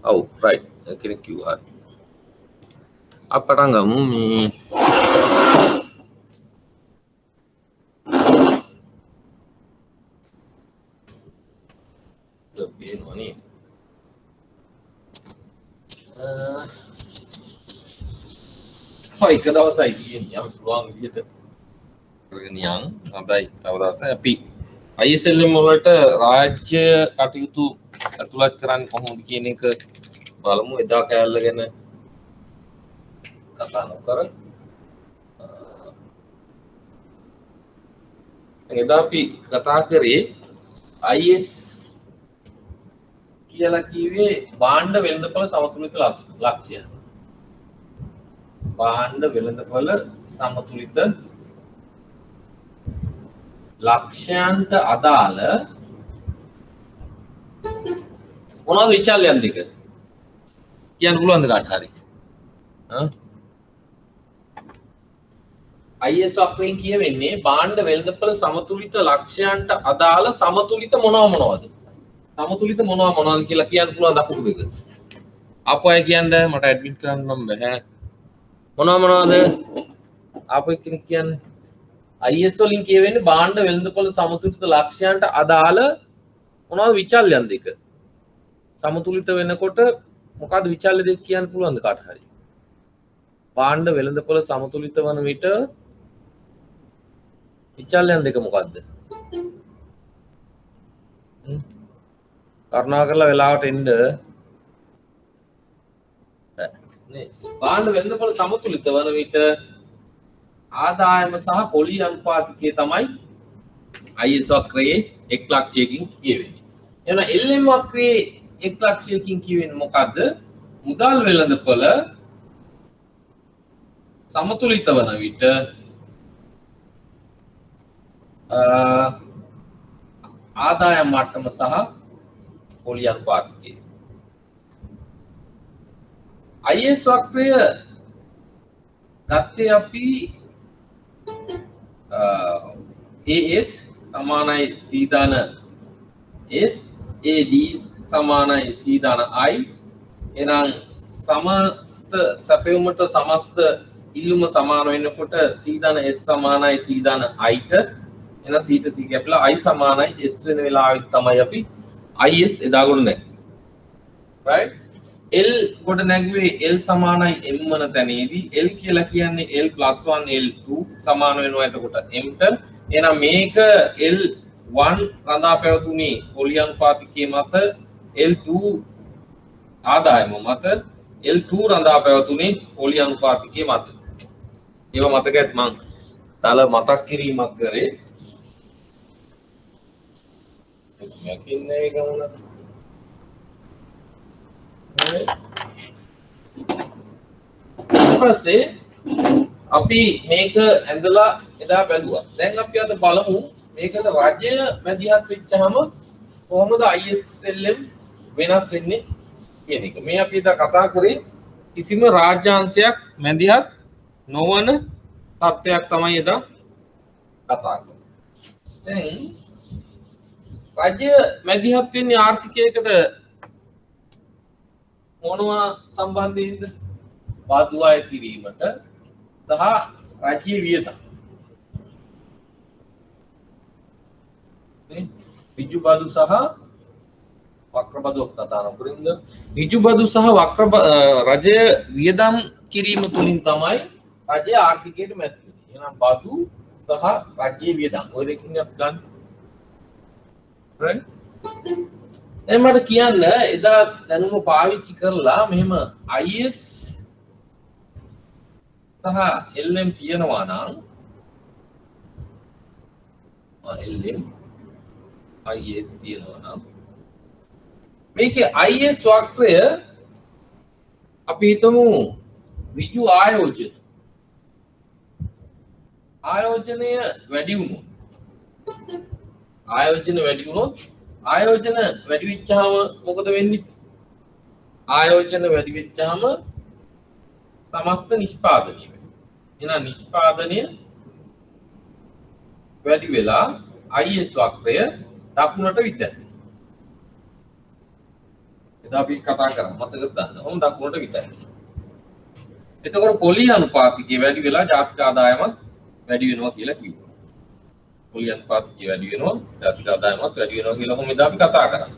ඔව් රයිට් කෙනෙක් කිව්වා. අපි පටන් ගමු මේ පේනවා නේ. එක දවසයි තියෙන්නේ අපි පුළුවන් විදිහට කරගෙන යන්න. හොඳයි. තව දවසක් අපි ISLM වලට රාජ්‍ය කටයුතු ඇතුළත් කරන්නේ කොහොමද කියන එක බලමු. එදා කෑල්ල ගැන කතා නොකර එදා අපි කතා කරේ IS කියලා කිව්වේ භාණ්ඩ වෙළඳපොළ සමතුලිත ලක්ෂ්‍ය. භාණ්ඩ වෙළඳපොළ සමතුලිත ලක්ෂයන්ට අදාළ මොනවද විචල්යන් දෙක කියන්න පුළුවන්ද කාට හරි? IS වක්‍රයෙන් කියවෙන්නේ භාණ්ඩ වෙළඳපොළ සමතුලිත ලක්ෂයන්ට අදාළ සමතුලිත මොනවද? සමතුලිත මොනවද කියලා කියන්න පුළුවන් දක්වපු දෙක. ආපහු අය කියන්නේ මට ඇඩ්මිට් කරන්න නම් බෑ. මොනවද? ආපහු කෙනෙක් කියන්නේ IS වලින් කියවෙන්නේ භාණ්ඩ වෙළඳපොළ සමතුලිත ලක්ෂයන්ට අදාළ මොනවද විචල්යන් දෙක. සමතුලිත වෙනකොට මොකද්ද විචල්‍ය දෙක කියන්න පුළුවන්ද කාට හරි? භාණ්ඩ වෙළඳපොළ සමතුලිත වන විට විචල්යන් දෙක මොකද්ද? කරුණාකරලා වෙලාවට එන්න. නේ භාණ්ඩ වෙළඳපොළ සමතුලිත වන විට ආදායම සහ පොලි අනුපාතිකය තමයි IS වක්‍රයේ එක් ලක්ෂයකින් කියවෙන්නේ. එහෙනම් LM වක්‍රයේ එක් ලක්ෂයකින් කියවෙන්නේ මොකද්ද? මුදල් වෙළඳපොළ සමතුලිත වන විට ආදායම් මට්ටම සහ පොලි අනුපාතිකය. IS වක්‍රය ගත්තේ අපි AS සමානයි C දාන S AD සමානයි C දාන I එහෙනම් සමස්ත සැපයුමට සමස්ත ඉල්ලුම සමාන වෙනකොට C දාන S සමානයි C දාන I ට එහෙනම් C ට C කැපිලා I සමානයි S වෙන වෙලාවෙත් තමයි අපි IS එදා ගොඩ නැගුවේ right L ගොඩ නැගුවේ L සමානයි M වන තැනේදී L කියලා කියන්නේ L +1 L2 සමාන වෙනවා එතකොට M ට එහෙනම් මේක L1 රඳා පැවතුනේ පොලි අනුපාතිකයේ මත L2 ආදායම මත L2 රඳා පැවතුනේ පොලි අනුපාතිකයේ මත ඒව මතකත් මම තල මතක් කිරීමක් කරේ යකින්නේ ගමන ඊපස්සේ අපි මේක ඇඳලා එදා බැලුවා. දැන් අපි අද බලමු මේකද රජය මැදිහත් වෙච්චාම කොහොමද ISLM වෙනස් වෙන්නේ කියන එක. මේ අපි එදා කතා කරේ කිසිම රාජ්‍යාංශයක් මැදිහත් නොවන තත්ත්වයක් තමයි එදා කතා කරේ. දැන් රජය මැදිහත් වෙන්නේ ආර්ථිකයකට මොනවා සම්බන්ධයෙන්ද? බදු අය කිරීමට සහ රජයේ වියදම්. ඍජු බදු සහ වක්‍ර බදු කතා නොකරින්ද? ඍජු බදු සහ වක්‍ර රජය වියදම් කිරීම තුලින් තමයි රජයේ ආර්ථිකයට මැද වෙන්නේ. එහෙනම් බදු සහ රජයේ වියදම් ඔය දෙකකින් අපි ගන්න. right? මට කියන්න එදා දැනුම පාවිච්චි කරලා මෙහෙම IS සහ LM තියෙනවා නම් LM IS තියෙනවා නම් මේකේ IS වක්‍රය අපි හිතමු ඍජු ආයෝජනය වැඩි වුණොත් ආයෝජන වැඩි වෙච්චාම මොකද වෙන්නේ? ආයෝජන වැඩි වෙච්චාම සමස්ත නිෂ්පාදනය වෙනවා. එහෙනම් නිෂ්පාදනය වැඩි වෙලා IS වක්‍රය දකුණට විතරයි. එදා අපි කතා කරා මතකද ගන්න. ඔහොම දක්වන්නට විතරයි. එතකොට පොලි අනුපාතිකය වැඩි වෙලා ජාතික ආදායමත් වැඩි වෙනවා කියලා කිව්වා. පොලි අනුපාතිකය වැඩි වෙනවා ජාතික ආදායමත් වැඩි වෙනවා කියලා කොහොමද අපි කතා කරා.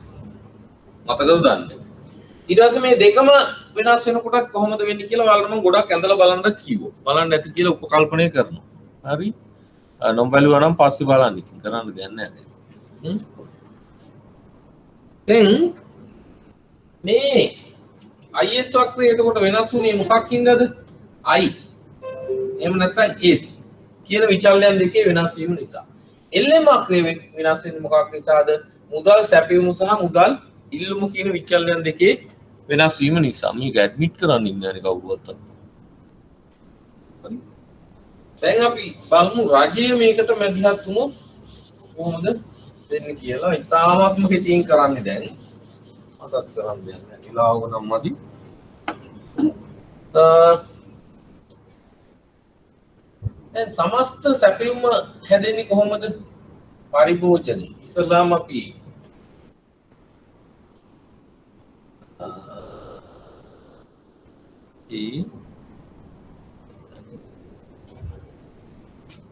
මතකද දන්නේ. ඊට පස්සේ මේ දෙකම වෙනස් වෙනකොට කොහොමද වෙන්නේ කියලා ඔයාලට මම ගොඩක් ඇඳලා බලන්නත් කිව්වා. බලන්න ඇති කියලා උපකල්පනය කරනවා. හරි? නොබැලුවා නම් පස්සේ බලන්න ඉතින් කරන්න දෙයක් නැහැ. දැන් මේ IS වක්‍රය එතකොට වෙනස් වුණේ මොකක්ින්දද? I එහෙම නැත්නම් S කියන විචලනයන් දෙකේ වෙනස් වීම නිසා. LM වක්‍රය වෙනස් වෙන්නේ මොකක් නිසාද? මුදල් සැපයුම සහ මුදල් ඉල්ලුම කියන විචලනයන් දෙකේ වෙනස් වීම නිසා. මේක ඇඩ්මිට් කරන්න ඉන්නේ නැහැ කවුරුවත්. දැන් අපි බලමු රජය මේකට මැදිහත් වුණොත් කොහොමද වෙන්නේ කියලා. ඉතාමත්ම හිතින් කරන්නේ දැන්. මතක් කරන් දෙන්න. ඉලාව නම් මදි. දැන් සමස්ත සැපයුම හැදෙන්නේ කොහොමද? පරිභෝජනය. ඉස්ලාම අපි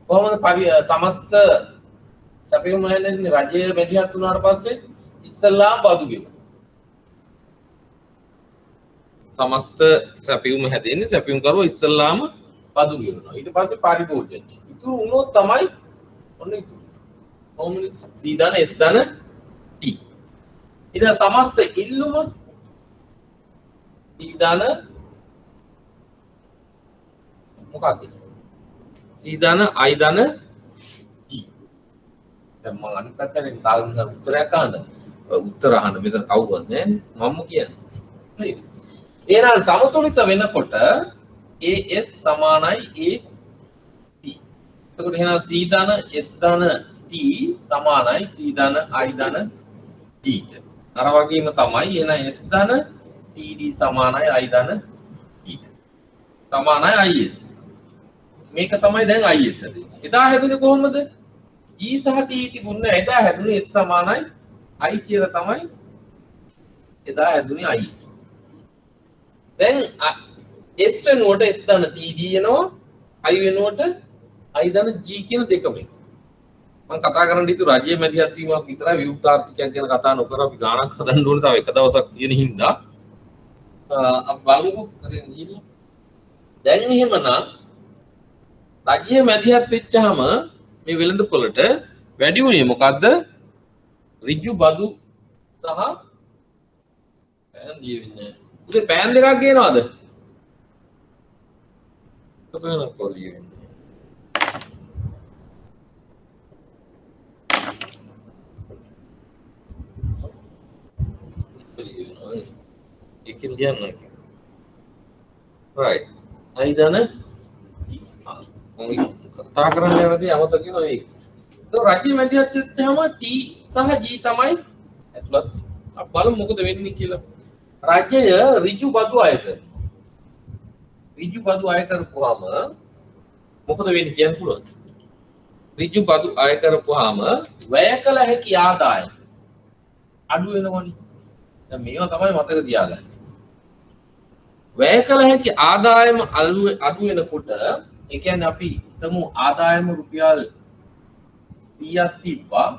කොහොමද සමස්ත සැපයුම හැදෙන්නේ? රජය මැදිහත් වුණාට පස්සේ ඉස්ලාම බදු ගෙවනවා. සමස්ත සැපයුම හැදෙන්නේ සැපයුම් කරුවා ඉස්ලාම බදු ගෙවනවා. ඊට පස්සේ පරිභෝජනය. ඉතුරු වුණොත් තමයි ඔන්න ඉතුරු. කොහොමද? C ධන S ධන T. ඊට සමස්ත ඉල්ලුම C ධන මොකක්ද? C ධන I ධන T. දැන් මම අනිත් පැත්තෙන් තාලුන් උත්තරයක් අහන්න. උත්තර අහන්න මෙතන කවුරුවත් නැහැ. මම කියන්නේ. නේද? එහෙනම් සමතුලිත වෙනකොට AS සමානයි AT. එතකොට එහෙනම් C ධන S ධන T සමානයි C ධන I ධන T. අර වගේම තමයි එහෙනම් S ධන TD සමානයි I ධන T. සමානයි IS. මේක තමයි දැන් IS හැදෙන්නේ. එදා හැදුනේ කොහොමද? E සහ T තිබුණේ. එදා හැදුනේ S සමානයි I කියලා තමයි එදා හැදුනේ IS. දැන් S වෙනුවට S ධන TD එනවා, I වෙනුවට I ධන G කියන දෙකම. මම කතා කරන්න හිතු රජයේ මැදිහත් වීමක් විතරයි, විවෘත ආර්ථිකයක් ගැන කතා නොකර අපි ගාණක් හදන්න ඕනේ. තව එක දවසක් තියෙන හින්දා අපි බලමු. දැන් එහෙමනම් රජයේ මැදිහත් වෙච්චාම මේ වෙළඳපොළට වැඩි වුණේ මොකද්ද? ඍජු බදු සහ පෑන් දියෙන්නේ. ඉතින් පෑන් දෙකක් ගේනවද? කොතන කොලියෙන්නේ? එකෙන් දියන්නේ. right. I ධන කතා කරන්න යනදී අමතක වෙනවා ඒක. ඒක රජයේ මැදිහත් වෙච්චාම T සහ G තමයි ඇතුළත්. අපි බලමු මොකද වෙන්නේ කියලා. රජය ඍජු බදු අය කරනවා. ඍජු බදු අය කරපුවාම මොකද වෙන්නේ කියන්න පුළුවන්. ඍජු බදු අය කරපුවාම වැය කළ හැකි ආදායම අඩු වෙනවනේ. දැන් මේවා තමයි මතක තියාගන්න. වැය කළ හැකි ආදායම අඩු වෙනකොට ඒ කියන්නේ අපි හිතමු ආදායම රුපියල් 100ක් තිබ්බා.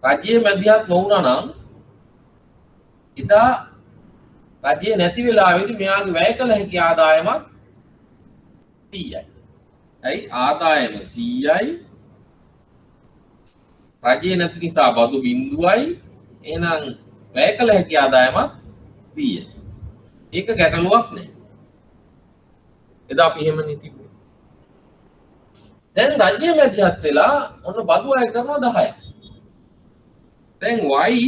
රජයේ මැදිහත් නොවුණා නම් එදා රජයේ නැති වෙලාවේදී මෙයාගේ වැය කළ හැකි ආදායමත් 100යි. ඇයි ආදායම 100යි. රජයේ නැති නිසා බදු බිඳුවයි. එහෙනම් වැය කළ හැකි ආදායමත් 100යි. ඒක ගැටලුවක් නෑ. එදා අපි එහෙමනේ තිබුණේ. දැන් රජයේ මැදිහත් වෙලා ඔන්න බදු අය කරනවා 10ක්. දැන් Y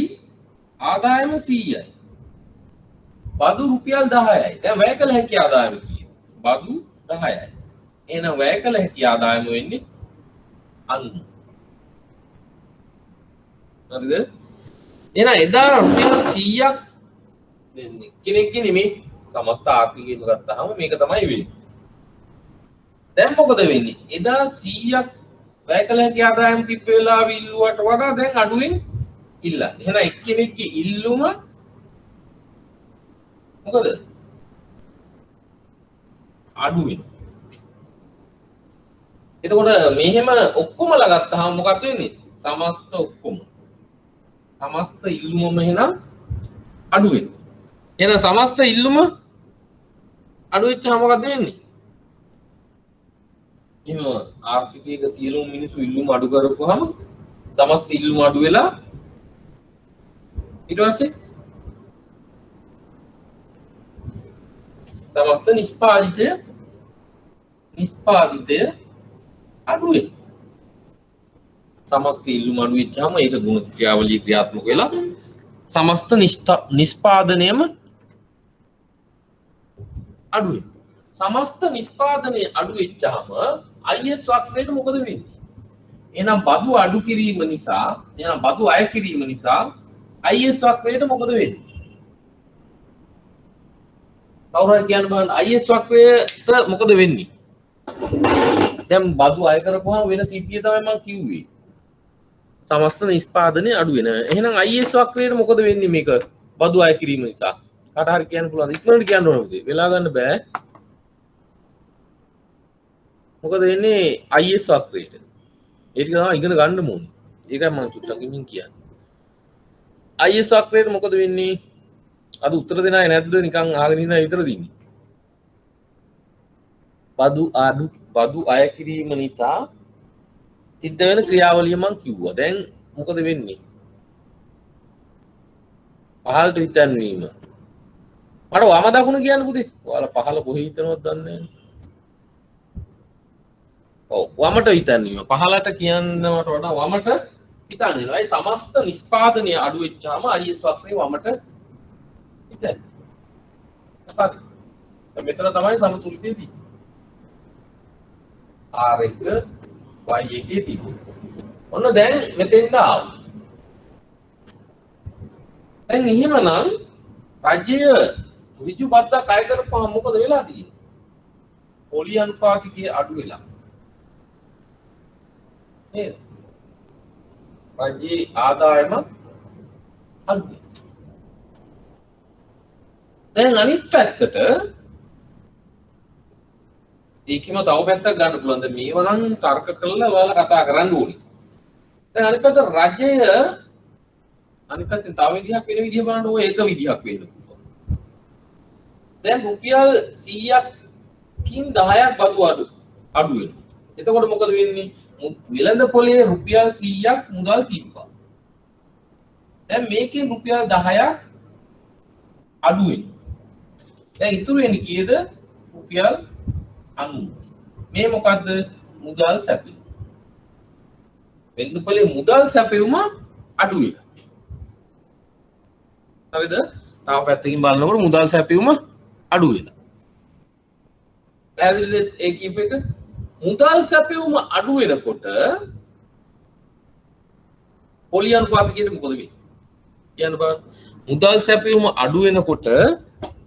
ආදායම 100යි. බදු රුපියල් 10යි. දැන් වැය කළ හැකි ආදායම කීයද? බදු 10යි. එහෙනම් වැය කළ හැකි ආදායම වෙන්නේ 90. හරිද? එහෙනම් එදා රුපියල් 100ක් දෙන්නේ. කෙනෙක්ගේ නෙමෙයි සමස්ත ආර්ථිකයම ගත්තාම මේක තමයි වෙන්නේ. දැන් මොකද වෙන්නේ? එදා 100ක් වැය කළ හැකි ආදායම තිබ්බ වෙලාව ඉල්ලුවට වඩා දැන් අඩුවෙන් ඉල්ලන්නේ. එහෙනම් එක්කෙනෙක්ගේ ඉල්ලුම මොකද? අඩු වෙනවා. එතකොට මෙහෙම ඔක්කොමලා ගත්තාම මොකක්ද වෙන්නේ? සමස්ත ඔක්කොම. සමස්ත ඉල්ලුමම එහෙනම් අඩු වෙනවා. එහෙනම් සමස්ත ඉල්ලුම අඩු වෙච්චාම මොකද වෙන්නේ? එහෙනම් ආර්ථිකයක සියලුම මිනිස්සු ඉල්ලුම අඩු කරපුවාම සමස්ත ඉල්ලුම අඩු වෙලා ඊට පස්සේ සමස්ත නිෂ්පාදිතය අඩු වෙනවා. සමස්ත ඉල්ලුම අඩු වෙච්චාම ඒක ගුණ ක්‍රියාවලිය ක්‍රියාත්මක වෙලා සමස්ත නිෂ්පාදනයම අඩු වෙනවා. සමස්ත නිෂ්පාදනය අඩු වෙච්චාම IS වක්‍රයට මොකද වෙන්නේ? එහෙනම් බදු අඩු කිරීම නිසා, එහෙනම් බදු අය කිරීම නිසා IS වක්‍රයට මොකද වෙන්නේ? කවුරුහරි කියන්න බලන්න IS වක්‍රයට මොකද වෙන්නේ? දැන් බදු අය කරපුවාම වෙන සිද්ධිය තමයි මම කිව්වේ. සමස්ත නිෂ්පාදනය අඩු වෙනවා. එහෙනම් IS වක්‍රයට මොකද වෙන්නේ මේක? බදු අය කිරීම නිසා. කාට හරි කියන්න පුළුවන්ද? ඉක්මනට කියන්න ඕනේ පුතේ. වෙලා ගන්න බෑ. මොකද වෙන්නේ IS වක්‍රයට? ඒක තමයි ඉගෙන ගන්න ඕනේ. ඒකයි මම චුට්ටක් ඉමින් කියන්නේ. IS වක්‍රයට මොකද වෙන්නේ? අද උත්තර දෙන අය නැද්ද? නිකන් අහගෙන ඉන්න විතරද ඉන්නේ? බදු අය කිරීම නිසා සිද්ධ වෙන ක්‍රියාවලිය මම කිව්වා. දැන් මොකද වෙන්නේ? පහළට විතන්වීම. මට වම දකුණ කියන්න පුතේ. ඔයාලා පහළ කොහේ හිතනවද දන්නේ නැහැ. ඔව් වමට විතන්වීම. පහළට කියනවට වඩා වමට විතන්වීම. ඒ සමස්ත නිෂ්පාදනය අඩු වෙච්චාම IS වක්‍රේ වමට විතන්. හරි. මෙතන තමයි සමතුලිතය තියෙන්නේ. R1 Y1 තිබුණා. ඔන්න දැන් මෙතෙන්ද ආවා. දැන් එහෙමනම් රජය ඍජු බද්දක් අය කරපුවාම මොකද වෙලා තියෙන්නේ? පොලි අනුපාතිකයේ අඩු වෙලා. නේද? රජයේ ආදායම අඩු වෙනවා. දැන් අනිත් පැත්තට ඒකෙම තව පැත්තක් ගන්න පුළුවන්. දැන් මේව නම් තර්ක කරලා ඔයාලා කතා කරන්න ඕනේ. දැන් අනිත් පැත්ත රජය අනිත් පැත්තෙන් තව විදිහක් වෙන විදිහ බලන්න ඕක එක විදිහක් වෙන්න පුළුවන්. දැන් රුපියල් 100කින් 10ක් බදු අඩු වෙනවා. එතකොට මොකද වෙන්නේ? වෙළඳ පොලේ රුපියල් 100ක් මුදල් තිබ්බා. දැන් මේකෙන් රුපියල් 10ක් අඩු වෙනවා. දැන් ඉතුරු වෙන්නේ කීයද? රුපියල් 90. මේ මොකද්ද? මුදල් සැපයීම. වෙළඳ පොලේ මුදල් සැපයීම අඩු වෙනවා. හරිද? තව පැත්තකින් බලනකොට මුදල් සැපයීම අඩු වෙනවා. පැහැදිලිද ඒ කීප එක? මුදල් සැපයීම අඩු වෙනකොට පොලි අනුපාතිකයට මොකද වෙන්නේ? කියන්න බලන්න. මුදල් සැපයීම අඩු වෙනකොට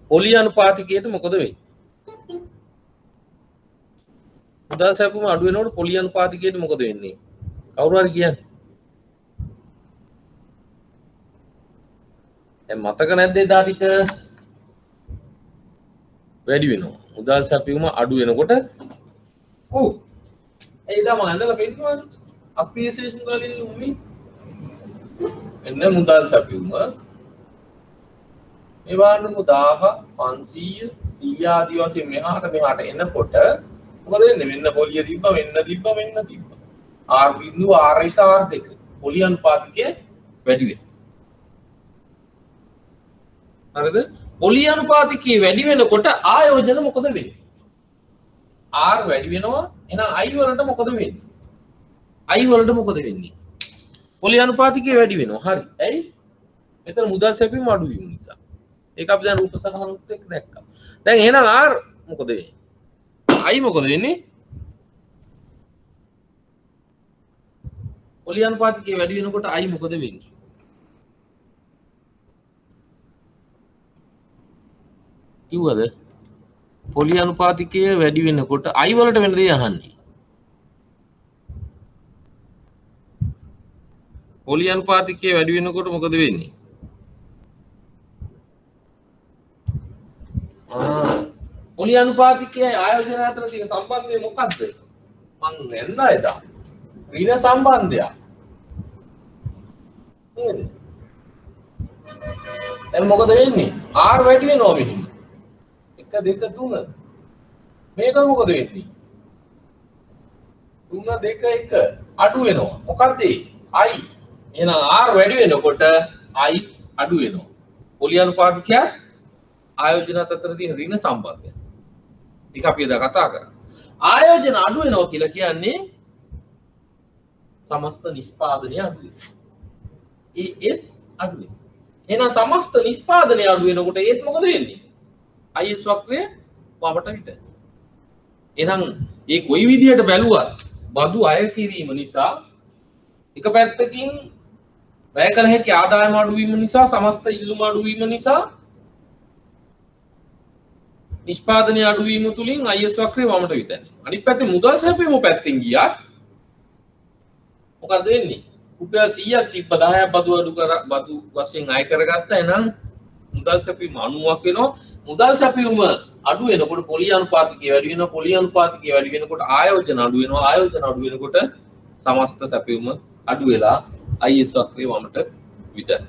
පොලි අනුපාතිකයට මොකද වෙන්නේ? මුදල් සැපයීම අඩු වෙනකොට පොලි අනුපාතිකයට මොකද වෙන්නේ? කවුරු හරි කියන්නේ? දැන් මතක නැද්ද එදා ටික වැඩි වෙනවා. මුදල් සැපයීම අඩු වෙනකොට ඔව්. එදා මම අඳලා පෙන්නනවා. අප්‍රිසියේෂන් මුදලින් උමි. එන්න මුදල් සැපයීම මේ වාරණු 1000 500 100 ආදී වශයෙන් මෙහාට එනකොට මොකද වෙන්නේ? මෙන්න පොලිය තිබ්බා, මෙන්න තිබ්බා. R බිඳුව R1 R2 පොලි අනුපාතිකය වැඩි වෙනවා. හරිද? පොලි අනුපාතිකය වැඩි වෙනකොට ආයෝජන මොකද වෙන්නේ? R වැඩි වෙනවා. එහෙනම් I වලට මොකද වෙන්නේ? I වලට මොකද වෙන්නේ? පොලි අනුපාතිකය වැඩි වෙනවා. හරි. ඇයි? මෙතන මුදල් සැපීම අඩු වීම නිසා. ඒක අපි දැන් රූප සටහනත් එක්ක දැක්කා. දැන් එහෙනම් R මොකද වෙන්නේ? I මොකද වෙන්නේ? පොලි අනුපාතිකය වැඩි වෙනකොට I මොකද වෙන්නේ? කිව්වද? පොලි අනුපාතිකය වැඩි වෙනකොට I වලට වෙන දේ අහන්නේ. පොලි අනුපාතිකය වැඩි වෙනකොට මොකද වෙන්නේ? පොලි අනුපාතිකයයි ආයෝජන අතර තියෙන සම්බන්ධය මොකක්ද? මං නැන්දා එදා. ඍණ සම්බන්ධයක්. නේද? දැන් මොකද වෙන්නේ? R වැඩි වෙනවා මෙහෙම. 1 2 3. මේක මොකද වෙන්නේ? 3 2 1 අඩු වෙනවා. මොකද්ද? I. එහෙනම් R වැඩි වෙනකොට I අඩු වෙනවා. පොලි අනුපාතිකය ආයෝජන අතර තියෙන ඍණ සම්බන්ධය. ටික අපි එදා කතා කරා. ආයෝජන අඩු වෙනවා කියලා කියන්නේ සමස්ත නිෂ්පාදනය අඩු වෙනවා. AS අඩු වෙනවා. එහෙනම් සමස්ත නිෂ්පාදනය අඩු වෙනකොට ඒත් මොකද වෙන්නේ? IS වක්‍රය වමට විතර. එහෙනම් ඒ කොයි විදියට බැලුවත් බදු අය කිරීම නිසා එක පැත්තකින් වැය කළ හැකි ආදායම අඩු වීම නිසා සමස්ත ඉල්ලුම අඩු වීම නිසා නිෂ්පාදනය අඩු වීම තුලින් IS වක්‍රය වමට විතන්නේ. අනිත් පැත්තේ මුදල් සැපයීම පැත්තෙන් ගියත් මොකද වෙන්නේ? රුපියල් 100ක් තිබ්බ 10ක් බදු අඩු කර බදු වශයෙන් අය කරගත්තා. එහෙනම් මුදල් සැපයීම 90ක් වෙනවා. මුදල් සැපයීම අඩු වෙනකොට පොලි අනුපාතිකය වැඩි වෙනවා. පොලි අනුපාතිකය වැඩි වෙනකොට ආයෝජන අඩු වෙනවා. ආයෝජන අඩු වෙනකොට සමස්ත සැපයීම අඩු වෙලා IS වක්‍රය වමට විතර.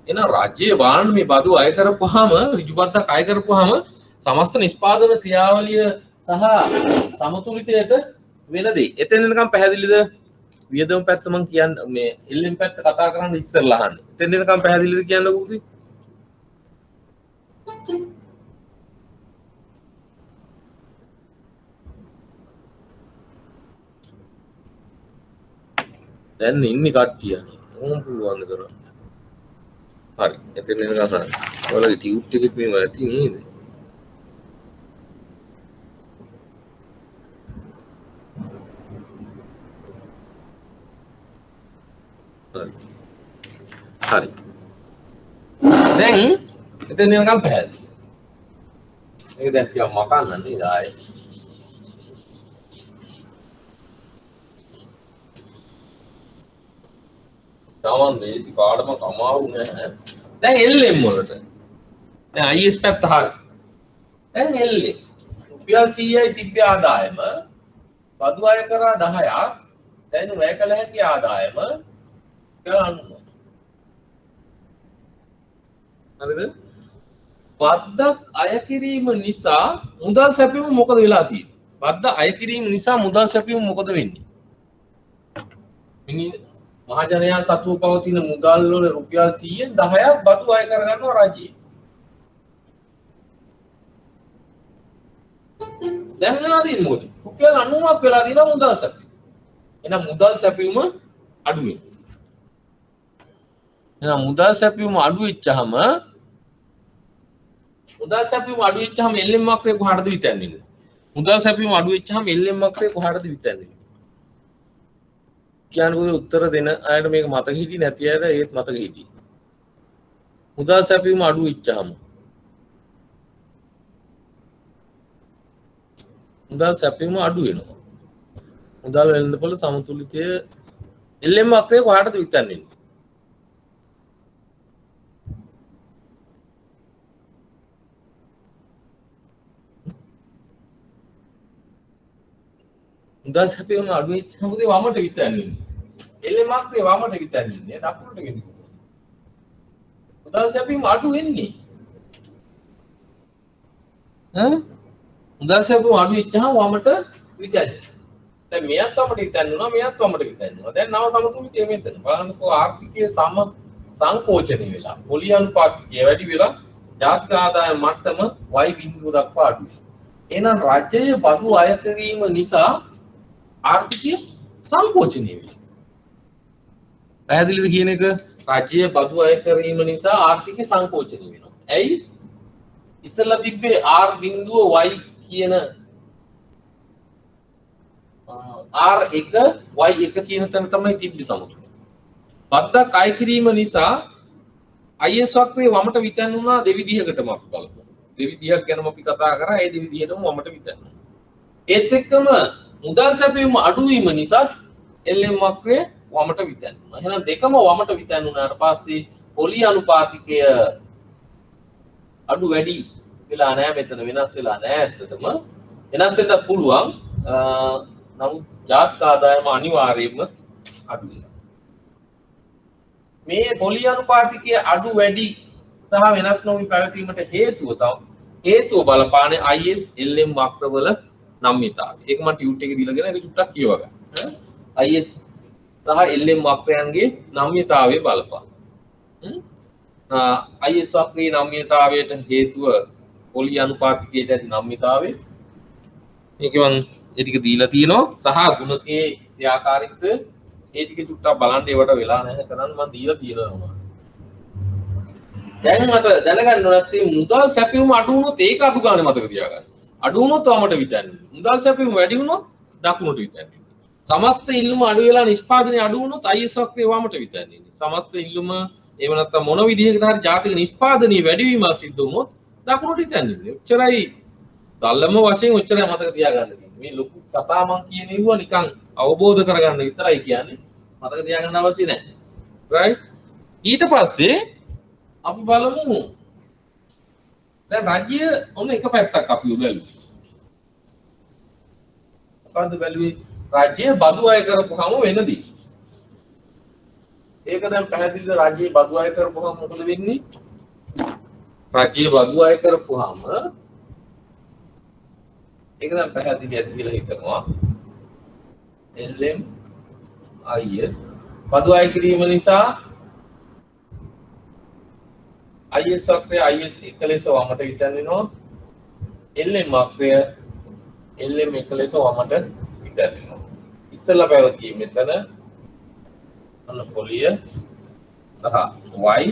එහෙනම් රාජ්‍යයේ වාහන මේ බදු අය කරපුවාම ඍජු බද්දක් අය කරපුවාම සමස්ත නිෂ්පාදන ක්‍රියාවලිය සහ සමතුලිතයට වෙන දේ. එතන එනකම් පැහැදිලිද? වියදම පැත්ත මම කියන්නේ මේ එල්ලෙන් පැත්ත කතා කරන්න ඉස්සරලා අහන්නේ. එතෙන් එනකම් පැහැදිලිද කියන්නකෝ පුතේ? දැන් ඉන්නේ කට්ටිය. ඕම් පුළුවන් ද කරන්න. හරි. එතෙන් එනකම් අහන්න. ඔයාලගේ ටියුට් එකෙත් මේව ඇති නේද? හරි. දැන් එතන නිකන් පැහැදිලි. මේක දැන් ටිකක් මකන්න නේද ආයේ. තාමන් මේ කාඩම කමාරු නෑ. දැන් LM වලට. දැන් IS පැත්ත හරි. දැන් LM. රුපියල් 100යි තිබ්බ ආදායම බදු අය කරා 10ක්. දැන් වැය කළ හැකි ආදායම ගන්න. හරිද? බද්දක් අය කිරීම නිසා මුදල් සැපයීම මොකද වෙලා තියෙන්නේ? බද්ද අය කිරීම නිසා මුදල් සැපයීම මොකද වෙන්නේ? මහජනයා සතුව පවතින මුදල් වල රුපියල් 100න් 10ක් බදු අය කරගන්නවා රජයේ. දැන් වෙලා තියෙන්නේ මොකද? රුපියල් 90ක් වෙලා තියෙනවා මුදල් සැපයීම. එහෙනම් මුදල් සැපයීම අඩු වෙනවා. එහෙනම් මුදල් සැපයීම අඩු වෙච්චාම LM වක්‍රය කොහාටද විතන්නේ? මුදල් සැපයීම අඩු වෙච්චාම LM වක්‍රය කොහාටද විතන්නේ? කියන්නකෝ උත්තර දෙන අයට මේක මතක හිටියේ නැති අයට ඒත් මතක හිටියේ. මුදල් සැපයීම අඩු වෙච්චාම මුදල් සැපයීම අඩු වෙනවා. මුදල් වෙළඳපොළ සමතුලිතය LM වක්‍රය කොහාටද විතන්නේ? මුදල් සැපයීම අඩු වෙච්චාම වමට විතන්නේ. LM වක්‍රය වමට විතන්නේ දකුණට ගෙනියන්න. මුදල් සැපයීම අඩු වෙන්නේ. මුදල් සැපයීම අඩු වෙච්චාම වමට විතන්නේ. දැන් මෙයත් වමට විතන්නුනා මෙයත් වමට විතන්නුනා. දැන් නව සමතුලිතය මෙතන. බලන්නකෝ ආර්ථිකයේ සංකෝචනය වෙලා පොලි අනුපාතිකය වැඩි වෙලා ජාතික ආදායම මට්ටම y බිඳුව දක්වා අඩු වෙනවා. එහෙනම් රජයේ බදු අය කිරීම නිසා ආර්ථිකය සංකෝචනය වෙනවා. පැහැදිලිද කියන එක? රජයේ බදු අය කිරීම නිසා ආර්ථිකය සංකෝචනය වෙනවා. ඇයි? ඉස්සෙල්ලා තිබ්බේ r බිඳුව y කියන R1 Y1 කියන තැන තමයි තිබ්බේ සමතුලිතය. බද්දක් අය කිරීම නිසා IS වක්‍රයේ වමට විතන්නුනා දෙවිදිහකටම අපි බලමු. දෙවිදිහක් ගැනම අපි කතා කරා. ඒ දෙවිදිහටම වමට විතන්නුනා. ඒත් එක්කම මුදල් සැපයීම අඩු වීම නිසා LM වක්‍රය වමට විතැන්වුණා. එහෙනම් දෙකම වමට විතැන්වුණාට පස්සේ පොලි අනුපාතිකය අඩු වැඩි වෙලා නැහැ, මෙතන වෙනස් වෙලා නැහැ. ඇත්තටම වෙනස් වෙන්නත් පුළුවන්. නමුත් ජාතික ආදායම අනිවාර්යයෙන්ම අඩු වෙනවා. මේ පොලි අනුපාතිකය අඩු වැඩි සහ වෙනස් නොවි පැවතීමට හේතුව බලපාන්නේ IS LM වක්‍රවල නම්‍යතාවය. ඒක මම ටියුට් එකේ දීලාගෙන ඒක චුට්ටක් කියව ගන්න. IS සහ LM වක්‍රයන්ගේ නම්‍යතාවය බලපාන. IS වක්‍රයේ නම්‍යතාවයට හේතුව පොලි අනුපාතිකයට ඇති නම්‍යතාවය. මේක මම ඒ ටික දීලා තියෙනවා සහ ගුණකයේ ක්‍රියාකාරීත්වය ඒ ටික චුට්ටක් බලන්න ඒවට වෙලා නැහැ කරන්න මම දීලා තියෙනවා. දැන් මට දැනගන්න ඕනත් මුදල් සැපයුම අඩු වුණොත් ඒක අඩු ගන්න මතක තියාගන්න. අඩු වුණොත් වමට විතැන්වෙනවා. මුදල් සැපයුම වැඩි වුණොත් දකුණට විතැන්වෙනවා. සමස්ත ඉල්ලුම අඩු වෙලා නිෂ්පාදනය අඩු වුණොත් IS වක්‍රයේ වමට විතැන්වෙනවා. සමස්ත ඉල්ලුම එහෙම නැත්නම් මොන විදිහකට හරි ජාතික නිෂ්පාදනයේ වැඩිවීමක් සිද්ධ වුණොත් දකුණට විතැන්වෙනවා. ඔච්චරයි දල්ලම වශයෙන් ඔච්චරයි මතක තියාගන්න තියෙන්නේ. මේ ලොකු කතා මම කියන ඒවා නිකන් අවබෝධ කරගන්න විතරයි කියන්නේ. මතක තියාගන්න අවශ්‍ය නැහැ. right? ඊට පස්සේ අපි බලමු දැන් රාජ්‍ය ඔන්න එක පැත්තක් අපි බැලුවා. මොකද්ද බැලුවේ? රාජ්‍ය බදු අය කරපුවාම වෙනදී. ඒක දැන් පැහැදිලිද රාජ්‍ය බදු අය කරපුවාම මොකද වෙන්නේ? රාජ්‍ය බදු අය කරපුවාම ඒක දැන් පැහැදිලි ඇති කියලා හිතනවා. LM IS බදු අය කිරීම නිසා IS වක්‍රය IS එක ලෙස වමට විතැන්වෙනවා. LM වක්‍රය LM එක ලෙස වමට විතැන්වෙනවා. ඉස්සෙල්ලා පැවතියේ මෙතන අන්න පොලිය සහ y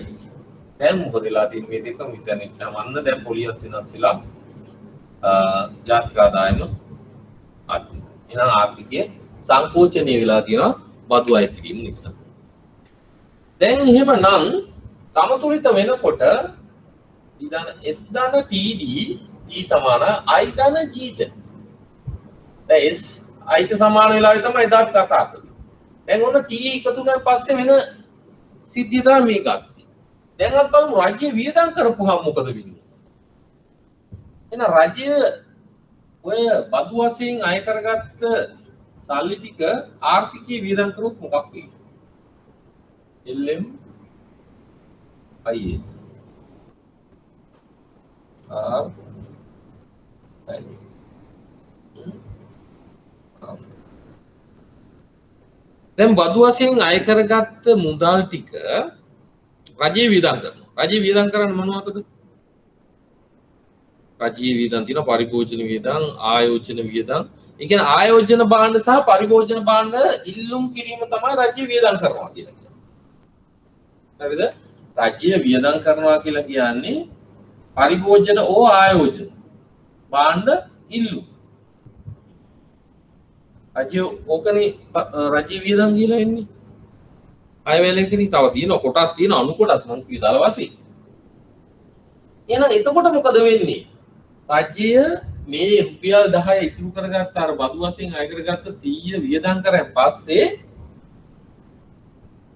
දැන් මොකද වෙලා තියෙන්නේ මේ දෙකම විතැන්වෙච්චාම අන්න දැන් පොලියත් වෙනස් වෙලා ජාතික ආදායම අඩු. එහෙනම් ආර්ථිකයේ සංකෝචනය වෙලා තියෙනවා බදු අය කිරීම නිසා. දැන් එහෙමනම් සමතුලිත වෙනකොට ධන S ධන TD D සමාන I ධන G ට. දැන් S I ට සමාන වෙලාවේ තමයි එදා අපි කතා කරන්නේ. දැන් ඔන්න T එකතු වුණාන් පස්සේ වෙන සිද්ධිය තමයි මේ ගත්තේ. දැන් අපි බලමු රාජ්‍ය වියදම් කරපුවාම මොකද වෙන්නේ? එහෙනම් රාජ්‍ය ඔය බදු වශයෙන් අය කරගත්ත සල්ලි ටික ආර්ථිකයේ වියදම් කරොත් මොකක් වෙයි? LM IS දැන් බදු වශයෙන් අය කරගත්ත මුදල් ටික රජයේ වියදම් කරනවා. රජයේ වියදම් කරන්නේ මොනවද? රජයේ වියදම් තියෙනවා පරිභෝජන වියදම්, ආයෝජන වියදම්. ඒ කියන්නේ ආයෝජන භාණ්ඩ සහ පරිභෝජන භාණ්ඩ ඉල්ලුම් කිරීම තමයි රජයේ වියදම් කරනවා කියලා කියන්නේ. හරිද? රජ්‍ය වියදම් කරනවා කියලා කියන්නේ පරිභෝජන ඕ ආයෝජන භාණ්ඩ ඉල්ලුම්. රජ්‍ය ඕකනේ රජ්‍ය වියදම් කියලා එන්නේ. අයවැලේකනේ තව තියෙන කොටස් තියෙන අණු කොටස් මම විදාල වශයෙන්. එහෙනම් එතකොට මොකද වෙන්නේ? රජ්‍ය මේ රුපියල් 10 ඉතුරු කරගත්ත අර බදු වශයෙන් අය කරගත්ත 100 වියදම් කරන් පස්සේ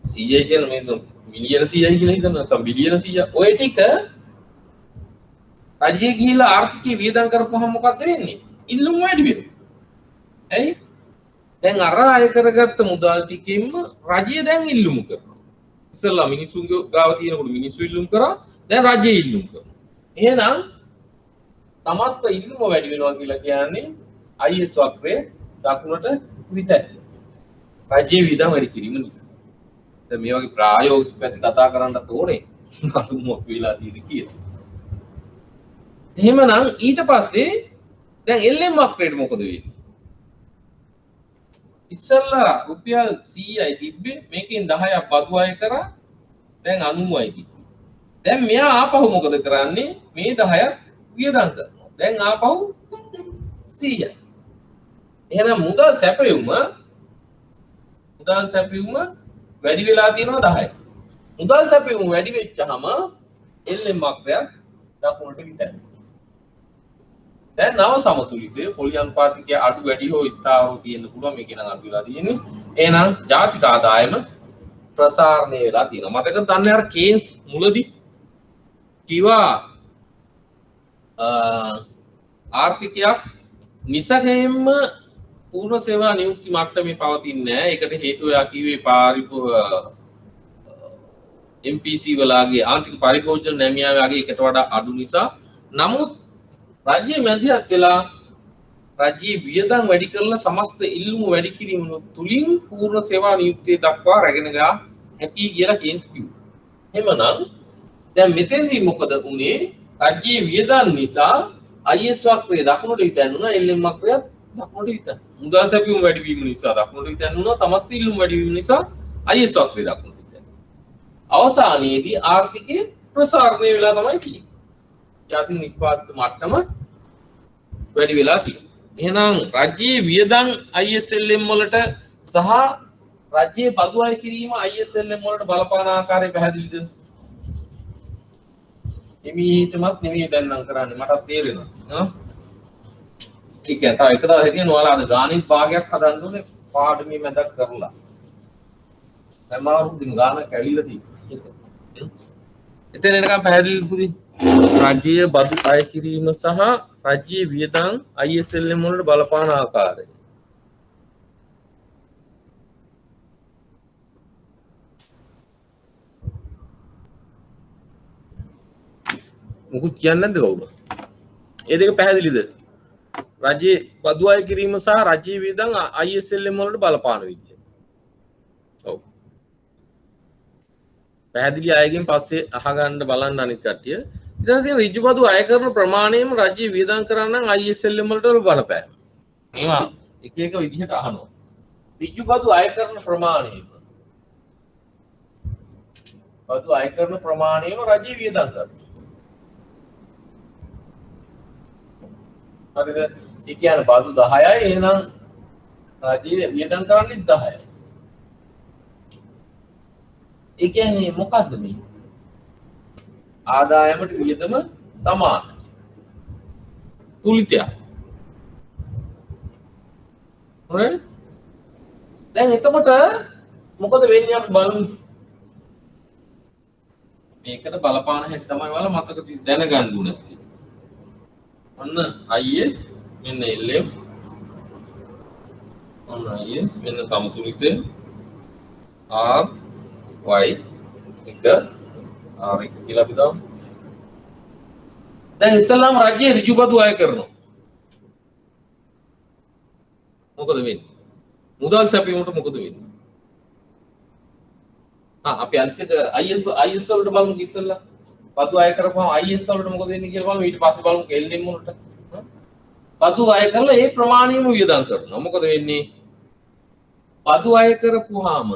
100 කියන මේ මිලියන 100යි කියලා හිතන්න නැත්නම් බිලියන 100 ඔය ටික රජයේ ගිහිලා ආර්ථිකයේ වියදම් කරපුවහම මොකද වෙන්නේ? ඉල්ලුම වැඩි වෙනවා. ඇයි? දැන් අර අය කරගත්ත මුදල් ටිකෙන්ම රජය දැන් ඉල්ලුම් කරනවා. ඉස්සෙල්ලා මිනිසුන්ගේ ගාව තියෙනකොට මිනිස්සු ඉල්ලුම් කරා, දැන් රජය ඉල්ලුම් කරනවා. එහෙනම් සමස්ත ඉල්ලුම වැඩි වෙනවා කියලා කියන්නේ IS වක්‍රයේ දකුණට විතැයි. රජයේ වියදම් වැඩි කිරීම නිසා. දැන් මේ වගේ ප්‍රායෝගික පැති කතා කරන්නත් ඕනේ. කතුමක් වෙලා තියෙන්නේ කියලා. එහෙමනම් ඊට පස්සේ දැන් LM වක්‍රයට මොකද වෙන්නේ? ඉස්සෙල්ලා රුපියල් 100යි තිබ්බේ මේකෙන් 10ක් බදු අය කරා දැන් 90යි තිබ්බේ. දැන් මෙයා ආපහු මොකද කරන්නේ? මේ 10ක් වියදම් කරනවා. දැන් ආපහු 100යි. එහෙනම් මුදල් සැපයුම වැඩි වෙලා තියෙනවා 10යි. මුදල් සැපයුම වැඩි වෙච්චාම LM වක්‍රයක් දකුණට විතැනෙනවා. දැන් නව සමතුලිතය පොලි අනුපාතිකය අඩු වැඩි හෝ ස්ථාවරව තියෙන්න පුළුවන් මේක නම් අපි වෙලා තියෙන්නේ එහෙනම් ජාතික ආදායම ප්‍රසාරණය වෙලා තියෙනවා. මතකද දන්නේ අර කේන්ස් මුලදී කිව්වා ආර්ථිකයක් නිසකයෙන්ම පූර්ණ සේවා නියුක්ති මට්ටමේ පවතින්නේ නැහැ. ඒකට හේතුව යා කිව්වේ MPC වලගේ ආර්ථික පරිභෝජන නැමියාව වගේ එකට වඩා අඩු නිසා. නමුත් රජයේ මැදිහත් වෙලා රජයේ වියදම් වැඩි කරලා සමස්ත ඉල්ලුම වැඩි කිරීම තුලින් පූර්ණ සේවා නියුක්තිය දක්වා රැගෙන ගියා හැකි කියලා කේන්ස් කිව්වා. එහෙමනම් දැන් මෙතෙන්දී මොකද උනේ? රජයේ වියදම් නිසා IS වක්‍රය දකුණට විතැන්නුණා, LM වක්‍රය දකුණට විතැන්නුණා. මුදල් සැපයුම වැඩි වීම නිසා දකුණට විතැන්නුණා, සමස්ත ඉල්ලුම වැඩි වීම නිසා IS වක්‍රය දකුණට විතැන්නුණා. අවසානයේදී ආර්ථිකයේ ප්‍රසාරණය වෙලා තමයි තියෙන්නේ. ජාතික නිෂ්පාදිත මට්ටම වැඩි වෙලා තියෙනවා. එහෙනම් රජයේ වියදම් ISLM වලට සහ රජයේ බදු අය කිරීම ISLM වලට බලපාන ආකාරය පැහැදිලිද? එමීටමත් නෙමෙයි දැන් නම් කරන්නේ මටත් තේරෙනවා. ඒක තව එක දවස් හිටියන ඔයාලා අද ගානින් භාගයක් හදන්න ඕනේ පාඩමේ මැදක් කරලා. දැන් මාරුදින් ගානක් ඇවිල්ලා තියෙනවා. එතන එනකම් පැහැදිලිද පුතේ? රජයේ බදු අය කිරීම සහ රජයේ වියදම් ISLM වලට බලපාන ආකාරය. මොකුත් කියන්නේ නැද්ද කවුද? ඒ දෙක පැහැදිලිද? රජයේ බදු අය කිරීම සහ රජයේ වියදම් ISLM වලට බලපාන විදිය. ඔව්. පැහැදිලි අයගෙන් පස්සේ අහගන්න බලන්න අනිත් කට්ටිය. ඉතින් තියෙන ඍජු බදු අය කරන ප්‍රමාණයම රජයේ වියදම් කරා නම් ISLM වලට බලපෑම. මේවා එක එක විදිහට අහනවා. ඍජු බදු අය කරන ප්‍රමාණයම බදු අය කරන ප්‍රමාණයම රජයේ වියදම් කරනවා. හරිද? ඒ කියන්නේ බදු 10යි එහෙනම් රජයේ වියදම් කරන්නේ 10යි. ඒ කියන්නේ මොකද්ද මේ? ආදායමට වියදම සමාන. තුලිතය. හරි? දැන් එතකොට මොකද වෙන්නේ අපි බලමු. මේකට බලපාන හැටි තමයි ඔයාලා මතක දැනගන්න ඕනේ. ඔන්න IS මෙන්න LM ඔන්න IS මෙන්න සමතුලිතය R Y එක R එක කියලා අපි දාමු. දැන් ඉස්සල්ලාම රජයේ ඍජු බදු අය කරනවා. මොකද වෙන්නේ? මුදල් සැපයීමට මොකද වෙන්නේ? අපි අනිත් එක IS වලට බලමු ඉස්සල්ලා. බදු අය කරපුවම IS වලට මොකද වෙන්නේ කියලා බලමු. ඊට පස්සේ බලමු LM වලට. බදු අය කරලා ඒ ප්‍රමාණයම වියදම් කරනවා. මොකද වෙන්නේ? බදු අය කරපුවාම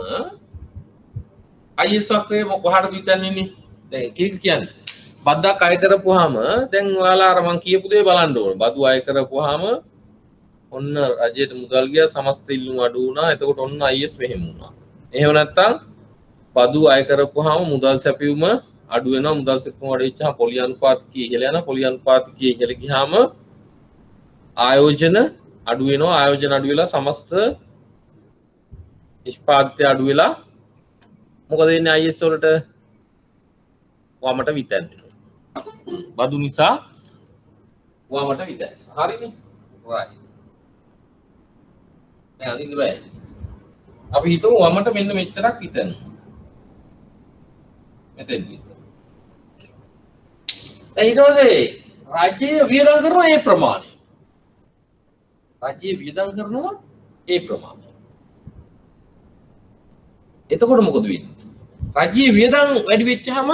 IS වක්‍රය කොහාටද විතන්නේ? දැන් කීක කියන්නේ බද්දක් අය කරපුවාම දැන් ඔයාලා අර මං කියපු දේ බලන්න ඕන. බදු අය කරපුවාම ඔන්න රජයට මුදල් ගියා, සමස්ත ඉල්ලුම අඩු වුණා. එතකොට ඔන්න IS මෙහෙම වුණා. එහෙම නැත්නම් බදු අය කරපුවාම මුදල් සැපයුම අඩු වෙනවා. මුදල් සැපයුම වැඩි වෙච්චාම පොලි අනුපාතිකය ඉහළ යනවා. පොලි අනුපාතිකය ඉහළ ගියාම ආයෝජන අඩු වෙනවා. ආයෝජන අඩු වෙලා සමස්ත නිෂ්පාදිතය අඩු වෙලා මොකද වෙන්නේ? IS වලට වමට විතැන්වෙනවා. බදු නිසා වමට විතැන්වෙනවා. හරිනේ? right. දැන් අදින්න බෑ. අපි හිතමු වමට මෙන්න මෙච්චරක් විතැන්වෙනවා. මෙතෙන් විතර. දැන් ඊට පස්සේ රාජ්‍යය වියදම් කරනවා ඒ ප්‍රමාණය. රාජ්‍යය වියදම් කරනවා ඒ ප්‍රමාණය. එතකොට මොකද වෙන්නේ? රජයේ වියදම් වැඩි වෙච්චාම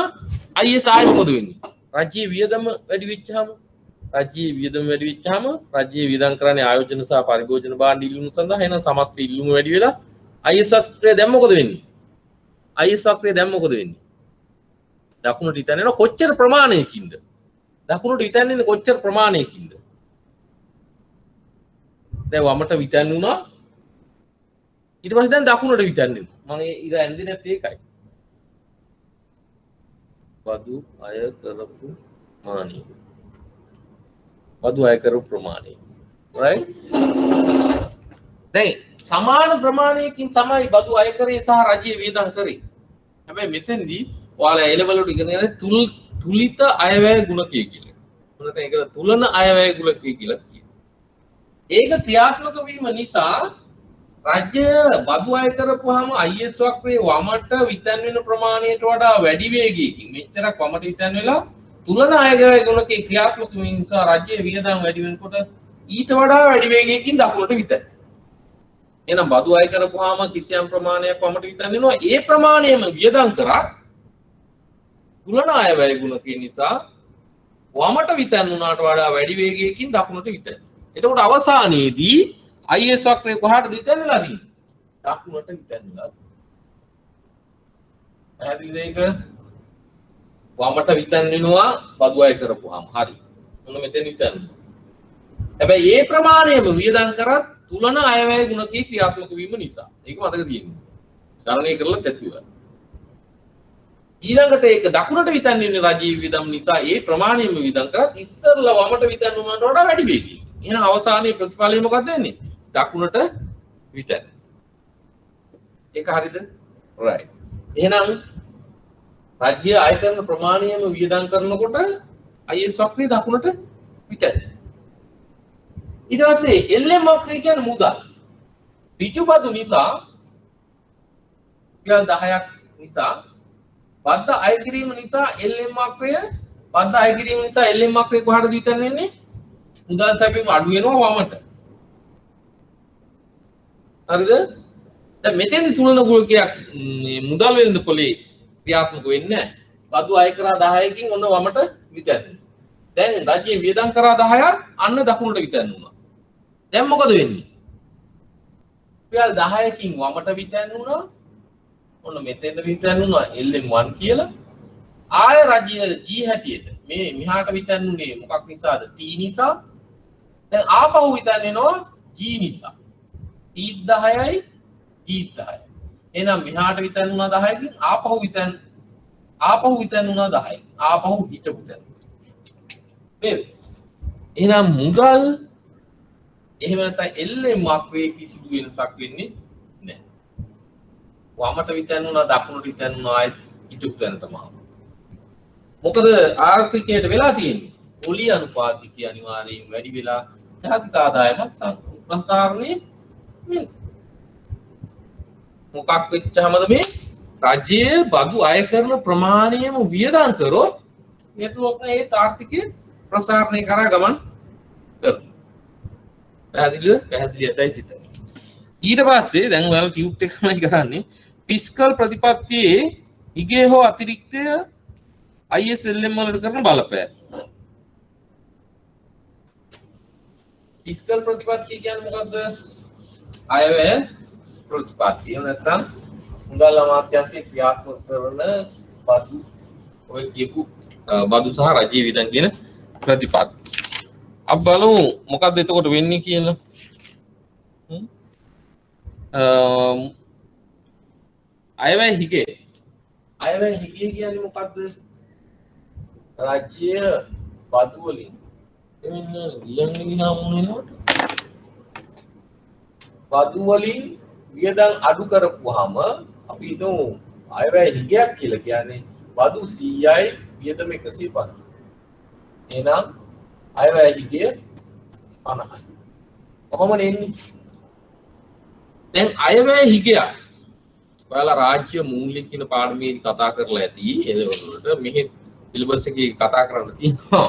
IS ආයෙ මොකද වෙන්නේ? රජයේ වියදම වැඩි වෙච්චාම රජයේ වියදම් කරන්නේ ආයෝජන සහ පරිභෝජන භාණ්ඩ ඉල්ලුම් සඳහා. එහෙනම් සමස්ත ඉල්ලුම වැඩි වෙලා IS වක්‍රය දැන් මොකද වෙන්නේ? IS වක්‍රය දැන් මොකද වෙන්නේ? දකුණට විතැනෙන කොච්චර ප්‍රමාණයකින්ද? දකුණට විතැනෙන්නේ කොච්චර ප්‍රමාණයකින්ද? දැන් වමට විතැන්නුණා. ඊට පස්සේ දැන් දකුණට විතැන්නෙනවා. මම ඉර ඇන්දේ නැත්තේ ඒකයි. බදු අය කරපු මානෙ. බදු අය කරපු ප්‍රමාණය. right? දැන් සමාන ප්‍රමාණයකින් තමයි බදු අය කරේ සහ රජයේ වියදම් කරේ. හැබැයි මෙතෙන්දී ඔයාලා A level වලට ඉගෙන ගන්න තුලිත අයවැය ගුණකය කියලා. මොනවද ඒක තුලන අයවැය ගුණකය කියලා කියනවා. ඒක ක්‍රියාත්මක වීම නිසා රාජ්‍ය බදු අය කරපුවාම IS වක්‍රයේ වමට විතන් වෙන ප්‍රමාණයට වඩා වැඩි වේගයකින් මෙච්චරක් වමට විතන් වෙලා තුලන අයවැය ගුණකේ ක්‍රියාත්මක වීම නිසා රාජ්‍යයේ වියදම් වැඩි වෙනකොට ඊට වඩා වැඩි වේගයකින් දකුණට විතන්. එහෙනම් බදු අය කරපුවාම කිසියම් ප්‍රමාණයක් වමට විතන් වෙනවා. ඒ ප්‍රමාණයම වියදම් කරා තුලන අයවැය ගුණකේ නිසා වමට විතන් වුණාට වඩා වැඩි වේගයකින් දකුණට විතන්. එතකොට අවසානයේදී IS වක්‍රය කොහාටද විතන් වෙලා තියෙන්නේ? දකුණට විතන් වෙලා. පැහැදිලිද ඒක? වමට විතන් වෙනවා බදු අය කරපුවාම. හරි. මොන මෙතන විතන්. හැබැයි ඒ ප්‍රමාණයම වියදම් කරත් තුලන අයවැය ගුණකේ ක්‍රියාත්මක වීම නිසා. ඒක මතක තියෙන්න. ගණනය කරලා තැතිවා. ඊළඟට ඒක දකුණට විතන් වෙන රජීව වියදම් නිසා ඒ ප්‍රමාණයම වියදම් කරත් ඉස්සරලා වමට විතන් වුණාට වඩා වැඩි වේගයකින්. එහෙනම් අවසානයේ ප්‍රතිඵලය මොකක්ද වෙන්නේ? දකුණට විතන්. ඒක හරිද? right. එහෙනම් රාජ්‍ය ආය කරන ප්‍රමාණයම වියදම් කරනකොට IS වක්‍රය දකුණට විතන්. ඊට පස්සේ LM වක්‍රය කියන්නේ මුදල්. ඍජු බදු නිසා රුපියල් 10ක් නිසා බද්ධ අය කිරීම නිසා LM වක්‍රය බද්ධ අය කිරීම නිසා LM වක්‍රය කොහටද විතන් වෙන්නේ? මුදල් සැපීම අඩු වෙනවා වමට. හරිද? දැන් මෙතෙන්දි තුලන ගුණකයක් මේ මුදල් වෙළඳ පොලේ ක්‍රියාත්මක වෙන්නේ නැහැ. බදු අය කරා 10කින් ඔන්න වමට විතන්. දැන් රාජ්‍ය වියදම් කරා 10ක් අන්න දකුණට විතන් වුණා. දැන් මොකද වෙන්නේ? රුපියල් 10කින් වමට විතන් වුණා. ඔන්න මෙතෙන්ද විතන් වුණා LM1 කියලා. ආය රාජ්‍ය G හැටියට මේ මෙහාට විතන් උනේ මොකක් නිසාද? T නිසා. දැන් ආපහු විතන් වෙනවා G නිසා. T 10යි G 10යි. එහෙනම් මෙහාට විතන් වුණා 10කින් ආපහු විතන් වුණා 10යි. ආපහු හිටපු තැන. නේද? එහෙනම් මුදල් එහෙම නැත්නම් LM වක්‍රයේ කිසිදු වෙනසක් වෙන්නේ නැහැ. වමට විතන් වුණා දකුණට විතන් වුණා ආයෙත් හිටපු තැනටම ආවා. මොකද ආර්ථිකයට වෙලා තියෙන්නේ? පොලි අනුපාතිකය අනිවාර්යයෙන් වැඩි වෙලා ජාතික ආදායමත් ප්‍රස්තාරණය වෙනවා. මොකක් වෙච්චාමද මේ රාජ්‍යයේ බදු අය කරන ප්‍රමාණයම වියදම් කරොත් network නේ ඒ ආර්ථිකය ප්‍රසාරණය කරා ගමන් කරනවා. පැහැදිලියටයි සිත. ඊට පස්සේ දැන් ඔයාලා ටියුට් එක තමයි කරන්නේ ෆිස්කල් ප්‍රතිපත්තියේ හිගේ හෝ අතිරික්තය ISLM වලට කරන බලපෑම. ෆිස්කල් ප්‍රතිපත්තිය කියන්නේ මොකද්ද? අයවැය ප්‍රතිපත්තිය. නැත්නම් මුදල් අමාත්‍යාංශයේ ක්‍රියාත්මක කරන බදු ඔය කියපු බදු සහ රජීය වියදම් කියන ප්‍රතිපත්තිය. අපි බලමු මොකක්ද එතකොට වෙන්නේ කියලා. අයවැය හිගේ කියන්නේ මොකද්ද? රාජ්‍ය බදු වලින් එන්න ලියන්න ගියාම මොනවද? බදු වලින් වියදම් අඩු කරපුවාම අපි හිතමු අයවැය හිගයක් කියලා කියන්නේ බදු 100යි වියදම 150. එහෙනම් අයවැය හිගය 50යි. කොහොමද එන්නේ? දැන් අයවැය හිගයක් ඔයාලා රාජ්‍ය මූල්‍ය කියන පාඩමේදී කතා කරලා ඇති එලවලට මෙහි සිලබස් එකේ කතා කරන්න තියෙනවා.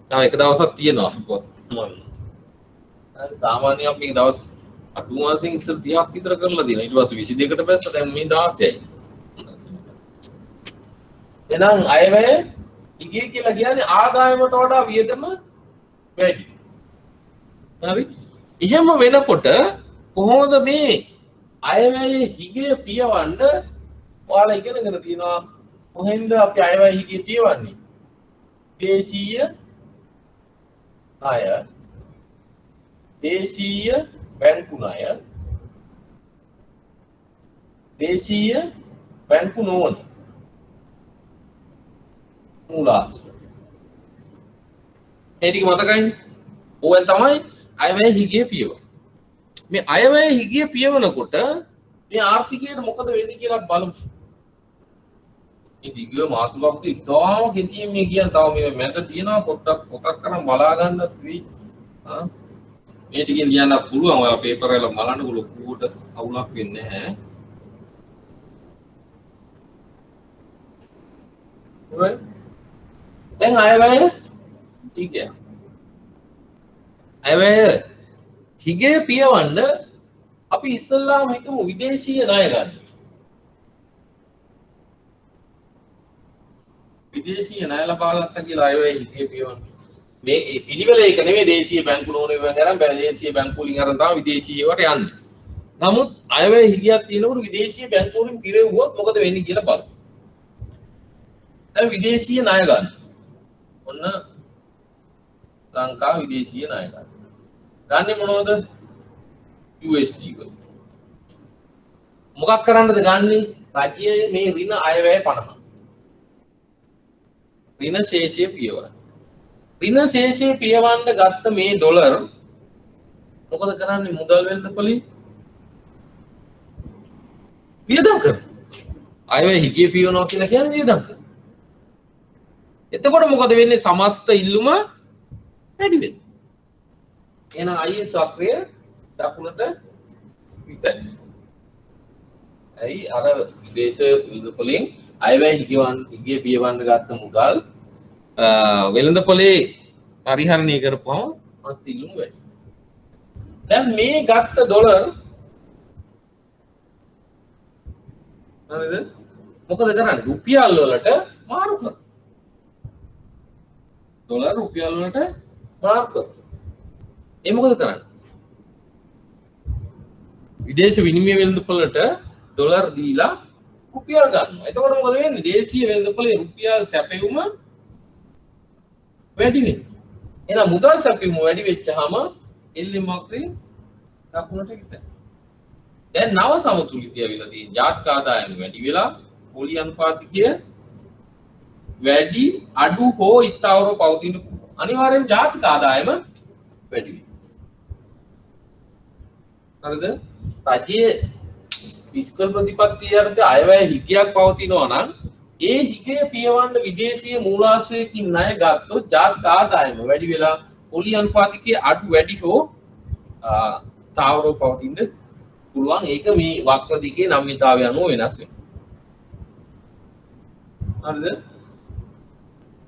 තව එක දවසක් තියෙනවා පොත්. සාමාන්‍යයෙන් අපි දවස් අඩු මාසෙකින් ඉස්සර 30ක් විතර කරලා දෙනවා. ඊට පස්සේ 22කට පැස්ස දැන් මේ 16යි. එහෙනම් අයවැය හිගේ කියලා කියන්නේ ආදායමට වඩා වියදම වැඩි. හරි? එහෙම වෙනකොට කොහොමද මේ අයවැය හිගේ පියවන්න ඔයාලා ඉගෙනගෙන තියෙනවා. කොහෙන්ද අපි අයවැය හිගේ පියවන්නේ? දේශීය ණය, දේශීය බැංකු ණය, දේශීය බැංකු නොවන මූලාශ්‍ර. ඒ ටික මතකයිනේ? ඕවෙන් තමයි අයවැය හිගේ පියවන්නේ. මේ අයවැය හිගිය පියවනකොට මේ ආර්ථිකයට මොකද වෙන්නේ කියලා බලමු. මේ දිග මාතුලක් ඉතාම කෙටියෙන් මේ කියන තව මේ මැද තියෙනවා පොතක් කරන් බලා ගන්න ස්වී මේ ටිකෙන් ලියන්න පුළුවන් ඔය පේපර් වල බලන්න ලොකුට අවුලක් වෙන්නේ නැහැ. right දැන් අයවැය හිගිය අයවැය හිගේ පියවන්න අපි ඉස්සල්ලාම හිතමු විදේශීය ණය ගන්න. විදේශීය ණය ලබා ගත්තා කියලා අයවැය හිගේ පියවන්න. මේ පිළිවෙල එක නෙමෙයි දේශීය බැංකු නෝනේ වගේම දේශීය බැංකු වලින් අරන් තමයි විදේශීය ඒවට යන්නේ. නමුත් අයවැය හිගියක් තියෙනකොට විදේශීය බැංකු වලින් පිරෙව්වොත් මොකද වෙන්නේ කියලා බලමු. දැන් විදේශීය ණය ගන්න. ඔන්න ලංකා විදේශීය ණය ගන්න. ගන්නේ මොනවද? USD වල. මොකක් කරන්නද ගන්නේ? රජයේ මේ ඍණ අයවැය 50. ඍණ ශේෂය පියවන්න. ඍණ ශේෂය පියවන්න ගත්ත මේ ඩොලර් මොකද කරන්නේ? මුදල් වෙළඳපොලේ වියදම් කරනවා. අයවැය හිගේ පියවනවා කියලා කියන්නේ වියදම් කරනවා. එතකොට මොකද වෙන්නේ? සමස්ත ඉල්ලුම වැඩි වෙනවා. එහෙනම් IS වක්‍රය දකුණට විතරයි. ඇයි අර විදේශ විදුපලින් අයවැය හිගේ පියවන්න ගත්ත මුදල් වෙළඳපොලේ පරිහරණය කරපුවම මත් ඉල්ලුම වැඩි. දැන් මේ ගත්ත ඩොලර් හරිද? මොකද කරන්නේ? රුපියල් වලට මාරු කරනවා. ඩොලර් රුපියල් වලට මාරු කරනවා. ඒ මොකද කරන්නේ? විදේශ විනිමය වෙළඳපොළට ඩොලර් දීලා රුපියල් ගන්නවා. එතකොට මොකද වෙන්නේ? දේශීය වෙළඳපොලේ රුපියල් සැපයුම වැඩි වෙනවා. එහෙනම් මුදල් සැපයුම වැඩි වෙච්චාම එල්ලීම් වක්‍රය දකුණට ගිහින්. දැන් නව සමතුලිතය වෙලා තියෙන ජාතික ආදායම වැඩි වෙලා පොලි අනුපාතිකය වැඩි අඩු හෝ ස්ථාවරව පවතින අනිවාර්යෙන් ජාතික ආදායම වැඩි වෙනවා. හරිද? රජයේ ෆිස්කල් ප්‍රතිපත්තිය යටතේ අයවැය හිගයක් පවතිනවා නම් ඒ හිගය පියවන්න විදේශීය මූලාශ්‍රයකින් ණය ගත්තොත් ජාතික ආදායම වැඩි වෙලා පොලි අනුපාතිකයේ අඩු වැඩි හෝ ස්ථාවරව පවතින්න පුළුවන්. ඒක මේ වක්‍ර දිගේ නම්‍යතාවය අනුව වෙනස් වෙනවා. හරිද?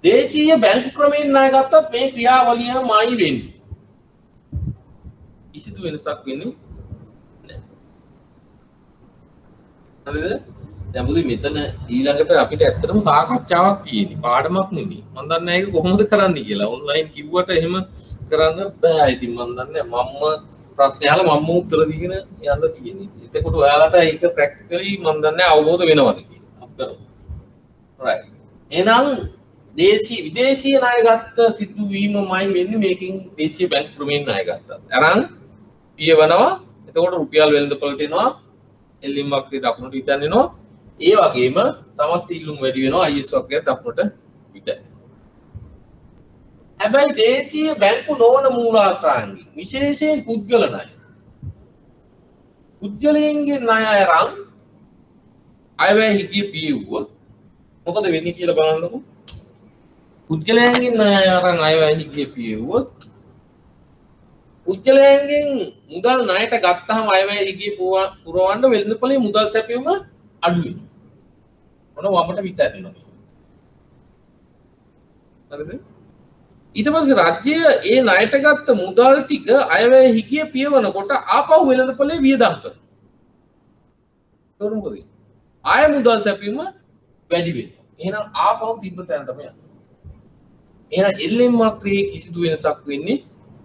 දේශීය බැංකු ක්‍රමයෙන් ණය ගත්තත් මේ ක්‍රියාවලියමයි වෙන්නේ. කිසිදු වෙනසක් වෙන්නේ නැහැ. හරිද? දැන් මොකද මෙතන ඊළඟට අපිට ඇත්තටම සාකච්ඡාවක් තියෙන්නේ. පාඩමක් නෙමෙයි. මම දන්නේ ඒක කොහොමද කරන්නේ කියලා. ඔන්ලයින් කිව්වට එහෙම කරන්න බෑ. ඉතින් මම දන්නේ මම්ම ප්‍රශ්න අහලා මම්ම උත්තර දීගෙන යන්න තියෙන්නේ. එතකොට ඔයාලට ඒක ප්‍රැක්ටිකලි මම දන්නේ අවබෝධ වෙනවද කියලා. අපි කරමු. right. එහෙනම් විදේශීය ණය ගත්ත සිදුවීමමයි වෙන්නේ මේකෙන් දේශීය බැංකු ක්‍රමයෙන් ණය ගත්තා. අරන් පියවනවා. එතකොට රුපියල් වෙළඳපොළට එනවා. එල්ලීම් වක්‍රය දකුණට විතර එනවා. ඒ වගේම සමස්ත ඉල්ලුම් වැඩි වෙනවා. IS වක්‍රය දකුණට විතර. හැබැයි දේශීය බැංකු නොවන මූලාශ්‍රයන්ගේ විශේෂයෙන් පුද්ගල ණය. පුද්ගලයන්ගේ ණය අරන් අයවැය හිගිය පියවුවොත් මොකද වෙන්නේ කියලා බලන්නකො. පුද්ගලයන්ගෙන් ණය අරන් අයවැය හිගිය පියවුවොත් පුද්ගලයන්ගෙන් මුදල් ණයට ගත්තාම අයවැය හිගිය පුරවන්න වෙළඳපොලේ මුදල් සැපයුම අඩු වෙනවා. මොන වමට විතරනවා. හරිද? ඊට පස්සේ රාජ්‍ය ඒ ණයට ගත්ත මුදල් ටික අයවැය හිගිය පියවනකොට ආපහු වෙළඳපොලේ වියදම් කරනවා. ඒක මොකද? ආය මුදල් සැපයුම වැඩි වෙනවා. එහෙනම් ආපහු තිබ්බ තැනටම යනවා. එහෙනම් එල්ලීම් වක්‍රයේ කිසිදු වෙනසක් වෙන්නේ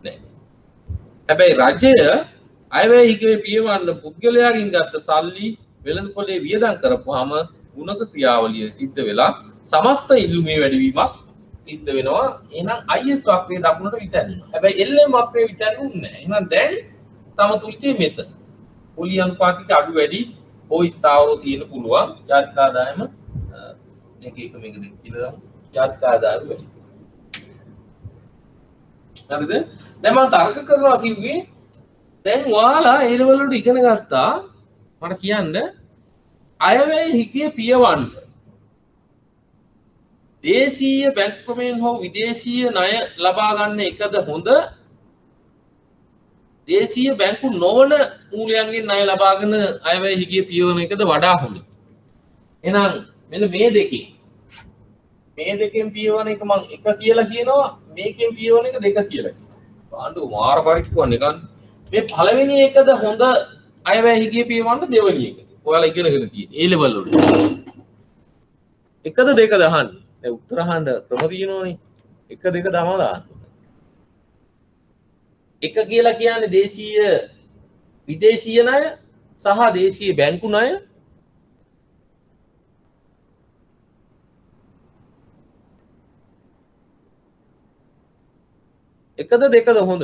නැහැ. හැබැයි රජය අයවැය හිගිය පියවන්න පුද්ගලයාගෙන් ගත්ත සල්ලි වෙළඳපොලේ වියදම් කරපුවාම ගුණක ක්‍රියාවලිය සිද්ධ වෙලා සමස්ත ඉල්ලුමේ වැඩිවීමක් සිද්ධ වෙනවා. එහෙනම් IS වක්‍රය දකුණට විතරනවා. හැබැයි LM වක්‍රය විතරුන්නේ නැහැ. එහෙනම් දැන් සමතුලිතයේ මෙතන. පොලි අනුපාතික අඩු වැඩි හෝ ස්ථාවරව තියෙන පුළුවන්. ජාතික ආදායම මේක දෙක කියලා ජාතික ආදායම වැඩි. හරිද? දැන් මම තර්ක කරනවා කිව්වේ දැන් ඔයාලා ඒ ලෙවල් වලට ඉගෙන ගත්තා මට කියන්න අයවැය හිගිය පියවන්න දේශීය බැංකු ක්‍රමයෙන් හෝ විදේශීය ණය ලබා ගන්න එකද හොඳ දේශීය බැංකු නොවන මූලයන්ගෙන් ණය ලබාගෙන අයවැය හිගිය පියවන එකද වඩා හොඳ එහෙනම් මෙන්න මේ දෙකෙන් පියවන එක මම එක කියලා කියනවා මේකෙන් පියවන එක දෙක කියලා කියනවා බාණ්ඩු මාර පරික්කුවක් නිකන් මේ පළවෙනි එකද හොඳ අයවැය හිගිය පියවන්න දෙවෙනි එක ඔයාලා ඉගෙනගෙන තියෙන ඒ ලෙවල් වල එකද දෙකද අහන්නේ දැන් උත්තර අහන්න ක්‍රම තියෙනවනේ එක දෙක තමයි දාන්න එක කියලා කියන්නේ දේශීය විදේශීය ණය සහ දේශීය බැංකු ණය එකද දෙකද හොඳ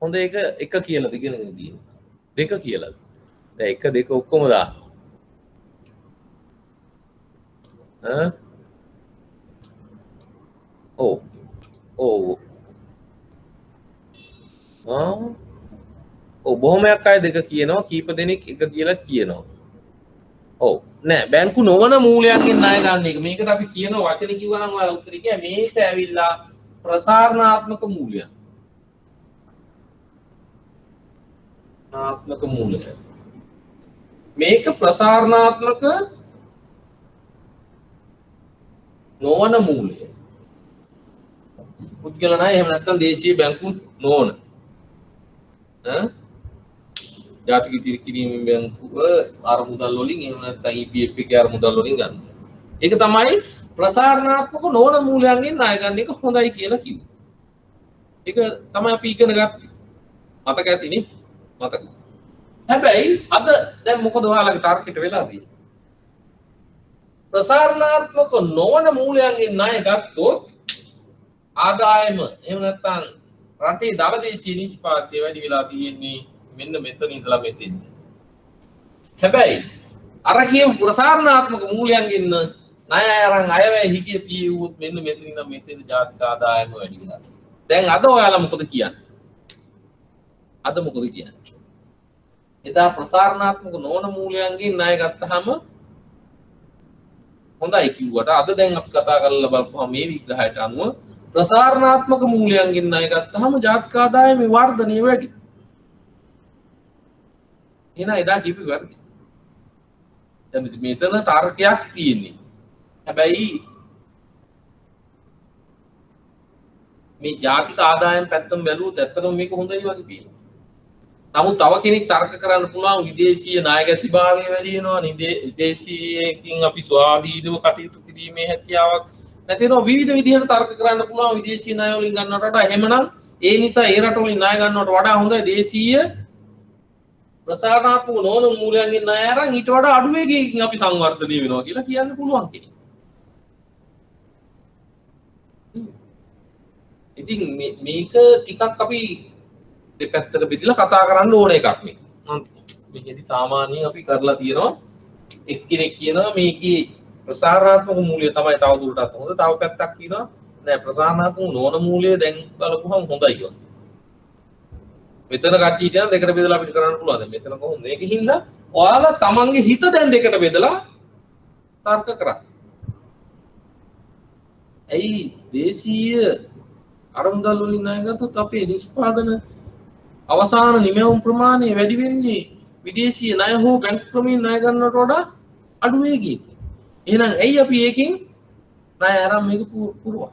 හොඳ එක කියලාද ඉගෙනගෙන තියෙන්නේ දෙක කියලාද දැන් එක දෙක ඔක්කොම දාන්න ඔව් ඔව් ඔව් බොහොමයක් අය දෙක කියනවා කීප දෙනෙක් එක කියලා කියනවා ඔව් නෑ බැංකු නොවන මූලයන්ගෙන් ණය ගන්න එක මේකට අපි කියන වචනේ කිව්වා නම් ඔයාලා උත්තරේ කිය මේක ඇවිල්ලා ප්‍රසාරණාත්මක මූලයක් ආත්මක මූලය මේක ප්‍රසාරණාත්මක නොවන මූලය පුද්ගල ණය එහෙම නැත්නම් දේශීය බැංකු නොවන ජාතික ඉතිරි කිරීමේ බැංකුව අරමුදල් වලින් එහෙම නැත්නම් EPF එකේ අරමුදල් වලින් ගන්න. ඒක තමයි ප්‍රසාරණාත්මක නොවන මූලයන්ගෙන් ණය ගන්න එක හොඳයි කියලා කිව්වේ. ඒක තමයි අපි ඉගෙන ගත්තේ. මතක ඇතිනේ? මතක. හැබැයි අද දැන් මොකද ඔයාලගේ තර්කයට වෙලා තියෙන්නේ? ප්‍රසාරණාත්මක නොවන මූලයන්ගෙන් ණය ගත්තොත් ආදායම එහෙම නැත්නම් රටේ දලදේශීය නිෂ්පාදනය වැඩි වෙලා තියෙන්නේ මෙන්න මෙතන ඉඳලා මෙතෙන්. හැබැයි අර කියපු ප්‍රසාරණාත්මක මූලයන්ගෙන් ණය අරන් අයවැය හිගිය පියවුවොත් මෙන්න මෙතන ඉඳන් මෙතෙන් ජාතික ආදායම වැඩි වෙලා. දැන් අද ඔයාලා මොකද කියන්නේ? අද මොකද කියන්නේ? එදා ප්‍රසාරණාත්මක නොවන මූලයන්ගෙන් ණය ගත්තාම හොඳයි කිව්වට අද දැන් අපි කතා කරලා බලපුවා මේ විග්‍රහයට අනුව ප්‍රසාරණාත්මක මූලයන්ගෙන් ණය ගත්තාම ජාතික ආදායමේ වර්ධනය වැඩි. එහෙනම් එදා කිව්වේ වැරදි. දැන් මෙතන තර්කයක් තියෙන්නේ. හැබැයි මේ ජාතික ආදායම් පැත්තම බැලුවොත් ඇත්තටම මේක හොඳයි වගේ පේනවා. නමුත් තව කෙනෙක් තර්ක කරන්න පුළුවන් විදේශීය ණයගැතිභාවය වැඩි වෙනවා විදේශීයකින් අපි ස්වාධීනව කටයුතු කිරීමේ හැකියාවක් නැති වෙනවා විවිධ විදිහට තර්ක කරන්න පුළුවන් විදේශීය ණය වලින් ගන්නවට වඩා එහෙමනම් ඒ නිසා ඒ රට වලින් ණය ගන්නවට වඩා හොඳයි දේශීය ප්‍රසාරණාත්මක නොවන මූලයන්ගෙන් ණය අරන් ඊට වඩා අඩු වේගයකින් අපි සංවර්ධනය වෙනවා කියලා කියන්න පුළුවන් කෙනෙක්. ඉතින් මේක ටිකක් අපි දෙපැත්තට බෙදලා කතා කරන්න ඕන එකක් මේ. මේකෙදි සාමාන්‍යයෙන් අපි කරලා තියෙනවා එක්කෙනෙක් කියනවා මේකේ ප්‍රසාරණාත්මක මූලය තමයි තව දුරටත් හොඳ. තව පැත්තක් කියනවා නෑ ප්‍රසාරණාත්මක නොවන මූලය දැන් බලපුවම හොඳයි කියලා. මෙතන කට්ටියට නම් දෙකට බෙදලා අපිට කරන්න පුළුවන්. දැන් මෙතන කොහොමද? මේකෙන් ඔයාලා තමන්ගේ හිත දැන් දෙකට බෙදලා තර්ක කරා. ඇයි දේශීය අරමුදල් වලින් ණය ගත්තොත් අපේ නිෂ්පාදන අවසාන නිමැවුම් ප්‍රමාණය වැඩි වෙන්නේ විදේශීය ණය හෝ බැංකු ක්‍රමයෙන් ණය ගන්නවට වඩා අඩු වේගයකින්. එහෙනම් ඇයි අපි ඒකෙන් ණය අරන් මේක පුරවන්නේ?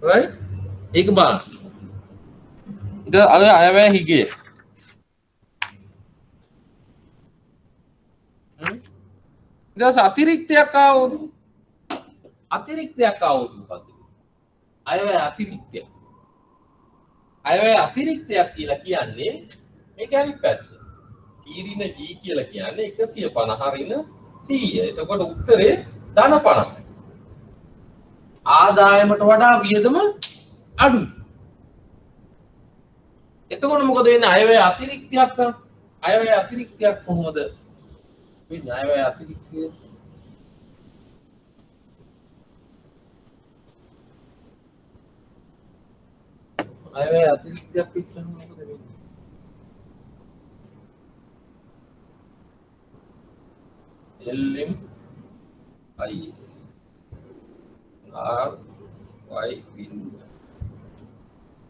right? ඒක බලන්න. ඊට අද අයවැය හිගේ. ඊට පස්සේ අතිරික්තයක් ආවොත් මොකද? අයවැය අතිරික්තයක්. අයවැය අතිරික්තයක් කියලා කියන්නේ මේක අනිත් පැත්ත. ඊරින G කියලා කියන්නේ 150 රින 100. එතකොට උත්තරේ ධන 50. ආදායමට වඩා වියදම අඩුයි. එතකොට මොකද වෙන්නේ? අයවැය අතිරික්තයක් නම් අයවැය අතිරික්තයක් කොහොමද වෙන්නේ? අයවැය අතිරික්තය අයවැය අතිරික්තයක් වෙච්චම මොකද වෙන්නේ? LM IS RY බිඳුව.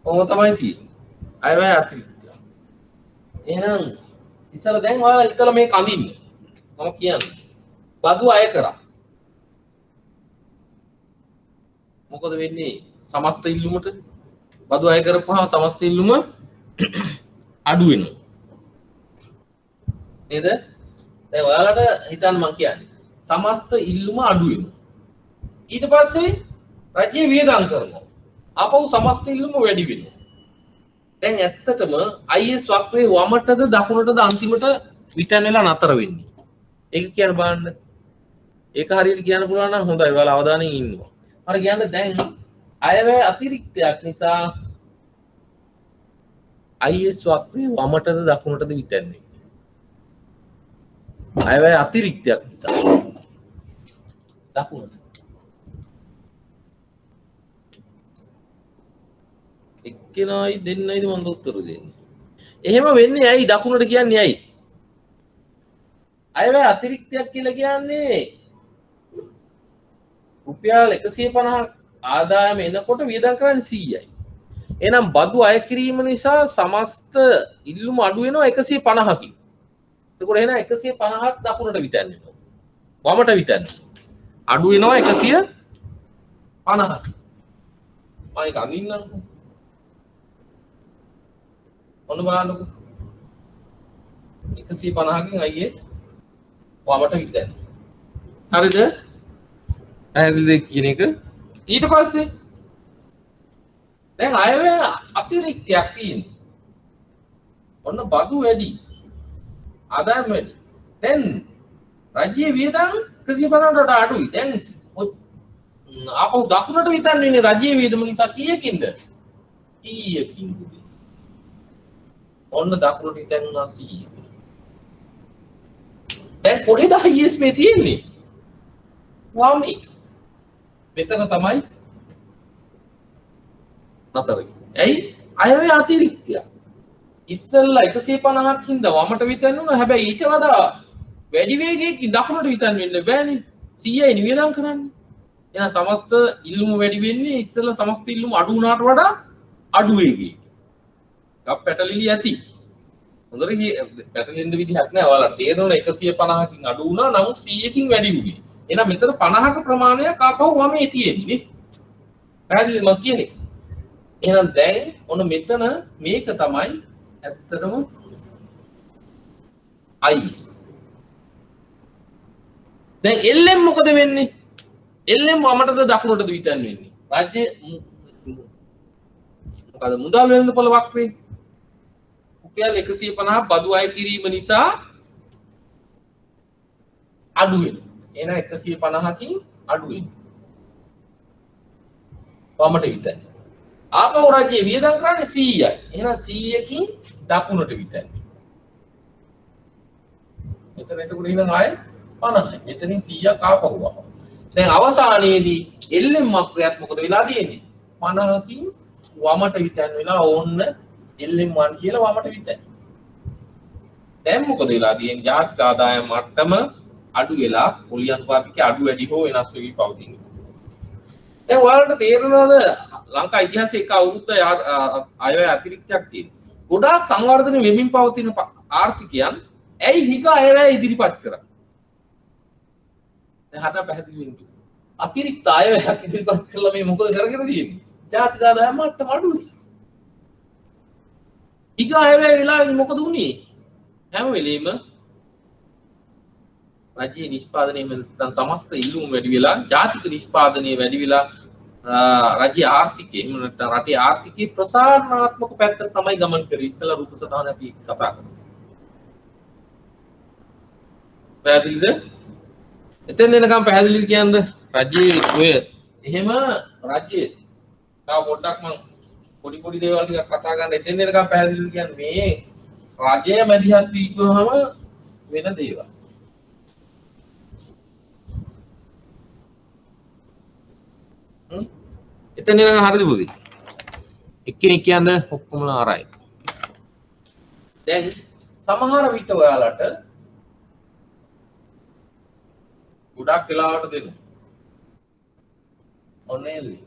කොහොම තමයි තියෙන්නේ. අයවැය අතිරික්තය. එහෙනම් ඉස්සර දැන් ඔයාලා හිතලා මේක අඳින්න. මම කියන්නේ. බදු අය කරා. මොකද වෙන්නේ? සමස්ත ඉල්ලුමට බදු අය කරපුවාම සමස්ත ඉල්ලුම අඩු වෙනවා. නේද? දැන් ඔයාලට හිතන්න මම කියන්නේ. සමස්ත ඉල්ලුම අඩු වෙනවා. ඊට පස්සේ රජය වියදම් කරනවා. ආපහු සමස්ත ඉල්ලුම වැඩි වෙනවා. දැන් ඇත්තටම IS වක්‍රේ වමටද දකුණටද අන්තිමට විතැන් වෙලා නතර වෙන්නේ. ඒක කියන්න බලන්න. ඒක හරියට කියන්න පුළුවන් නම් හොඳයි. ඔයාලා අවධානයෙන් ඉන්නවා. හරි කියන්නේ දැන් අයවැය අතිරික්තයක් නිසා IS වක්‍රේ වමටද දකුණටද විතැන්නේ. අයවැය අතිරික්තයක් නිසා දකුණට. එක්කෙනයි දෙන්නයිද මම උත්තර දෙන්නේ. එහෙම වෙන්නේ ඇයි දකුණට කියන්නේ ඇයි? අයවැය අතිරික්තයක් කියලා කියන්නේ රුපියල් 150ක් ආදායම එනකොට වියදම් කරන්නේ 100යි. එහෙනම් බදු අය කිරීම නිසා සමස්ත ඉල්ලුම අඩු වෙනවා 150කින්. එතකොට එහෙනම් 150ක් දකුණට විතැන් වෙනවා. වමට විතැන්. අඩු වෙනවා 150ක්. මම ඒක අඳින්නම්කෝ. ඔන්න බලන්නකෝ. 150කින් IS වමට විතැන්. හරිද? පැහැදිලිද කියන එක? ඊට පස්සේ දැන් අයවැය අතිරික්තයක් තියෙනවා. ඔන්න බදු වැඩි. ආදායම වැඩි. දැන් රජයේ වියදම් 150ට අඩුයි. දැන් ආපහු දකුණට විතර වෙන්නේ රජයේ වියදම නිසා කීයකින්ද? කීයකින්ද? ඔන්න දකුණට විතර වුණා 100. දැන් කොහෙද IS මේ තියෙන්නේ? වමේ. මෙතන තමයි නතරයි. ඇයි? අයවැය අතිරික්තයක්. ඉස්සෙල්ලා 150ක් හින්දා වමට විතර වුණා. හැබැයි ඊට වඩා වැඩි වේගයකින් දකුණට විතර වෙන්න බෑනේ. 100යි නිවේදම් කරන්නේ. එහෙනම් සමස්ත ඉල්ලුම වැඩි වෙන්නේ ඉස්සෙල්ලා සමස්ත ඉල්ලුම අඩු වුණාට වඩා අඩු වේගයකින්. ගප් පැටලිලි ඇති. හොඳට පැටලෙන්න විදිහක් නෑ. ඔයාලා තේරෙනවා 150කින් අඩු වුණා නමුත් 100කින් වැඩි වුණේ. එහෙනම් මෙතන 50ක ප්‍රමාණයක් ආපහු වමේ තියෙන්නේ නේ. පැහැදිලිද මම කියන්නේ? එහෙනම් දැන් ඔන්න මෙතන මේක තමයි ඇත්තටම IS. දැන් LM මොකද වෙන්නේ? LM වමටද දකුණටද විතන් වෙන්නේ? රාජ්‍ය මොකද මුදල් වෙළඳපොළ වක්‍රේ රුපියල් 150 බදු අය කිරීම නිසා අඩු වෙනවා. එහෙනම් 150කින් අඩු වෙනවා. වමට විතර. ආපහු රාජ්‍ය වියදම් කරන්නේ 100යි. එහෙනම් 100කින් දකුණට විතර. මෙතන එතකොට ඊළඟ ආයේ 50යි. මෙතනින් 100ක් ආපහු ආවා. දැන් අවසානයේදී LM වක්‍රයත් මොකද වෙලා තියෙන්නේ? 50කින් වමට විතර වෙලා ඕන්න LM1 කියලා වමට විතර. දැන් මොකද වෙලා තියෙන්නේ? ජාතික ආදායම මට්ටම අඩු වෙලා පොලි අනුපාතිකයේ අඩු වැඩි හෝ වෙනස් වෙවි පවතිනවා. දැන් ඔයාලට තේරෙනවද ලංකා ඉතිහාසයේ එක අවුරුද්ද අයවැය අතිරික්තයක් තියෙනවා. ගොඩාක් සංවර්ධන වෙමින් පවතින ආර්ථිකයන් ඇයි හිග අයවැය ඉදිරිපත් කරන්නේ? දැන් හට පැහැදිලි වෙන්න. අතිරික්ත අයවැයක් ඉදිරිපත් කළා මේ මොකද කරගෙන තියෙන්නේ? ජාතික ආදායම මට්ටම අඩුයි. හිග අයවැය වෙලාවෙදි මොකද වුනේ? හැම වෙලෙම රජයේ නිෂ්පාදනය නැත්නම් සමස්ත ඉල්ලුම් වැඩි වෙලා ජාතික නිෂ්පාදනය වැඩි වෙලා රජයේ ආර්ථිකය එහෙම නැත්නම් රටේ ආර්ථිකයේ ප්‍රසාරණාත්මක පැත්ත තමයි ගමන් කරේ. ඉස්සලා රූප සටහන අපි කතා කරමු. පැහැදිලිද? එතෙන් එනකම් පැහැදිලිද කියන්නේ රජයේ ඔය එහෙම රජයේ තව පොඩ්ඩක් මම පොඩි දේවල් ටිකක් කතා ගන්න. එතෙන් එනකම් පැහැදිලිද කියන්නේ මේ රජය මැදිහත් වීමම වෙන දේවල්. එතන නිකන් හරිද පුතේ? එක්කෙනෙක් කියන්නේ ඔක්කොමලා ආරයි. දැන් සමහර විට ඔයාලට ගොඩක් වෙලාවට දෙන්න. ඔන්නේ නයි.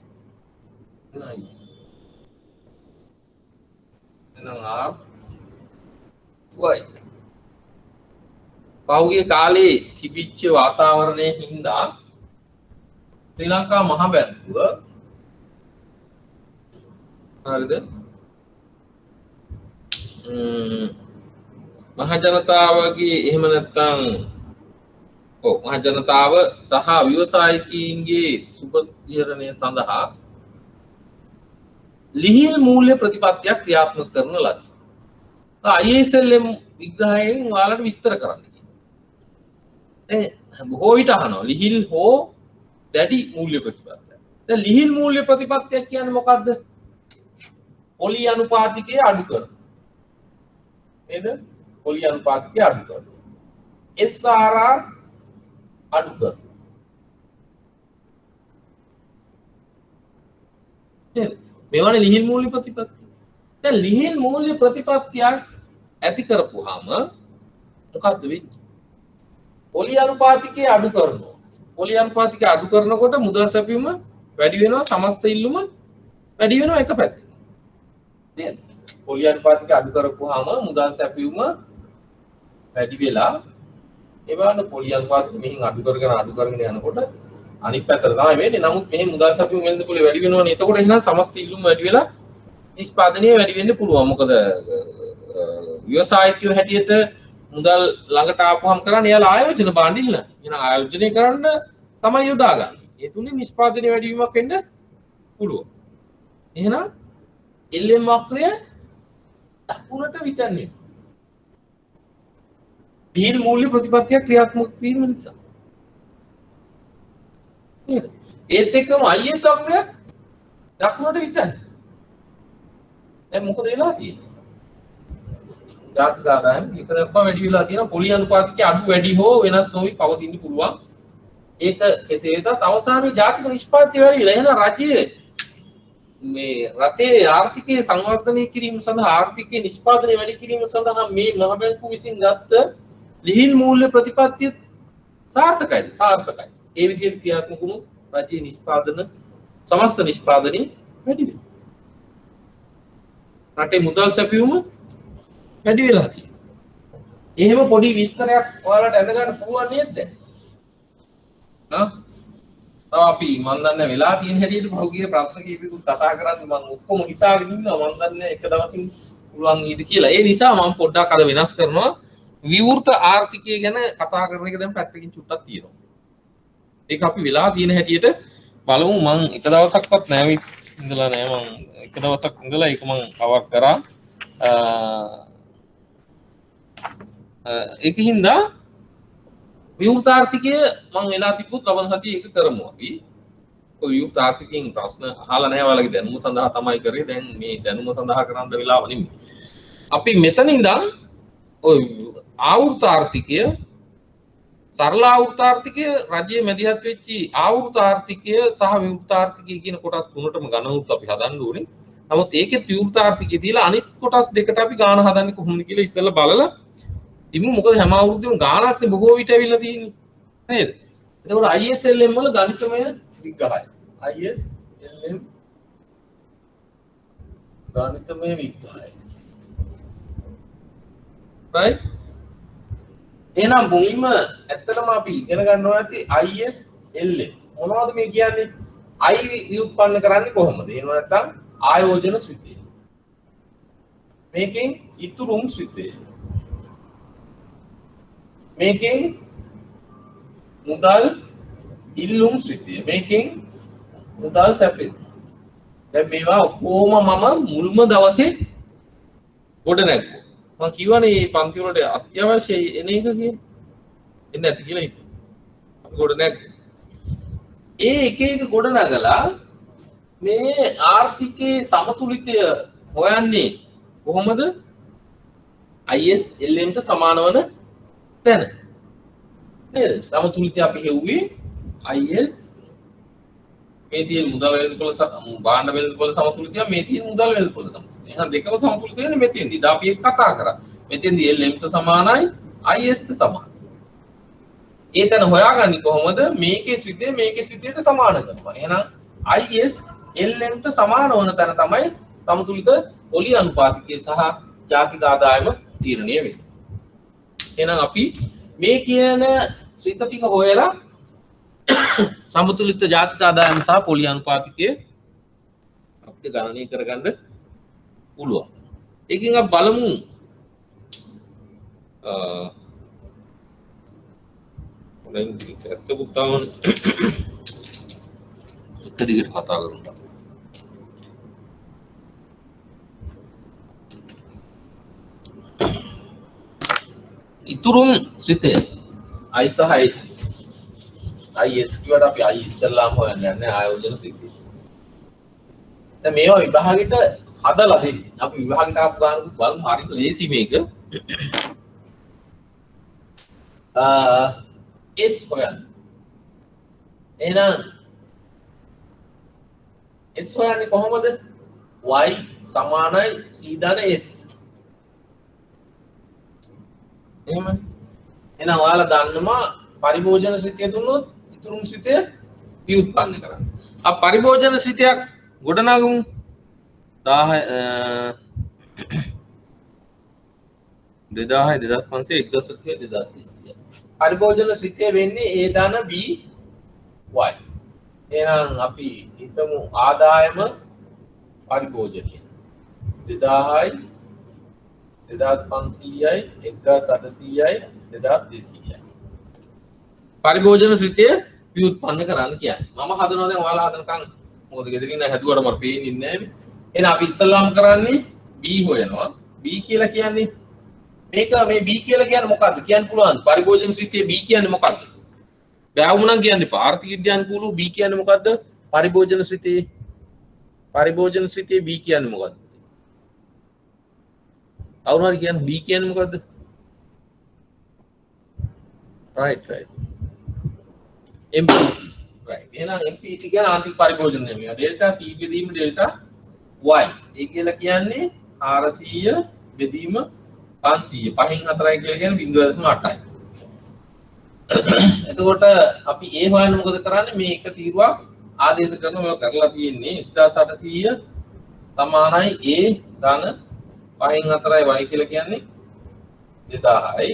එහෙනම් වයි. පහුගිය කාලේ තිබිච්ච වාතාවරණයේ හින්දා ශ්‍රී ලංකා මහ බැංකුව හරිද? මහ ජනතාවගේ එහෙම නැත්නම් මහ ජනතාව සහ ව්‍යවසායිකයින්ගේ සුබතිරණය සඳහා ලිහිල් මූල්‍ය ප්‍රතිපත්තියක් ක්‍රියාත්මක කරන ලදී. ISLM විග්‍රහයෙන් ඔයාලට විස්තර කරන්න. බොහෝ විට අහනවා ලිහිල් හෝ දැඩි මූල්‍ය ප්‍රතිපත්තිය. දැන් ලිහිල් මූල්‍ය ප්‍රතිපත්තිය කියන්නේ මොකක්ද? පොලි අනුපාතිකය අඩු කරන. නේද? පොලි අනුපාතිකය අඩු කරන. SRR අඩු කරන. මේවනේ ලිහිල් මූල්‍ය ප්‍රතිපත්තිය. දැන් ලිහිල් මූල්‍ය ප්‍රතිපත්තියක් ඇති කරපුවාම මොකක්ද වෙන්නේ? පොලි අනුපාතිකය අඩු කරනවා. පොලි අනුපාතිකය අඩු කරනකොට මුදල් සැපයීම වැඩි වෙනවා, සමස්ත ඉල්ලුම වැඩි වෙනවා එක පැත්තකින්. නේද? පොලි අනුපාතිකය අඩු කරපුවාම මුදල් සැපයීම වැඩි වෙලා ඒ වගේම පොලි අනුපාතිකය මෙහින් අඩු කරගෙන යනකොට අනිත් පැත්තට තමයි වෙන්නේ. නමුත් මෙහි මුදල් සැපයීම වෙනද පොලි වැඩි වෙනවනේ. එතකොට එහෙනම් සමස්ත ඉල්ලුම වැඩි වෙලා නිෂ්පාදනය වැඩි වෙන්න පුළුවන්. මොකද ව්‍යවසායිකයෝ හැටියට මුදල් ළඟට ආපුවම කරන්නේ එයාලා ආයෝජන බාණ්ඩ ඉල්ලන. එහෙනම් ආයෝජනය කරන්න තමයි යොදාගන්නේ. ඒ තුලින් නිෂ්පාදනය වැඩි වීමක් වෙන්න පුළුවන්. එහෙනම් LM වක්‍රය දකුණට විතරනේ. ලිහිල් මූල්‍ය ප්‍රතිපත්තිය ක්‍රියාත්මක වීම නිසා. නේද? ඒත් එක්කම IS වක්‍රය දකුණට විතරනේ. දැන් මොකද වෙලා තියෙන්නේ? ජාතික ආදායම එක දක්වා වැඩි වෙලා තියෙනවා. පොලි අනුපාතිකයේ අඩු වැඩි හෝ වෙනස් නොවි පවතින්න පුළුවන්. ඒක කෙසේ වෙතත් අවසානයේ ජාතික නිෂ්පාදනය වැඩි වෙලා. එහෙනම් රජයේ මේ රටේ ආර්ථිකයේ සංවර්ධනය කිරීම සඳහා ආර්ථිකයේ නිෂ්පාදනය වැඩි කිරීම සඳහා මේ මහ බැංකුව විසින් ගත්ත ලිහිල් මූල්‍ය ප්‍රතිපත්තිය සාර්ථකයිද? සාර්ථකයි. ඒ විදිහට ක්‍රියාත්මක වුණු රජයේ නිෂ්පාදන සමස්ත නිෂ්පාදනය වැඩි වෙනවා. රටේ මුදල් සැපයීම වැඩි වෙලා තියෙනවා. එහෙම පොඩි විස්තරයක් ඔයාලට අඳ ගන්න පුළුවන් නේද? අපි මන් දන්නේ වෙලා තියෙන හැටියට පහුගිය ප්‍රශ්න කීපෙකුත් කතා කරන්නේ මම ඔක්කොම හිතාගෙන ඉන්නවා. මන් දන්නේ එක දවසින් පුළුවන් නේද කියලා. ඒ නිසා මම පොඩ්ඩක් අද වෙනස් කරනවා. විවෘත ආර්ථිකය ගැන කතා කරන එක දැන් පැත්තකින් චුට්ටක් තියෙනවා. ඒක අපි වෙලා තියෙන හැටියට බලමු. මම එක දවසක්වත් නැවිත් ඉඳලා නෑ. මම එක දවසක් ඉඳලා ඒක මම කවර් කරා. ඒකින්ද විවෘත ආර්ථිකය මම වෙලා තිබ්බොත් ලබන සතියේ ඒක කරමු අපි. ඔය විවෘත ආර්ථිකයෙන් ප්‍රශ්න අහලා නැහැ ඔයාලගේ දැනුම සඳහා තමයි කරේ. දැන් මේ දැනුම සඳහා කරන්න වෙලාව නෙමෙයි. අපි මෙතන ඉඳන් ඔය ආවෘත ආර්ථිකය සරල ආවෘත ආර්ථිකය රජයේ මැදිහත් වෙච්ච ආවෘත ආර්ථිකය සහ විවෘත ආර්ථිකය කියන කොටස් තුනටම ගණනුත් අපි හදන්න ඕනේ. නමුත් ඒකේ විවෘත ආර්ථිකය තියලා අනිත් කොටස් දෙකට අපි ගාන හදන්නේ කොහොමද කියලා ඉස්සෙල්ලා බලලා ඉමු. මොකද හැම අවුරුද්දෙම ගානක්නේ බොහෝ විට ඇවිල්ලා තියෙන්නේ නේද? එතකොට ISLM වල ගණිතමය විග්‍රහය. ISLM ගණිතමය විග්‍රහය. right? එහෙනම් මුලින්ම ඇත්තටම අපි ඉගෙන ගන්න ඕන නැති ISLM මොනවද මේ කියන්නේ? I ව්‍යුත්පන්න කරන්නේ කොහොමද? එහෙම නැත්නම් ආයෝජන ස්විත්‍ය. මේකෙන් ඉතුරුම් ස්විත්‍ය. මේකෙන් මුදල් ඉල්ලුම් ස්විත්‍ය. මේකෙන් මුදල් සැපෙත්. දැන් මේවා ඔක්කොම මම මුල්ම දවසේ ගොඩ නැගුවා. මම කියවනේ මේ පන්ති වලට අත්‍යවශ්‍ය එන එක කියන්නේ. එන්නේ නැති කියලා හිතුවා. අපි ගොඩ නැගුවා. ඒ එක එක ගොඩ නගලා මේ ආර්ථිකයේ සමතුලිතය හොයන්නේ කොහොමද? ISLM ට සමාන වන තැන නේද? සමතුලිතය අපි හෙව්වේ IS මේ තියෙන මුදල් වෙළඳපොළ භාණ්ඩ වෙළඳපොළ සමතුලිතය මේ තියෙන මුදල් වෙළඳපොළ තමයි. එහෙනම් දෙකම සමතුලිත වෙන්නේ මෙතෙන්දී. ඉතින් අපි ඒක කතා කරා. මෙතෙන්දී LM ට සමානයි IS ට සමානයි. ඒ තැන හොයාගන්නේ කොහොමද? මේකේ සිද්ධියට සමාන කරනවා. එහෙනම් IS LM ට සමාන වන තැන තමයි සමතුලිත පොලි අනුපාතිකය සහ ජාතික ආදායම තීරණය වෙන්නේ. එහෙනම් අපි මේ කියන සිත ටික හොයලා සමතුලිත ජාතික ආදායම සහ පොලි අනුපාතිකය අපිට ගණනය කරගන්න පුළුවන්. ඒකෙන් අපි බලමු එක දිගට කතා කරමු. ඉතුරුම් සිතේ I සහ IS කියවට අපි I ඉස්සෙල්ලාම හොයන්න යන්නේ ආයෝජන සිතේ. දැන් මේවා විභාගෙට හදලා දෙන්නේ. අපි විභාගෙට ආපු ගානක බලමු හරියට ලේසි මේක. S හොයන්න. එහෙනම් S හොයන්නේ කොහොමද? Y සමානයි C ධන S. එහෙම. එහෙනම් ඔයාලා දන්නවා පරිභෝජන සිතය දුන්නොත් ඉතුරුම් සිතය ව්‍යුත්පන්න කරන්න. අප පරිභෝජන සිතයක් ගොඩනගමු 1000 2500 1800 2020. පරිභෝජන සිතය වෙන්නේ A ධන B Y. එහෙනම් අපි හිතමු ආදායම පරිභෝජනය 2000යි 2500යි 1800යි 2200යි. පරිභෝජන සිතය ව්‍යුත්පන්න කරන්න කියන්නේ. මම හදනවා දැන් ඔයාලා හදනකම් මොකද ගෙදරින් හැදුවට මට පේන්නේ නැහැ. එහෙනම් අපි ඉස්සල්ලාම කරන්නේ B හොයනවා. B කියලා කියන්නේ මේක මේ B කියලා කියන්නේ මොකද්ද? කියන්න පුළුවන්. පරිභෝජන සිතේ B කියන්නේ මොකද්ද? බෑ වුණා කියන්න එපා. ආර්ථික විද්‍යානුකූලව B කියන්නේ මොකද්ද? පරිභෝජන සිතේ B කියන්නේ මොකද්ද? කවුරු හරි කියන්නේ B කියන්නේ මොකද්ද? right MPC right. එහෙනම් MPC කියන්නේ ආර්ථික පරිභෝජනය නෙමෙයි. ඩෙල්ටා C බෙදීම ඩෙල්ටා Y. ඒ කියලා කියන්නේ 400 බෙදීම 500. 5න් 4යි කියලා කියන්නේ 0.8යි. එතකොට අපි A හොයන්න මොකද කරන්නේ? මේ එක තීරුවක් ආදේශ කරනවා මේක කරලා තියෙන්නේ 1800 සමානයි A ධන 5න් 4යි Y කියලා කියන්නේ 2000යි.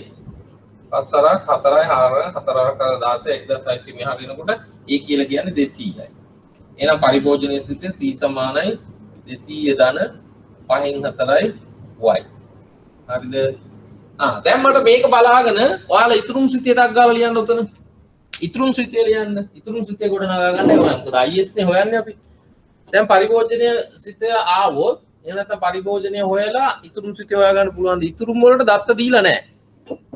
7 4යි 4 1600 මෙහා වෙනකොට A කියලා කියන්නේ 200යි. එහෙනම් පරිභෝජනයේ සිටෙන් C සමානයි 200 ධන 5න් 4යි Y. හරිද? දැන් මට මේක බලාගෙන ඔයාලා ඉතුරුම් සිතේ ටක් ගාලා ලියන්න උතන. ඉතුරුම් සිතේ ලියන්න. ඉතුරුම් සිතේ ගොඩනගා ගන්න ඕන. මොකද IS නේ හොයන්නේ අපි. දැන් පරිභෝජනයේ සිතේ ආවොත් එහෙම නැත්නම් පරිභෝජනය හොයලා ඉතුරුම් සිතේ හොයා ගන්න පුළුවන්. ඉතුරුම් වලට දත්ත දීලා නැහැ.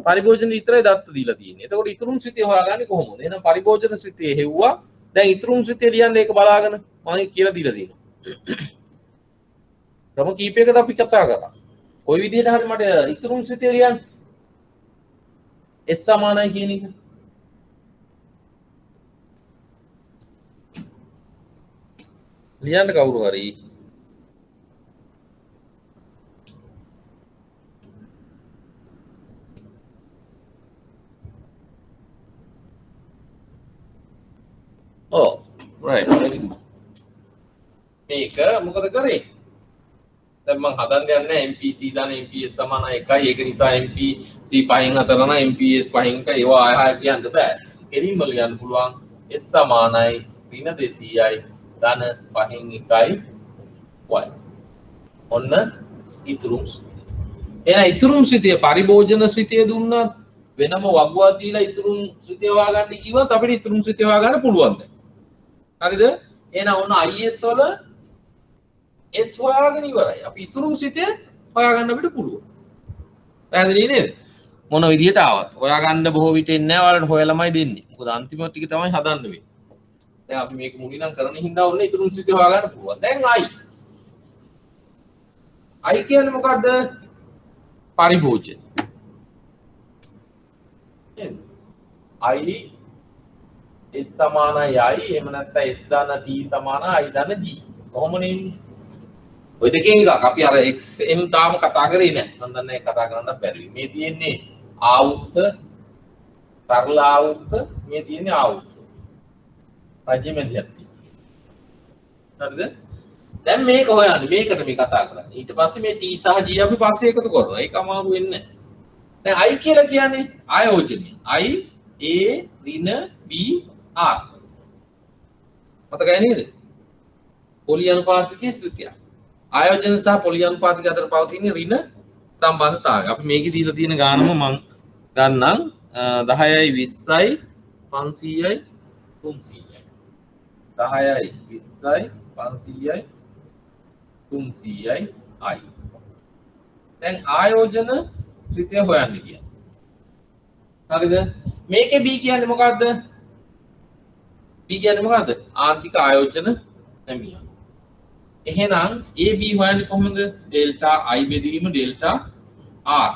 පරිභෝජන විතරයි දත්ත දීලා තියෙන්නේ. එතකොට ඉතුරුම් සිතේ හොයාගන්නේ කොහොමද? එහෙනම් පරිභෝජන සිතේ හෙව්වා. දැන් ඉතුරුම් සිතේ ලියන්න ඒක බලාගෙන මම කියලා දීලා තියෙනවා. ක්‍රම කීපයකට අපි කතා කරා. කොයි විදිහට හරි මට ඉතුරුම් සිතේ ලියන්න. S සමානයි කියන එක. ලියන්න කවුරු හරි. Oh, right. මේක මොකද කරේ? දැන් මම හදන්න යන්නේ MPC දාන MPS සමාන 1යි. ඒක නිසා MPC 5න් 4 නම් MPS 5න් 1 ඒවා ආය කියන්න බෑ. කෙලින්ම ලියන්න පුළුවන් S සමානයි ඍණ 200යි ධන 5න් 1යි Y. ඔන්න ඉතුරුම් සිතේ. එහෙනම් ඉතුරුම් සිතේ පරිභෝජන සිතේ දුන්නා වෙනම වගුවක් දීලා ඉතුරුම් සිතේ හොයාගන්න කිව්වත් අපිට ඉතුරුම් සිතේ හොයාගන්න පුළුවන් දැන්. හරිද? එහෙනම් ඔන්න IS වල S හොයාගෙන ඉවරයි. අපි ඉතුරුම් සිතේ හොයාගන්න අපිට පුළුවන්. පැහැදිලි නේද? මොන විදියට ආවත් හොයාගන්න බොහෝ විට එන්නේ නැහැ. ඔයාලට හොයලාමයි දෙන්නේ. මොකද අන්තිම ටික තමයි හදන්න වෙන්නේ. දැන් අපි මේක මුලින්ම කරන හින්දා ඔන්න ඉතුරුම් සිතේ හොයාගන්න පුළුවන්. දැන් I කියන්නේ මොකද්ද? පරිභෝජන. I S සමානයි I එහෙම නැත්නම් S ධන T සමානයි I ධන G. කොහොමද එන්නේ? ඔය දෙකෙන් එකක් අපි අර xm තාම කතා කරේ නැහැ. මම දන්නේ කතා කරන්න බැරි. මේ තියෙන්නේ ආවුත්ත සරල ආවුත්ත මේ තියෙන්නේ ආවුත්ත. රජ්‍ය මැදිහත්. හරිද? දැන් මේක හොයන්න මේකට මේ කතා කරන්නේ. ඊට පස්සේ මේ T සහ G අපි පස්සේ එකතු කරනවා. ඒක අමාරු වෙන්නේ නැහැ. දැන් I කියලා කියන්නේ ආයෝජනය. I A ඍණ B R. මතකයි නේද? පොලි අනුපාතිකයේ ශ්‍රිතිය. ආයෝජන සහ පොලි අනුපාතික අතර පවතින ඍණ සම්බන්ධතාවය. අපි මේකේ දීලා තියෙන ගානම මම ගන්නම් 10යි 20යි 500යි 300යි. 10යි 20යි 500යි 300යි I. දැන් ආයෝජන ශ්‍රිතිය හොයන්න කියන්නේ. හරිද? මේකේ B කියන්නේ මොකද්ද? B කියන්නේ මොකද්ද? ආන්තික ආයෝජන හැමියා. එහෙනම් AB හොයන්නේ කොහොමද? ඩෙල්ටා I බෙදීම ඩෙල්ටා R.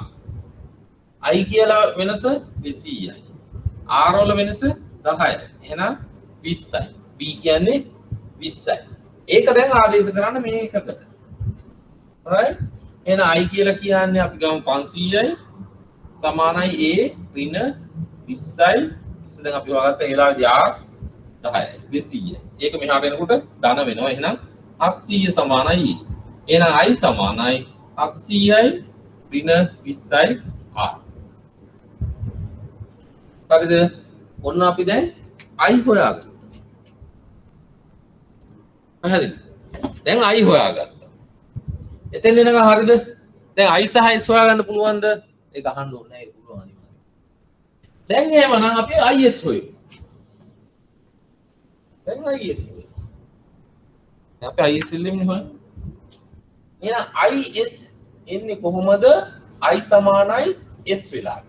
I කියලා වෙනස 200යි. R වල වෙනස 10යි. එහෙනම් 20යි. B කියන්නේ 20යි. ඒක දැන් ආදේශ කරන්න මේකකට. right? එහෙනම් I කියලා කියන්නේ අපි ගමු 500යි සමානයි A ඍණ 20යි. ඉතින් දැන් අපි හොයාගත්ත ඒලාගේ R 10යි 200යි. ඒක මෙහාට එනකොට ධන වෙනවා. එහෙනම් 700 සමානයි A. එහෙනම් I සමානයි 700යි ඍණ 20යි R. හරිද? ඔන්න අපි දැන් I හොයාගත්තා. හරිද? දැන් I හොයාගත්තා. එතෙන් එනකන් හරිද? දැන් I සහ S හොයාගන්න පුළුවන්ද? ඒක අහන්න ඕනේ නෑ. ඒක පුළුවන් අනිවාර්යයෙන්. දැන් එහෙමනම් අපි IS හොයමු. දැන් IS හොයමු. අපි IS ඉල්ලෙන්නේ හොයන්න. එහෙනම් IS එන්නේ කොහොමද? I සමානයි S වෙලා.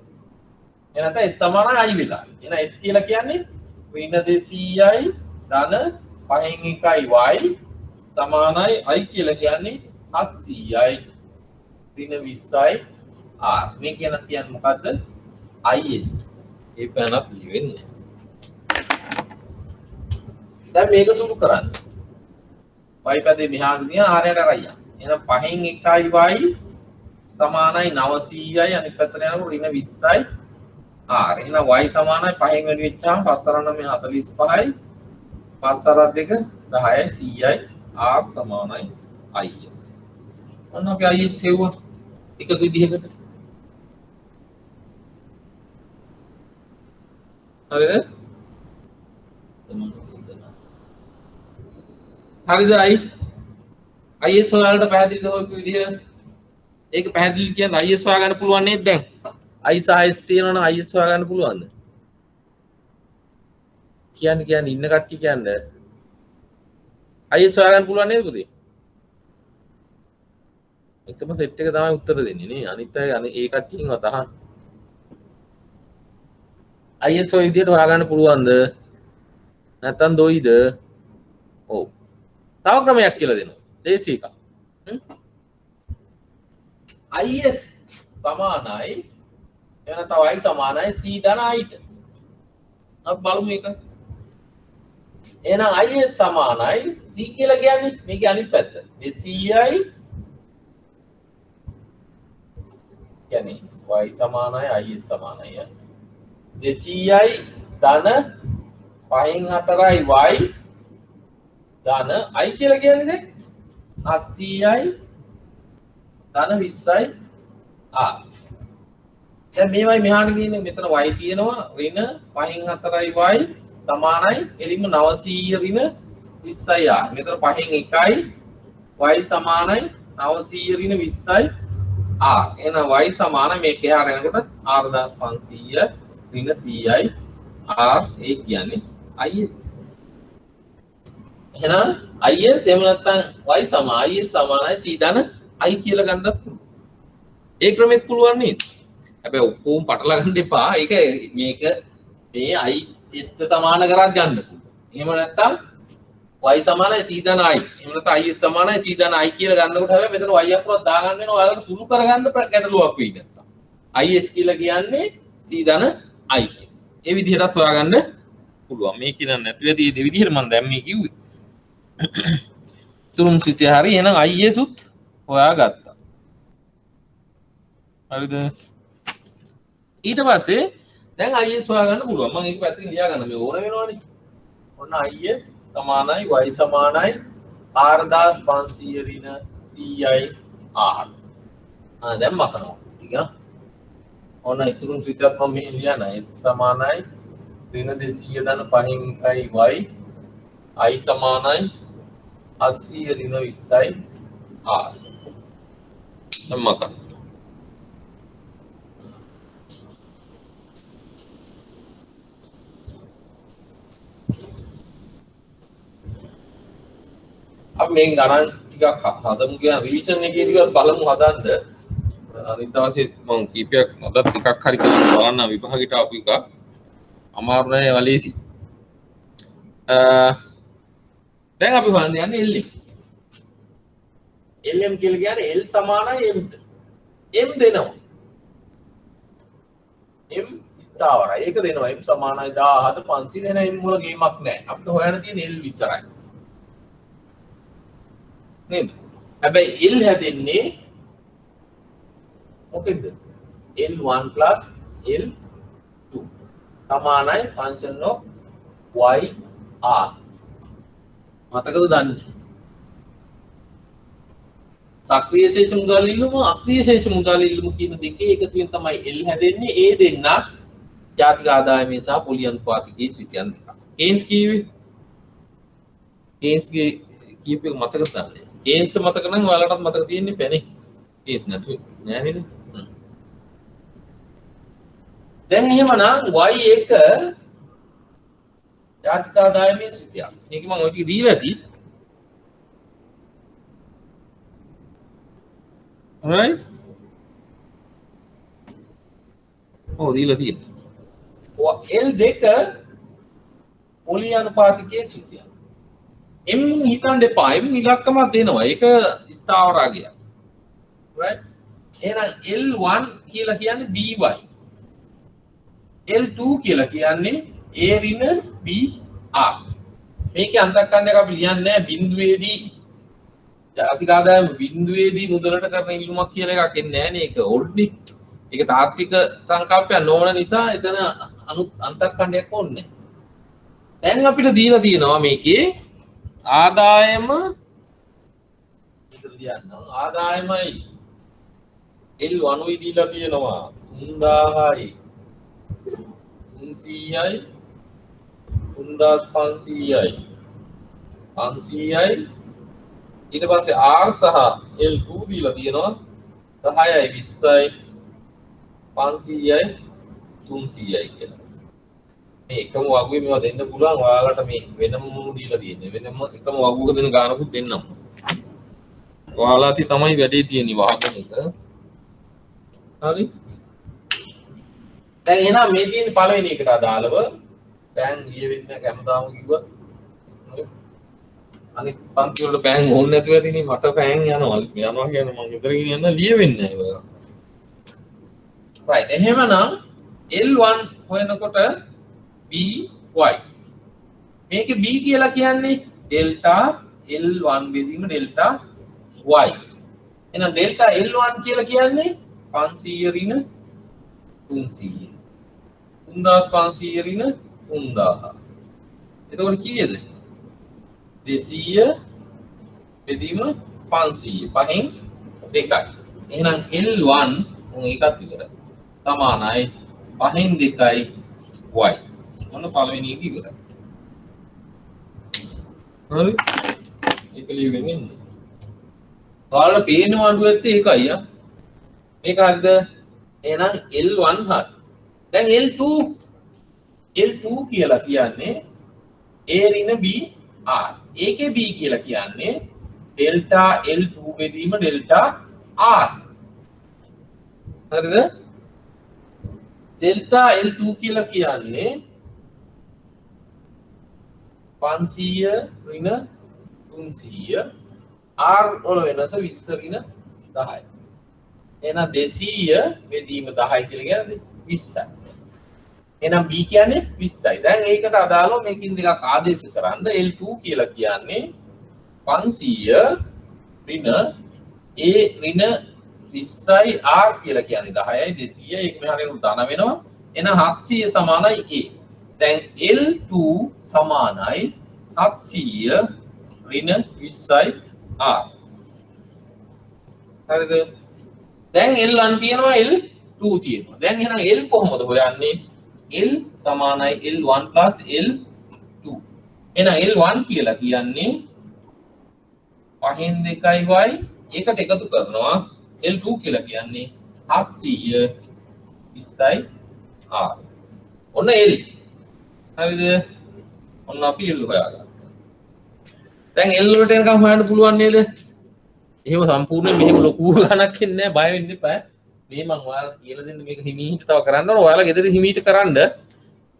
එහෙනම් S සමානයි I වෙලා. එහෙනම් S කියලා කියන්නේ ඍණ 200යි ධන 5න් 1යි y සමානයි I කියලා කියන්නේ 700යි ඍණ 20යි R. මේ කියන්නේ මොකද්ද? IS. ඒ පැනක් ලියෙන්නේ. දැන් මේක සුළු කරන්න. y පැදේ මෙහාට දින R යට අරයි. එහෙනම් 5න් 1යි y සමානයි 900යි අනිත් පැත්තට යනකොට ඍණ 20යි R. එහෙනම් y සමානයි 5න් වැඩි වෙච්චාම 5 9 45යි 5 2 10යි 100යි R සමානයි IS. ඔන්න අපි IS සෙව්වා එක විදිහකට. හරිද? හරිද IS වලට පැහැදිලිද ඔය විදිහ? ඒක පැහැදිලි කියන්නේ IS හොයාගන්න පුළුවන් නේද දැන්? I සහ S තියෙනවනම් IS හොයාගන්න පුළුවන්ද? කියන්නේ ඉන්න කට්ටිය කියන්නේ IS හොයාගන්න පුළුවන් නේද පුතේ? එකම සෙට් එක තමයි උත්තර දෙන්නේ නේ. අනිත් අය ඒ කට්ටියන්වත් අහන්න. IS ඔය විදිහට හොයාගන්න පුළුවන්ද? නැත්තම් දොයිද? ඔව්. තව ක්‍රමයක් කියලා දෙනවා. දේශී එකක්. IS සමානයි එන තව I සමානයි C ධන Iට. අපි බලමු එක. එහෙනම් IS සමානයි C කියලා කියන්නේ මේකේ අනිත් පැත්ත. 200යි කියන්නේ y සමානයි IS සමානයි. 200යි ධන 5න් 4යි y ධන I කියලා කියන්නේ 700යි ධන 20යි R. දැන් මේවයි මෙහාට ගිහින් මෙතන y තියෙනවා ඍණ 5න් 4යි y සමානයි එළිම 900 ඍණ 20යි R. මෙතන 5න් 1යි y සමානයි 900 ඍණ 20යි R. එහෙනම් y සමාන මේක එහාට යනකොට 4500 ඍණ 100යි R. ඒ කියන්නේ IS. එහෙනම් IS එහෙම නැත්නම් y සමාන IS සමානයි C ධන I කියලා ගන්නත් පුළුවන්. ඒ ක්‍රමෙත් පුළුවන් නේද? හැබැයි ඔක්කොම පටලවා ගන්න එපා. ඒක මේක මේ IS ට සමාන කරත් ගන්න පුළුවන්. එහෙම නැත්නම් y සමානයි C ධන I. එහෙම නැත්නම් IS සමානයි C ධන I කියලා ගන්නකොට හැබැයි මෙතන y අකුරක් දාගන්න වෙනවා. ඔයාලට සුළු කරගන්න ගැටලුවක් වෙයි නැත්තම්. IS කියලා කියන්නේ C ධන I කියලා. ඒ විදිහටත් හොයාගන්න පුළුවන්. මේක නෑ නැතුව තියෙන විදිහට මම දැන් මේ කිව්වේ. ඉතුරුම සිතේ හරි එහෙනම් IS උත් හොයාගත්තා. හරිද? ඊට පස්සේ දැන් IS හොයාගන්න පුළුවන්. මම ඒක පැත්තකින් ලියා ගන්න මේ ඕන වෙනවනේ. ඔන්න IS සමානයි y සමානයි 4500 ඍණ CI R. දැන් මතනවා. ටික. ඔන්න ඉතුරුම සිතත් මම මේ ලියන S සමානයි ඍණ 200 ධන 5න් 1යි y I සමානයි 80 ඍණ 20යි R. දැන් මතනවා. अब මේ ගණන් ටිකක් හදමු කියන රිවිෂන් එකේදී බලමු හදන්න. අනිත් දවසේ මම කීපයක් අදත් එකක් හරි කරලා බලන්න විභාගෙට ආපු එක. අමාරු නෑ වලේදී. දැන් අපි හොයන්න යන්නේ LM. LM කියලා කියන්නේ L සමානයි M ට. M දෙනවා. M ස්ථාවරයි. ඒක දෙනවා. M සමානයි 1000 500 දෙන M වල ගේමක් නෑ. අපිට හොයන්න තියෙන්නේ L විතරයි. නේද? හැබැයි L හැදෙන්නේ මොකෙන්ද? L1 plus L2 සමානයි function of y r. මතකද දන්නේ? සක්‍රීය ශේෂ මුදල් ඉල්ලුම අක්‍රීය ශේෂ මුදල් ඉල්ලුම කියන දෙකේ එකතුවෙන් තමයි L හැදෙන්නේ. ඒ දෙන්න ජාතික ආදායමේ සහ පොලි අනුපාතිකයේ සිටියන් දෙක. කේන්ස් කීවේ? කේන්ස්ගේ කීපයක් මතකද දන්නේ? කේන්ස් මතක නම් ඔයාලටත් මතක තියෙන්නේ පැනේ. කේන්ස් නැතුව නෑ නේද? දැන් එහෙමනම් y1 ජාතික ආදායමේ සිටියක්. මේක මම ඔය ටික දීලා ඇති. right? ඔව් දීලා තියෙනවා. L2 පොලි අනුපාතිකයේ සිටියක්. M හිතන්න එපා. M ඉලක්කමක් දෙනවා. ඒක ස්ථාවරාගයක්. right? එහෙනම් L1 කියලා කියන්නේ by. L2 කියලා කියන්නේ A ඍණ B R. මේකේ අන්තක්කණ්ඩයක් අපි ලියන්නේ නැහැ බිඳුවේදී ජාතික ආදායම බිඳුවේදී මුදලට කරන ඉල්ලුමක් කියලා එකක් එන්නේ නැහැ නේ. ඒක ඕල්ඩ් නේ. ඒක තාත්වික සංකල්පයක් නොවන නිසා එතන අන්තක්කණ්ඩයක් ඕනේ නැහැ. දැන් අපිට දීලා තියෙනවා මේකේ ආදායම මෙතන ලියන්න. ආදායමයි L1 උයි දීලා තියෙනවා 3000යි 300යි 3500යි 500යි ඊට පස්සේ R සහ L2 දීලා තියෙනවා 10යි 20යි 500යි 300යි කියලා. මේ එකම වගුවේ මේවා දෙන්න පුළුවන්. ඔයාලට මේ වෙනම දීලා තියෙන්නේ. වෙනම එකම වගුවක දෙන ගානකුත් දෙන්නම්. ඔයාලාටි තමයි වැඩේ තියෙන්නේ වහපන එක. හරි. දැන් එහෙනම් මේ තියෙන පළවෙනි එකට අදාළව පෑන් ගිය වෙන්නේ කැමදාම කිව්වා. අනිත් පන්ති වල පෑන් ඕනේ නැතුව ඇතිනේ මට පෑන් යනවා. යනවා කියන්නේ මම ගෙදර ගෙනියන්න ලිය වෙන්නේ නැහැ ඒක. right. එහෙමනම් L1 හොයනකොට by මේක b කියලා කියන්නේ delta L1 බෙදීම delta y. එහෙනම් delta L1 කියලා කියන්නේ 500 ඍණ 300. 3500 ඍණ 3000. එතකොට කීයද? 200 බෙදීම 500. පහෙන් 2යි. එහෙනම් L1 එකක් විතරයි. සමානයි 5න් 2යි y. මොන පළවෙනි එක ඉවරයි. හරි. ඒක ලියගෙන ඉන්න. ඔයාලට පේන වණ්ඩුවෙත් ඒකයි ආ. මේක හරිද? එහෙනම් L1 හරි. දැන් L2 කියලා කියන්නේ A ඍණ B R. ඒකේ B කියලා කියන්නේ delta L2 බෙදීම delta R. හරිද? delta L2 කියලා කියන්නේ 500 ඍණ 300 R වල වෙනස 20 ඍණ 10යි. එහෙනම් 200 බෙදීම 10යි කියලා කියන්නේ 20යි. එහෙනම් B කියන්නේ 20යි. දැන් ඒකට අදාළව මේකින් ටිකක් ආදේශ කරන්න L2 කියලා කියන්නේ 500 ඍණ A ඍණ 20යි R කියලා කියන්නේ 10යි 200 ඒක මෙහාට උඩ ධන වෙනවා. එහෙනම් 700 සමානයි A. දැන් L2 සමානයි 700 ඍණ 20යි R. හරිද? දැන් L1 තියෙනවා L2 තියෙනවා. දැන් එහෙනම් L කොහොමද හොයන්නේ? L සමානයි L1 L2. එහෙනම් L1 කියලා කියන්නේ 5න් 2යි y ඒකට එකතු කරනවා. L2 කියලා කියන්නේ 700 20යි R. ඔන්න L. හරිද? ඔන්න අපි L හොයාගත්තා. දැන් L වලට එනකම් හොයන්න පුළුවන් නේද? එහෙම සම්පූර්ණයෙන් මෙහෙම ලොකු ගණක් එන්නේ නැහැ. බය වෙන්න එපා. මේ මම ඔයාලට කියලා දෙන්න මේක හිමීට තව කරන්න ඕන. ඔයාලා ගෙදර හිමීට කරන්න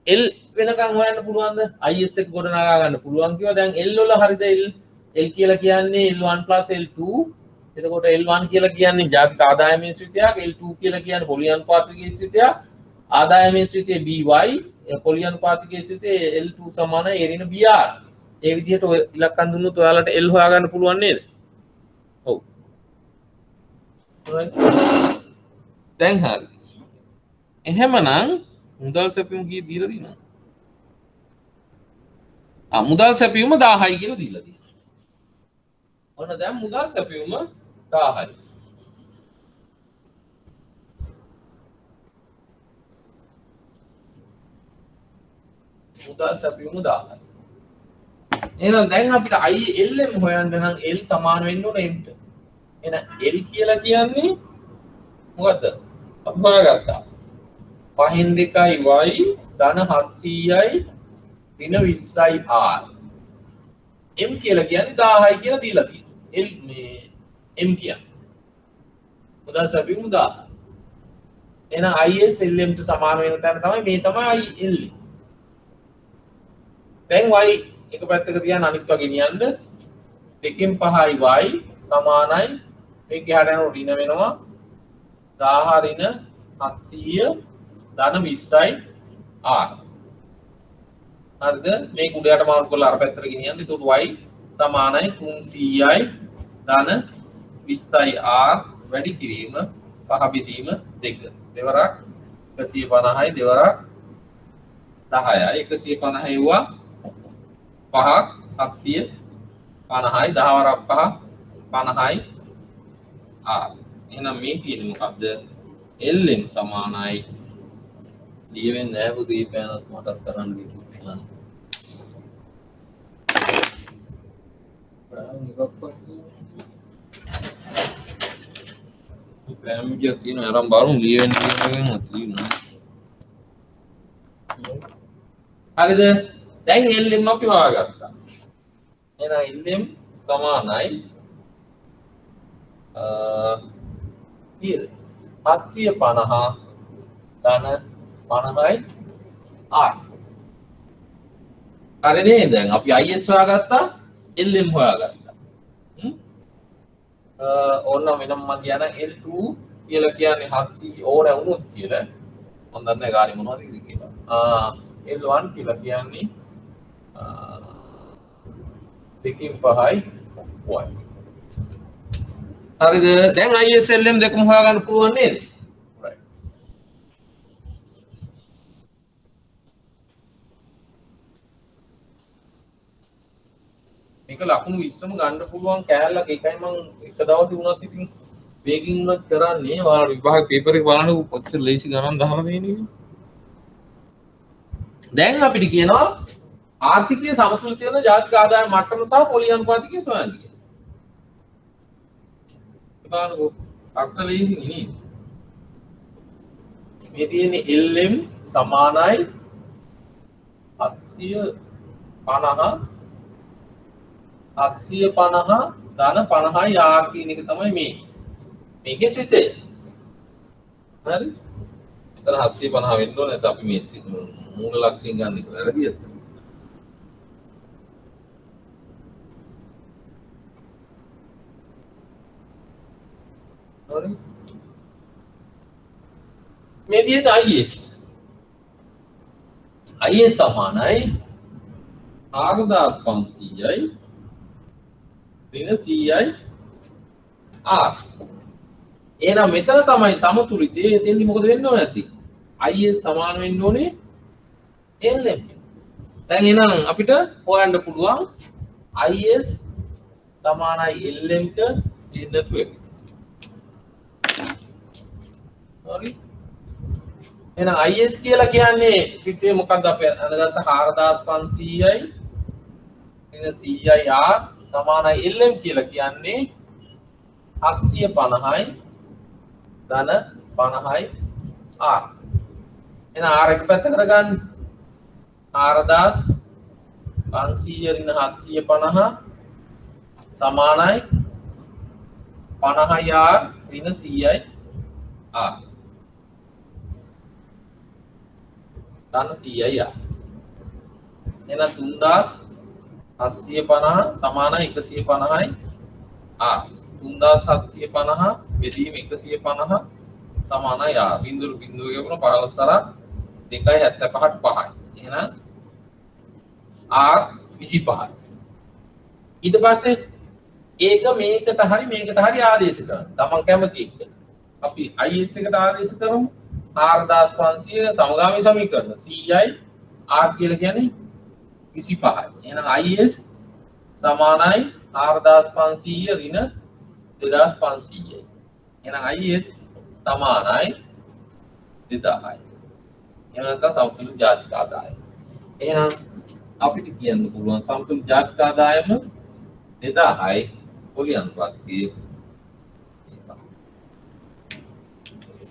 L වෙනකන් හොයන්න පුළුවන්ද? IS එක ගොඩනගා ගන්න පුළුවන් කිව්වා. දැන් L වල හරියද L කියලා කියන්නේ L1 L2. එතකොට L1 කියලා කියන්නේ ජාතික ආදාය මිශ්‍රිතයක්, L2 කියලා කියන්නේ පොලි අනුපාතික මිශ්‍රිතයක්. ආදාය මිශ්‍රිතය BY, පොලි අනුපාතික මිශ්‍රිතය L2 සමානයි A ඍණ BR. ඒ විදිහට ඔය ඉලක්කම් දුන්නොත් ඔයාලට L හොයාගන්න පුළුවන් නේද? ඔව්. දැන් හරි. එහෙමනම් මුදල් සැපයුම කී දීලා දිනවා? මුදල් සැපයුම 1000යි කියලා දීලා තියෙනවා. ඔන්න දැන් මුදල් සැපයුම 1000යි. මුදල් සැපයුම 1000යි. එහෙනම් දැන් අපිට ILM හොයන්න නම් L සමාන වෙන්න ඕන M ට. එහෙනම් L කියලා කියන්නේ මොකද්ද? අපි හොයාගත්තා. 5න් 2යි y ධන 700යි ඍණ 20යි R. M කියලා කියන්නේ 1000යි කියලා දීලා තියෙනවා. L මේ M කියන්නේ මුදල් සැපයුම 1000. එහෙනම් IS LM ට සමාන වෙන තැන තමයි මේ තමයි L. දැන් y එක පැත්තක තියන්න අනිත් වගේ නියන්න 2න් 5යි y සමානයි මේක එහාට යන ඍණ වෙනවා 1000 ඍණ 700 ධන 20යි R. හරිද? මේක උඩයට මාරු කරලා අර පැත්තට ගෙනියන්න. ඒකට y සමානයි 300යි ධන 20යි R වැඩි කිරීම සහ බෙදීම 2. දෙවරක් 150යි දෙවරක් 10යි 150 එවුවා 5ක් 750යි 10 වරක් 5 50යි R. එහෙනම් මේ කියන්නේ මොකද්ද? LM සමානයි ලියවෙන්නේ නැහැ පුතේ පෑනත් මටත් කරන්න කිව්වා. පෑන් විදියක් තියෙනවා අරන් බලමු ලියවෙන්නේ කියනවා තියෙනවා. හරිද? දැන් LM අපි හොයාගත්තා. එහෙනම් LM සමානයි 750 ධන 50යි R. හරි නේද? දැන් අපි IS හොයාගත්තා LM හොයාගත්තා. ඕන්න වෙනම මම කියන L2 කියලා කියන්නේ 700 ඕන වුණොත් කියලා මම දන්නේ ගානේ මොනවද කියලා. L1 කියලා කියන්නේ 2න් 5යි y. හරිද? දැන් IS LM දෙකම හොයාගන්න පුළුවන් නේද? right. මේක ලකුණු 20ම ගන්න පුළුවන් කෑල්ලක්. ඒකයි මම එක දවසේ වුණත් ඉතින් වේගින් උනත් කරන්නේ. ඔයාලා විභාග පේපර් එක බලන්න කොච්චර ලේසි ගණන් දාලා තියෙන්නේ. දැන් අපිට කියනවා ආර්ථිකයේ සමතුලිත වෙන ජාතික ආදාය මට්ටම සහ පොලි අනුපාතිකය සොයන්න කියලා. බලන්නකෝ අක්ක ලේසි නේ. මේ තියෙන්නේ LM සමානයි 750 ධන 50යි R කියන එක තමයි මේ. මේකේ සිතේ. හරි? එතන 750 වෙන්න ඕනේ නැත්නම් අපි මේ මූල ලක්ෂයෙන් ගන්න එක වැරදිද? හරි? මේ තියෙන IS IS සමානයි 4500යි ඍණ 100යි R. එහෙනම් මෙතන තමයි සමතුලිතය. එතෙන්දි මොකද වෙන්න ඕනේ නැති? IS සමාන වෙන්න ඕනේ LM. දැන් එහෙනම් අපිට හොයන්න පුළුවන් IS සමානයි LM ට ඍණ 2. හරි. එහෙනම් IS කියලා කියන්නේ සිතේ මොකක්ද අපි අඳගත්ත 4500යි ඍණ 100යි R සමානයි LM කියලා කියන්නේ 750යි ධන 50යි R. එහෙනම් R එක පැත්ත කරගන්න 4500 ඍණ 750 සමානයි 50යි R ඍණ 100යි R. ධන 100යි R. එහෙනම් 3750 සමානයි 150යි R. 3750 බෙදීම 150 සමානයි R. බිඳුව බිඳුව කියපුණ 15 සරක් 2.75ට 5යි. එහෙනම් R 25යි. ඊට පස්සේ ඒක මේකට හරි ආදේශ කරන්න. තමන් කැමති එක. අපි IS එකට ආදේශ කරමු. 4500 සමගාමී සමීකරණ 100යි R කියලා කියන්නේ 25යි. එහෙනම් IS සමානයි 4500 ඍණ 2500යි. එහෙනම් IS සමානයි 2000යි. එහෙනම් සමතුලිත ජාතික ආදායම. එහෙනම් අපිට කියන්න පුළුවන් සමතුලිත ජාතික ආදායම 2000යි පොලි අනුපාතකයේ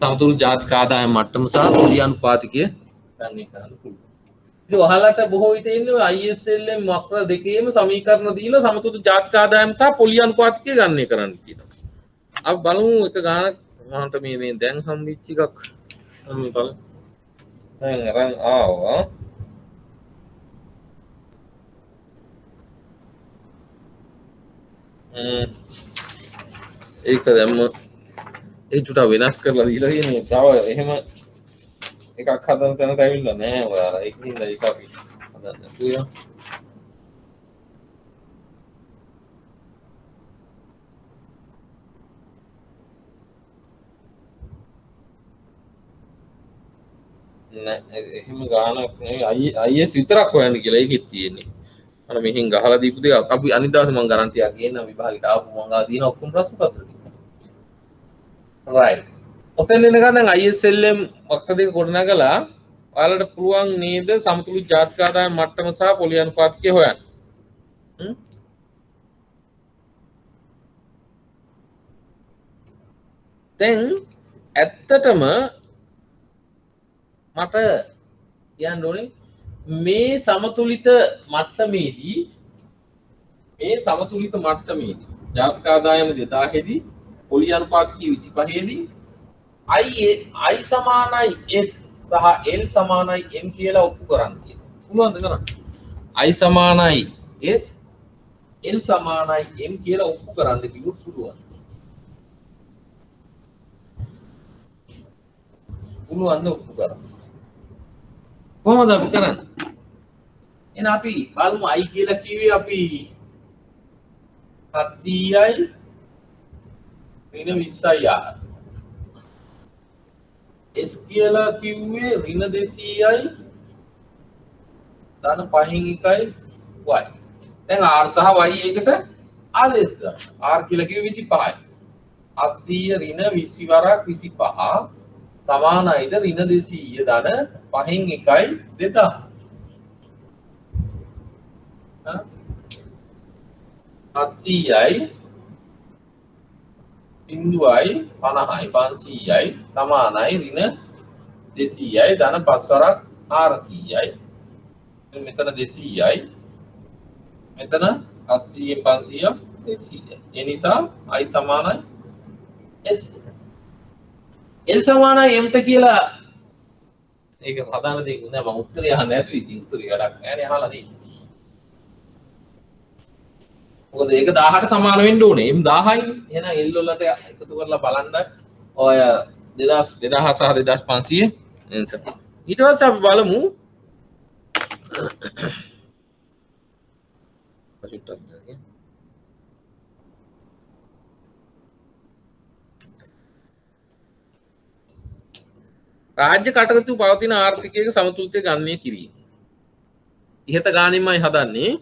සමතුලිත ජාතික ආදායම මට්ටම සහ පොලි අනුපාතකය ගණනය කරන්න පුළුවන්. ඉතින් ඔයාලට බොහෝ විට ඉන්නේ ISLM වක්‍ර දෙකේම සමීකරණ දීලා සමතුලිත ජාතික ආදායම සහ පොලි අනුපාතකය ගණනය කරන්න කියනවා. අපි බලමු එක ගානක් මහන්ට මේ දැන් හම්බෙච්ච එකක් මම බලමු. දැන් අරන් ආවා. ඒක දැම්ම ඒ චුට්ටක් වෙනස් කරලා දීලා තියෙනවා. තව එහෙම එකක් හදන්න තැනට ඇවිල්ලා නෑ ඔයාලා. ඒක හින්දා ඒක අපි හදන්න පුළුවන්. නෑ එහෙම ගානක් නෙවෙයි IS විතරක් හොයන්න කියලා ඒකෙත් තියෙන්නේ. අර මෙහෙන් ගහලා දීපු දේ අපි අනිත් දවසේ මම ගරන්ටියක් ගේන්නම් විභාගෙට ආපු මම ගාව දින ඔක්කොම ප්‍රශ්න පත්‍ර ටික. right. ඔතෙන් එනකන් දැන් ISLM වක්‍ර දෙක ගොඩනගලා ඔයාලට පුළුවන් නේද සමතුලිත ජාතික ආදායම මට්ටම සහ පොලි අනුපාතකය හොයන්න. දැන් ඇත්තටම මට කියන්න ඕනේ මේ සමතුලිත මට්ටමේදී ජාතික ආදායම 2000 දී පොලි අනුපාතකය 25 දී I සමානයි S සහ L සමානයි M කියලා ඔප්පු කරන්න කියනවා. පුළුවන්ද කරන්න? I සමානයි S L සමානයි M කියලා ඔප්පු කරන්න කිව්වොත් පුළුවන්. පුළුවන්ද ඔප්පු කරන්න? කොහොමද අපි කරන්නේ? එහෙනම් අපි බලමු I කියලා කිව්වේ අපි 700යි ඍණ 20යි R. S කියලා කිව්වේ ඍණ 200යි ධන 5න් 1යි y. දැන් R සහ y එකට ආදේශ කරනවා. R කියලා කිව්වේ 25යි. 700 ඍණ 20 වරක් 25 සමානයිද ඍණ 200 ධන 5න් 1යි 2000. 700යි බිඳුවයි 50යි 500යි සමානයි ඍණ 200යි ධන 5 වරක් 400යි. මෙතන 200යි මෙතන 700 500 200යි. ඒ නිසා I සමානයි S. L සමානයි M ට කියලා ඒක හදාන දෙයක් නෑ. මම උත්තරය අහන්න නැතුව ඉතින් උත්තරය වැඩක් නෑනේ අහලා දෙන්න. මොකද ඒක 1000ට සමාන වෙන්න ඕනේ. M 1000යි. එහෙනම් L වලට එකතු කරලා බලන්න ඔය 2000 සහ 2500 එන්සර්. ඊට පස්සේ අපි බලමු රාජ්‍ය කටයුතු පවතින ආර්ථිකයක සමතුලිතය ගණනය කිරීම. ඉහත ගානින්මයි හදන්නේ.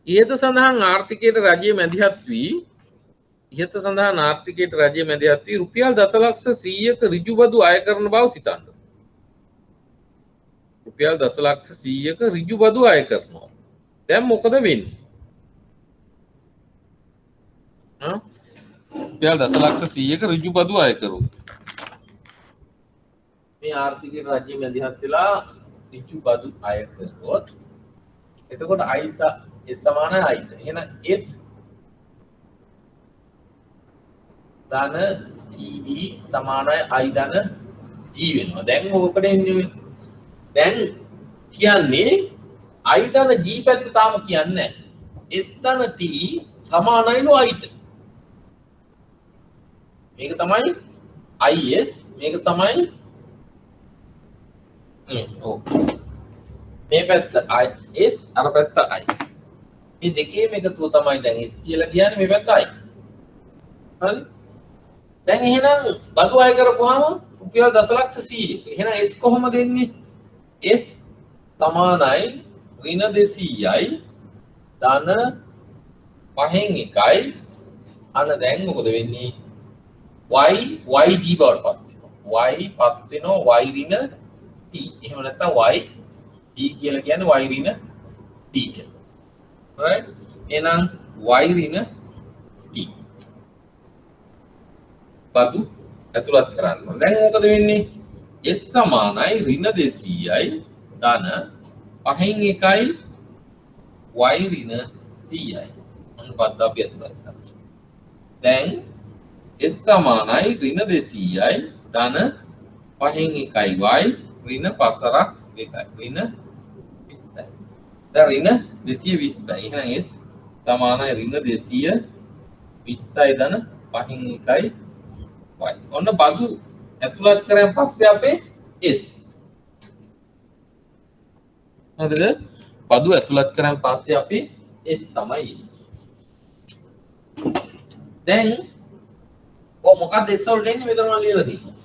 ඉහත සඳහන් ආර්ථිකයට රජය මැදිහත් වී ඉහත සඳහන් ආර්ථිකයට රජය මැදිහත් වී රුපියල් දසලක්ෂ 100ක ඍජු බදු අය කරන බව සිතන්න. රුපියල් දසලක්ෂ 100ක ඍජු බදු අය කරනවා. දැන් මොකද වෙන්නේ? රුපියල් දසලක්ෂ 100ක ඍජු බදු අය කරුවොත් මේ ආර්ථිකයට රජය මැදිහත් වෙලා ඍජු බදු අය කරුවොත් එතකොට S සමානයි I ට. එහෙනම් S ධන TD සමානයි I ධන G වෙනවා. දැන් මොකද එන්නේ? දැන් කියන්නේ I ධන G පැත්ත තාම කියන්නේ නැහැ. S ධන T සමානයිලු I ට. මේක තමයි IS, මේක තමයි මේ පැත්ත IS, අර පැත්ත I. මේ දෙකේම එකතුව තමයි දැන් S කියලා කියන්නේ මේ පැත්ත I. හරි? දැන් එහෙනම් බදු අය කරපුවාම රුපියල් දසලක්ෂ 100ක. එහෙනම් S කොහොමද එන්නේ? S සමානයි ඍණ 200යි ධන 5න් 1යි. අන්න දැන් මොකද වෙන්නේ? y yd බවට පත් වෙනවා. y පත් වෙනවා y ඍණ t. එහෙම නැත්නම් y d කියලා කියන්නේ y ඍණ d කියලා. right? එහෙනම් y ඍණ t. බදු ඇතුළත් කරන්න. දැන් මොකද වෙන්නේ? s සමානයි ඍණ 200යි ධන 5න් 1යි y ඍණ 100යි. අන්න බද්ද අපි ඇතුළත් කරනවා. දැන් S සමානයි ඍණ 200යි ධන 5න් 1යි y ඍණ 5 2යි ඍණ 20යි. දැන් ඍණ 220යි. එහෙනම් S සමානයි ඍණ 220යි ධන 5න් 1යි y. ඔන්න බදු ඇතුළත් කරන් පස්සේ අපේ S. හරිද? බදු ඇතුළත් කරන් පස්සේ අපේ S තමයි. දැන් මොකක්ද S වලට එන්නේ? මෙතන මම ලියලා තියෙනවා.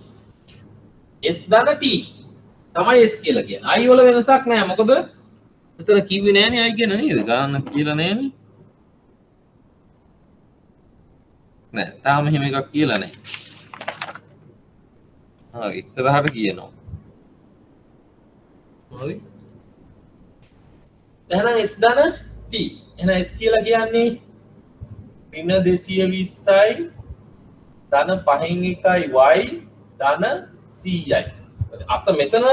S ධන T තමයි S කියලා කියන්නේ. I වල වෙනසක් නැහැ. මොකද මෙතන කිව්වේ නෑනේ I කියන නේද? ගාන කියලා නෑනේ. නෑ, තාම එහෙම එකක් කියලා නෑ. හරි, ඉස්සරහට කියනවා. හරි. එහෙනම් S ධන T. එහෙනම් S කියලා කියන්නේ ඍණ 220යි ධන 5න් 1යි y ධන 100යි. අත මෙතන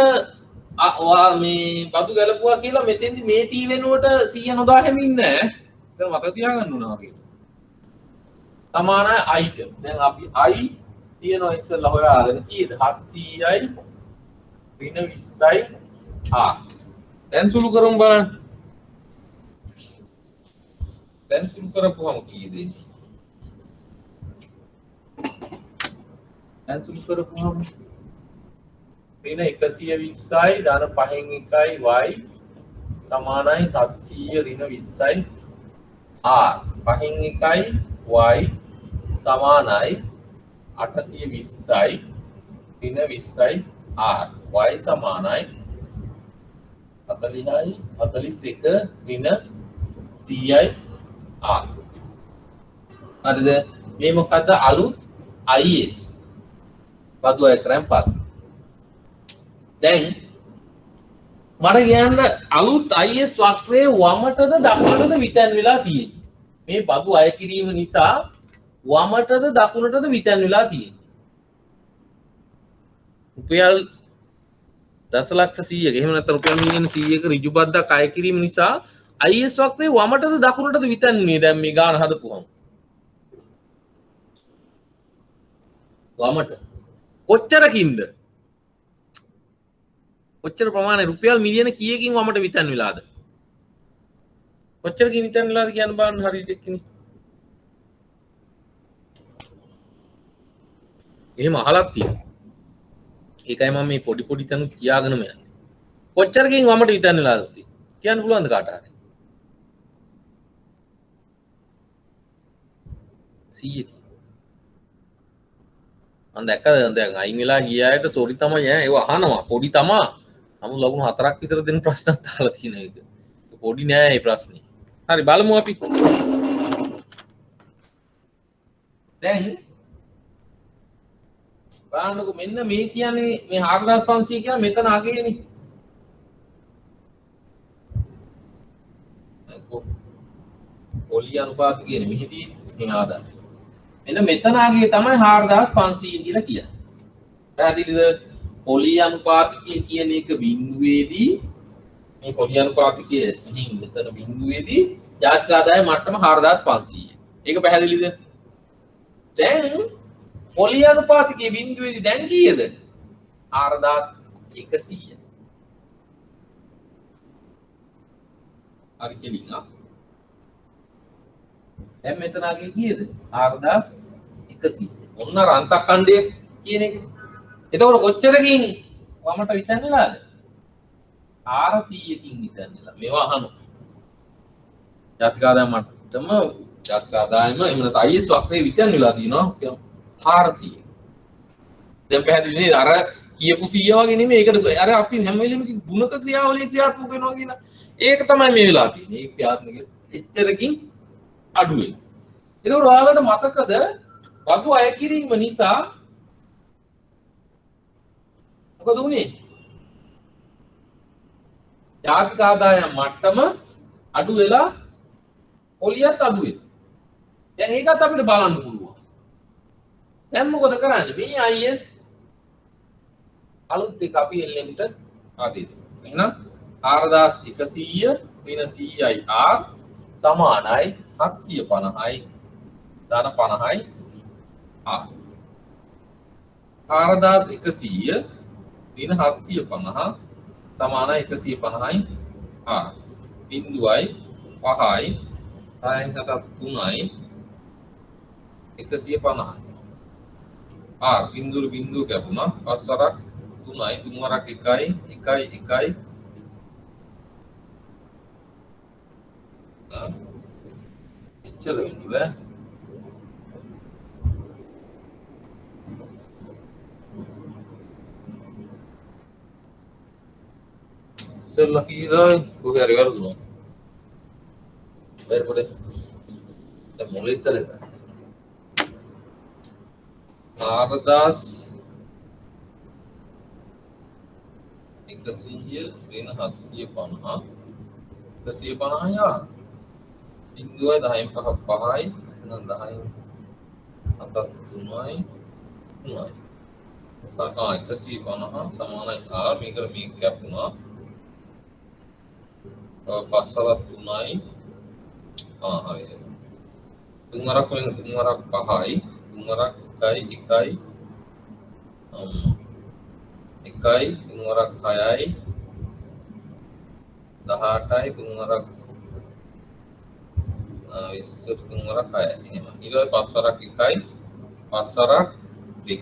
මේ බදු ගැලපුවා කියලා මෙතෙන්දි මේ t වෙනුවට 100 නොදා හැමින් නෑ. ඒක මතක තියාගන්න ඕනවා වගේ. සමානයි i ට. දැන් අපි i තියනවා ඉස්සෙල්ලා හොයාගෙන කීයද? 700යි ඍණ 20යි r. දැන් සුළු කරමු බලන්න. දැන් සුළු කරපුවම කීයද එන්නේ? ඇන්සුල් කරපුවම ඍණ 120යි ධන 5න් 1යි y සමානයි 700 ඍණ 20යි r. 5න් 1යි y සමානයි 820යි ඍණ 20යි r. y සමානයි 40යි 41 ඍණ 100යි r. හරිද? මේ මොකද්ද? අලුත් IS බදු අය කරන් පස්සේ. දැන් මට කියන්න අලුත් IS වක්‍රයේ වමටද දකුණටද විතැන් වෙලා තියෙන්නේ. මේ බදු අය කිරීම නිසා වමටද දකුණටද විතැන් වෙලා තියෙන්නේ. රුපියල් දසලක්ෂ 100ක එහෙම නැත්නම් රුපියල් මිලියන 100ක ඍජු බද්දක් අය කිරීම නිසා IS වක්‍රයේ වමටද දකුණටද විතැන් වුණේ. දැන් මේ ගාන හදපුවම වමට කොච්චරකින්ද? කොච්චර ප්‍රමාණය රුපියල් මිලියන කීයකින් වමට විතැන් වෙලාද? කොච්චරකින් විතැන් වෙලාද කියන්න බලන්න හරියට එක්කනේ. එහෙම අහලක් තියෙනවා. ඒකයි මම මේ පොඩි පොඩි තැනු කියාගෙනම යන්නේ. කොච්චරකින් වමට හිතන්නලා කියන්න පුළුවන්ද කාට හරි 100 මම දැක්කද දැන් අයින් වෙලා ගිය අයට සෝරි තමයි ඈ ඒව අහනවා පොඩි තමා නමුත් ලකුණු 4ක් විතර දෙන ප්‍රශ්නත් අහලා තියෙන එක පොඩි නෑ මේ ප්‍රශ්නේ හරි බලමු අපි දැන් බලන්නකෝ මෙන්න මේ කියන්නේ මේ 4500 කියන මෙතන අගේනේ පොලි අනුපාත කියන්නේ මෙහිදී මේ ආදාය මෙන්න මෙතන අගේ තමයි 4500 කියලා කියන්නේ පැහැදිලිද පොලි අනුපාතිකය කියන එක බිඳුවේදී මේ පොලි අනුපාතිකය මෙහින් මෙතන බිඳුවේදී ජාතික ආදාය මට්ටම 4500 ඒක පැහැදිලිද දැන් පොලි අනුපාතිකයේ බිඳුවේදී දැන් කීයද 4100 හරි කෙලිනා දැන් මෙතන අගේ කීයද 4100 ඔන්න රන්තක්කණ්ඩය කියන එක එතකොට කොච්චරකින් වමට විසන්නලාද 400කින් විසන්නලා මේවා අහනවා ජාතික ආදාය මට්ටම ජාතික ආදායම එහෙම නැත්නම් IS වක්‍රේ විසන්නලා දිනවා 400 දැන් පැහැදිලි නේද අර කියපු 100 වගේ නෙමෙයි ඒකට අර අපි හැම වෙලෙම ගුණක ක්‍රියාවලිය ක්‍රියාත්මක වෙනවා කියන ඒක තමයි මේ වෙලා තියෙන්නේ ඒක ක්‍රියාත්මක එච්චරකින් අඩු වෙනවා එතකොට ඔයාලට මතකද වගු අය කිරීම නිසා මොකද උනේ ජාතික ආදායම් මට්ටම අඩු වෙලා පොලියත් අඩු වෙනවා දැන් ඒකත් අපිට බලන්න පුළුවන් දැන් මොකද කරන්නේ මේ IS අලුත් එක අපි එල්ලෙන්ට ආදේශ එහෙනම් 4100 -100යි R සමානයි 750යි ධන 50යි R 4100 750 සමානයි 150යි R බිඳුවයි 5යි 6.3යි 150යි R බිඳුව බිඳුව කැපුණා 5 වරක් 3යි 3 වරක් 1යි 1යි 1යි එච්චර වෙන්නේ ඉස්සෙල්ලා කීයද කොහේ හරි වැරදුනා බැරි පොඩේ දැන් මොලෙත්තර එක 4100 750 150 යා බිඳුවයි 10න් 5ක් 5යි එහෙනම් 10න් 7ක් 3යි 3යි සකා 150 සමානයි R මේකට මේක කැපුණා 5 වරක් 3යි හරි 3 වරක් වලින් 3 වරක් 5යි 3 වරක් 1යි 1යි 1යි 3 වරක් 6යි 18යි 3 වරක් 20 3 වරක් 6යි එහෙම ඊළඟ 5 වරක් 1යි 5 වරක් 2යි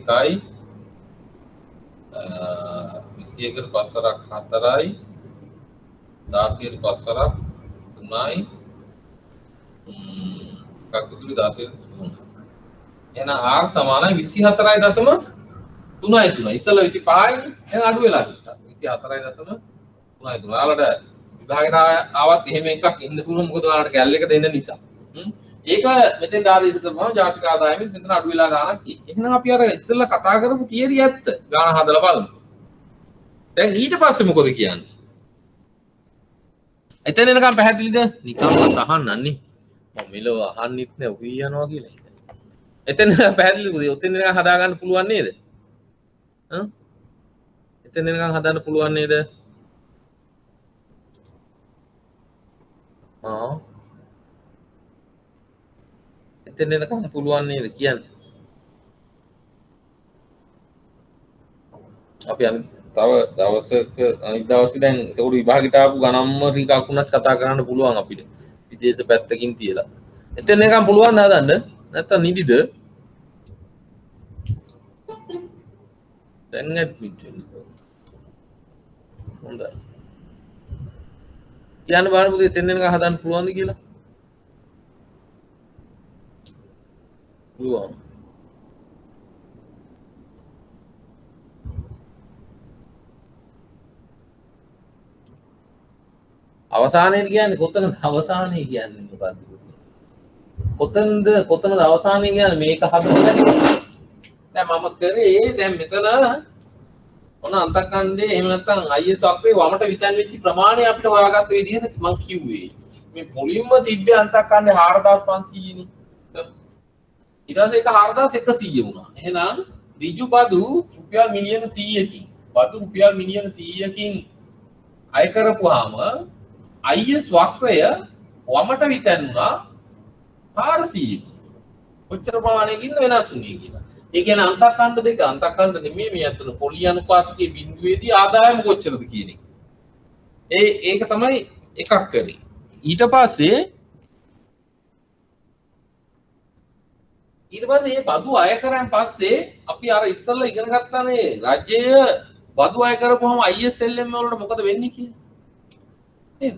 21කට 5 වරක් 4යි 16ට 5 වරක් 3යි කකුතුළු 16ට 3යි එහෙනම් R සමානයි 24.3යි 3 ඉස්සෙල්ලා 25යි දැන් අඩු වෙලා හිටියා 24.3යි 3 ඔයාලට විභාගයට ආවත් එහෙම එකක් එන්න පුළුවන් මොකද ඔයාලට කැල් එක දෙන්න නිසා ඒක මෙතෙන් ආදේශ කරපුවම ජාතික ආදායමෙන් මෙතන අඩු වෙලා ගානක් තියෙනවා එහෙනම් අපි අර ඉස්සෙල්ලා කතා කරපු තියරි ඇත්ත ගාන හදලා බලමු දැන් ඊට පස්සේ මොකද කියන්නේ එතන එනකම් පැහැදිලිද නිකම්ම අහන්නන්නේ මම මෙලව අහන්නෙත් නෑ උහි යනවා කියලා එතන පැහැදිලිද ඔතෙන් එනකම් හදා ගන්න පුළුවන් නේද එතන එනකම් හදන්න පුළුවන් නේද එතන එනකම් පුළුවන් නේද කියන්නේ අපි තව දවසක අනිත් දවසේ දැන් ඒක විභාගයට ආපු ගණන්ම ටිකක් උනත් කතා කරන්න පුළුවන් අපිට විදේශ පැත්තකින් තියලා එතන නිකන් පුළුවන් හදන්න නැත්තම් නිදිද දැන් ඇඩ්මිට් වෙන්න හොඳයි කියන්න බලන්න පුතේ එතෙන් දෙනකන් හදන්න පුළුවන්ද කියලා. පුළුවන්. අවසානයේ කියන්නේ කොතනද අවසානයේ කියන්නේ මොකද්ද? කොතනද අවසානයේ කියන්නේ මේක හදනකදී. දැන් මම කරේ දැන් මෙතන ඔන්න අන්තකණ්ඩේ එහෙම නැත්නම් IS වක්‍රේ වමට විතන් වෙච්ච ප්‍රමාණය අපිට හොයාගත්ත විදිහට මම කිව්වේ. මේ මුලින්ම තිබ්බේ අන්තකණ්ඩේ 4500 නේ. ඊට පස්සේ ඒක 4100 වුණා. එහෙනම් ඍජු බදු රුපියල් මිලියන 100කින් බදු රුපියල් මිලියන 100කින් අය කරපුවාම IS වක්‍රය වමට විතන් වුණා 400. කොච්චර ප්‍රමාණයකින්ද වෙනස් වුණේ කියලා. ඒ කියන්නේ අන්තකණ්ඩ දෙක අන්තකණ්ඩ නෙමෙයි මේ අතන පොලි අනුපාතකයේ බිඳුවේදී ආදායම කොච්චරද කියන එක. ඒක තමයි එකක් කරේ. ඊට පස්සේ මේ බදු අය කරන් පස්සේ අපි අර ඉස්සෙල්ලා ඉගෙන ගත්තානේ රජය බදු අය කරපුවම ISLM වලට මොකද වෙන්නේ කියලා. නේද?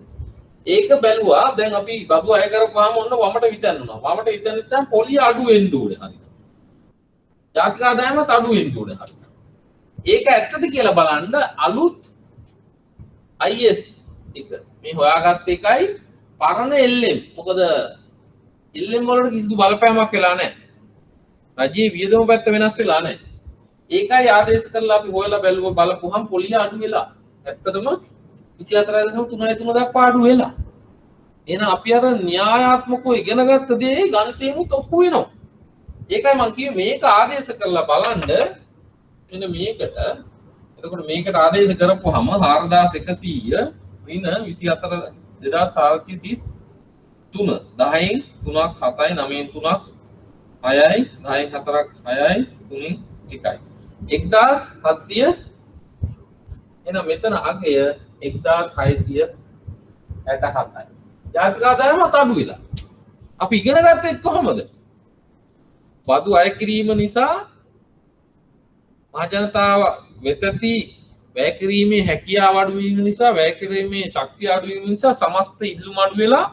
ඒක බැලුවා දැන් අපි බදු අය කරපුවාම ඔන්න වමට විතන් වුණා. වමට විතන් නැත්නම් පොලිය අඩු වෙන්න ඕනේ හරියට. ජාතික ආදායමත් අඩු වෙන්න ඕනේ හරියට. ඒක ඇත්තද කියලා බලන්න අලුත් IS එක මේ හොයාගත්ත එකයි පරණ LM. මොකද LM වලට කිසිදු බලපෑමක් වෙලා නැහැ. රජයේ වියදම පැත්ත වෙනස් වෙලා නැහැ. ඒකයි ආදේශ කරලා අපි හොයලා බලපුවහම පොලිය අඩු වෙලා. ඇත්තටම 24.33 දක්වා අඩු වෙලා. එහෙනම් අපි අර න්‍යායාත්මකව ඉගෙන ගත්ත දේ ගණිතේමුත් ඔප්පු වෙනවා. ඒකයි මම කිව්වේ මේක ආදේශ කරලා බලන්න මෙන්න මේකට. එතකොට මේකට ආදේශ කරපුවාම 4100 ඍණ 24 2433 10න් 3ක් 7යි 9න් 3ක් 6යි 10න් 4ක් 6යි 3න් 1යි 1700. එහෙනම් මෙතන අගය 1667යි. ජාතික ආදායමත් අඩු වෙලා. අපි ඉගෙන ගත්තේ කොහොමද? බදු අය කිරීම නිසා මහ ජනතාව වෙතති වැය කිරීමේ හැකියාව අඩු වීම නිසා වැය කිරීමේ ශක්තිය අඩු වීම නිසා සමස්ත ඉල්ලුම අඩු වෙලා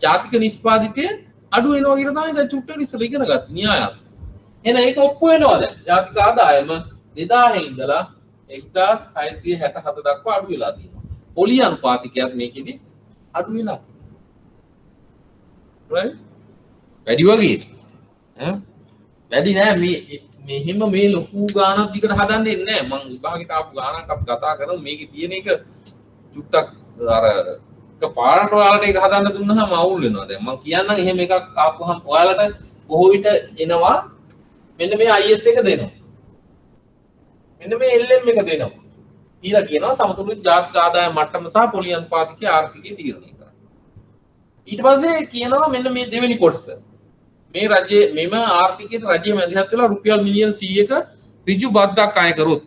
ජාතික නිෂ්පාදිතය අඩු වෙනවා කියලා තමයි දැන් චුට්ටක් ඉස්සර ඉගෙන ගත්තේ න්‍යායක්. එහෙනම් ඒක ඔප්පු වෙනවා දැන්. ජාතික ආදායම 2000 ඉඳලා 1667 දක්වා අඩු වෙලා තියෙනවා. පොලි අනුපාතිකයක් මේකෙදි අඩු වෙලා. right? වැඩි වගේ. ඈ වැඩි නෑ මෙහෙම මේ ලොකු ගානක් දිගට හදන්න දෙන්නේ නෑ. මම විභාගෙට ආපු ගානක් අපි කතා කරමු. මේකේ තියෙන එක චුට්ටක් අර එක පාරට ඔයාලට ඒක හදන්න දුන්නාම අවුල් වෙනවා. දැන් මම කියන්නම් එහෙම එකක් ආපුවහම ඔයාලට බොහෝ විට එනවා මෙන්න මේ IS එක දෙනවා. මෙන්න මේ LM එක දෙනවා. ඊළඟ කියනවා සමතුලිත ජාතික ආදායම මට්ටම සහ පොලි අනුපාතිකයේ ආර්ථිකය තීරණය කරන්න. ඊට පස්සේ කියනවා මෙන්න මේ දෙවෙනි කොටස. මේ රජයේ මෙම ආර්ථිකයේ රජයේ මැදිහත් වෙලා රුපියල් මිලියන 100ක ඍජු බද්දක් අය කරොත්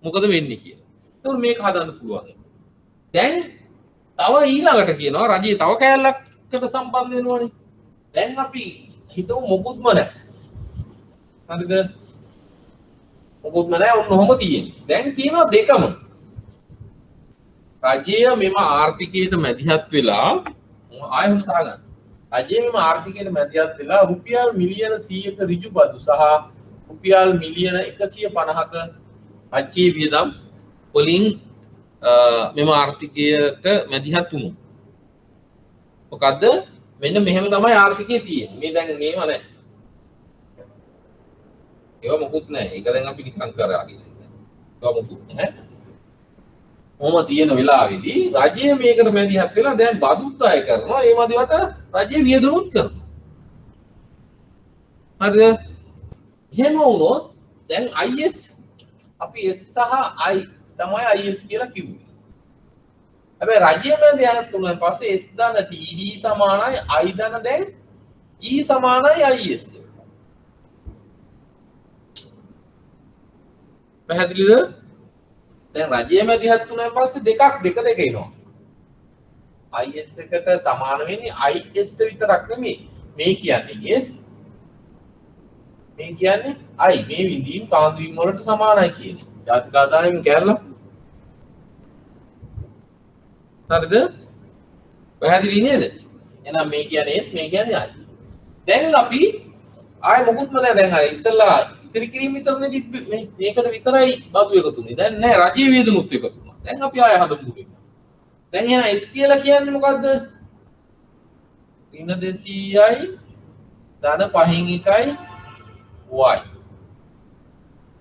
මොකද වෙන්නේ කියලා. ඒතකොට මේක හදන්න පුළුවන්. දැන් තව ඊළඟට කියනවා රජයේ තව කෑල්ලකට සම්බන්ධ වෙනවනේ. දැන් අපි හිතමු මොකුත්ම නැහැ. හරිද? මොකුත්ම නැහැ ඔන්න ඔහොම තියෙන්නේ. දැන් කියනවා දෙකම. රජය මෙම ආර්ථිකයට මැදිහත් වෙලා ආයෙ හොයාගන්න. රජයේ මෙම ආර්ථිකයට මැදිහත් වෙලා රුපියල් මිලියන 100ක ඍජු බදු සහ රුපියල් මිලියන 150ක රජයේ වියදම් වලින් මෙම ආර්ථිකයට මැදිහත් වුණු. මොකද්ද? මෙන්න මෙහෙම තමයි ආර්ථිකය තියෙන්නේ. මේ දැන් මේව නැහැ. ඒවා මොකුත් නැහැ. ඒක දැන් අපි නිකන් කරාගෙන. ඒවා මොකුත් නැහැ. ඔහොම තියෙන වෙලාවේදී රජය මේකට මැදිහත් වෙලා දැන් බදුත් අය කරනවා. ඒ වදිවට රජය වියදමුත් කරනවා. හරිද? එහෙම වුණොත් දැන් IS අපි S සහ I තමයි IS කියලා කිව්වේ. හැබැයි රජය මැදිහත් වුණාන් පස්සේ S ධන TD සමානයි I ධන දැන් E සමානයි IS. පැහැදිලිද? දැන් රජයේ මැදිහත් වුණාන් පස්සේ දෙක එනවා. IS එකට සමාන වෙන්නේ IS ට විතරක් නෙමෙයි. මේ කියන්නේ S මේ කියන්නේ I මේ විඳීම් කාන්දු වීම වලට සමානයි කියන්නේ. ජාතික ආදායම කැරලා හරිද? පැහැදිලි නේද? එහෙනම් මේ කියන්නේ S මේ කියන්නේ I. දැන් අපි ආයෙ මොකුත්ම නැහැ. දැන් අර ඉස්සෙල්ලා ඉතිරි කිරීම විතරනේ මේකට විතරයි බදු එකතුනේ. දැන් නෑ රජයේ වේදනුත් එකතු වුණා. දැන් අපි ආයෙ හදමු. දැන් එහෙනම් S කියලා කියන්නේ මොකද්ද? ඍණ 200යි ධන 5න් 1යි y.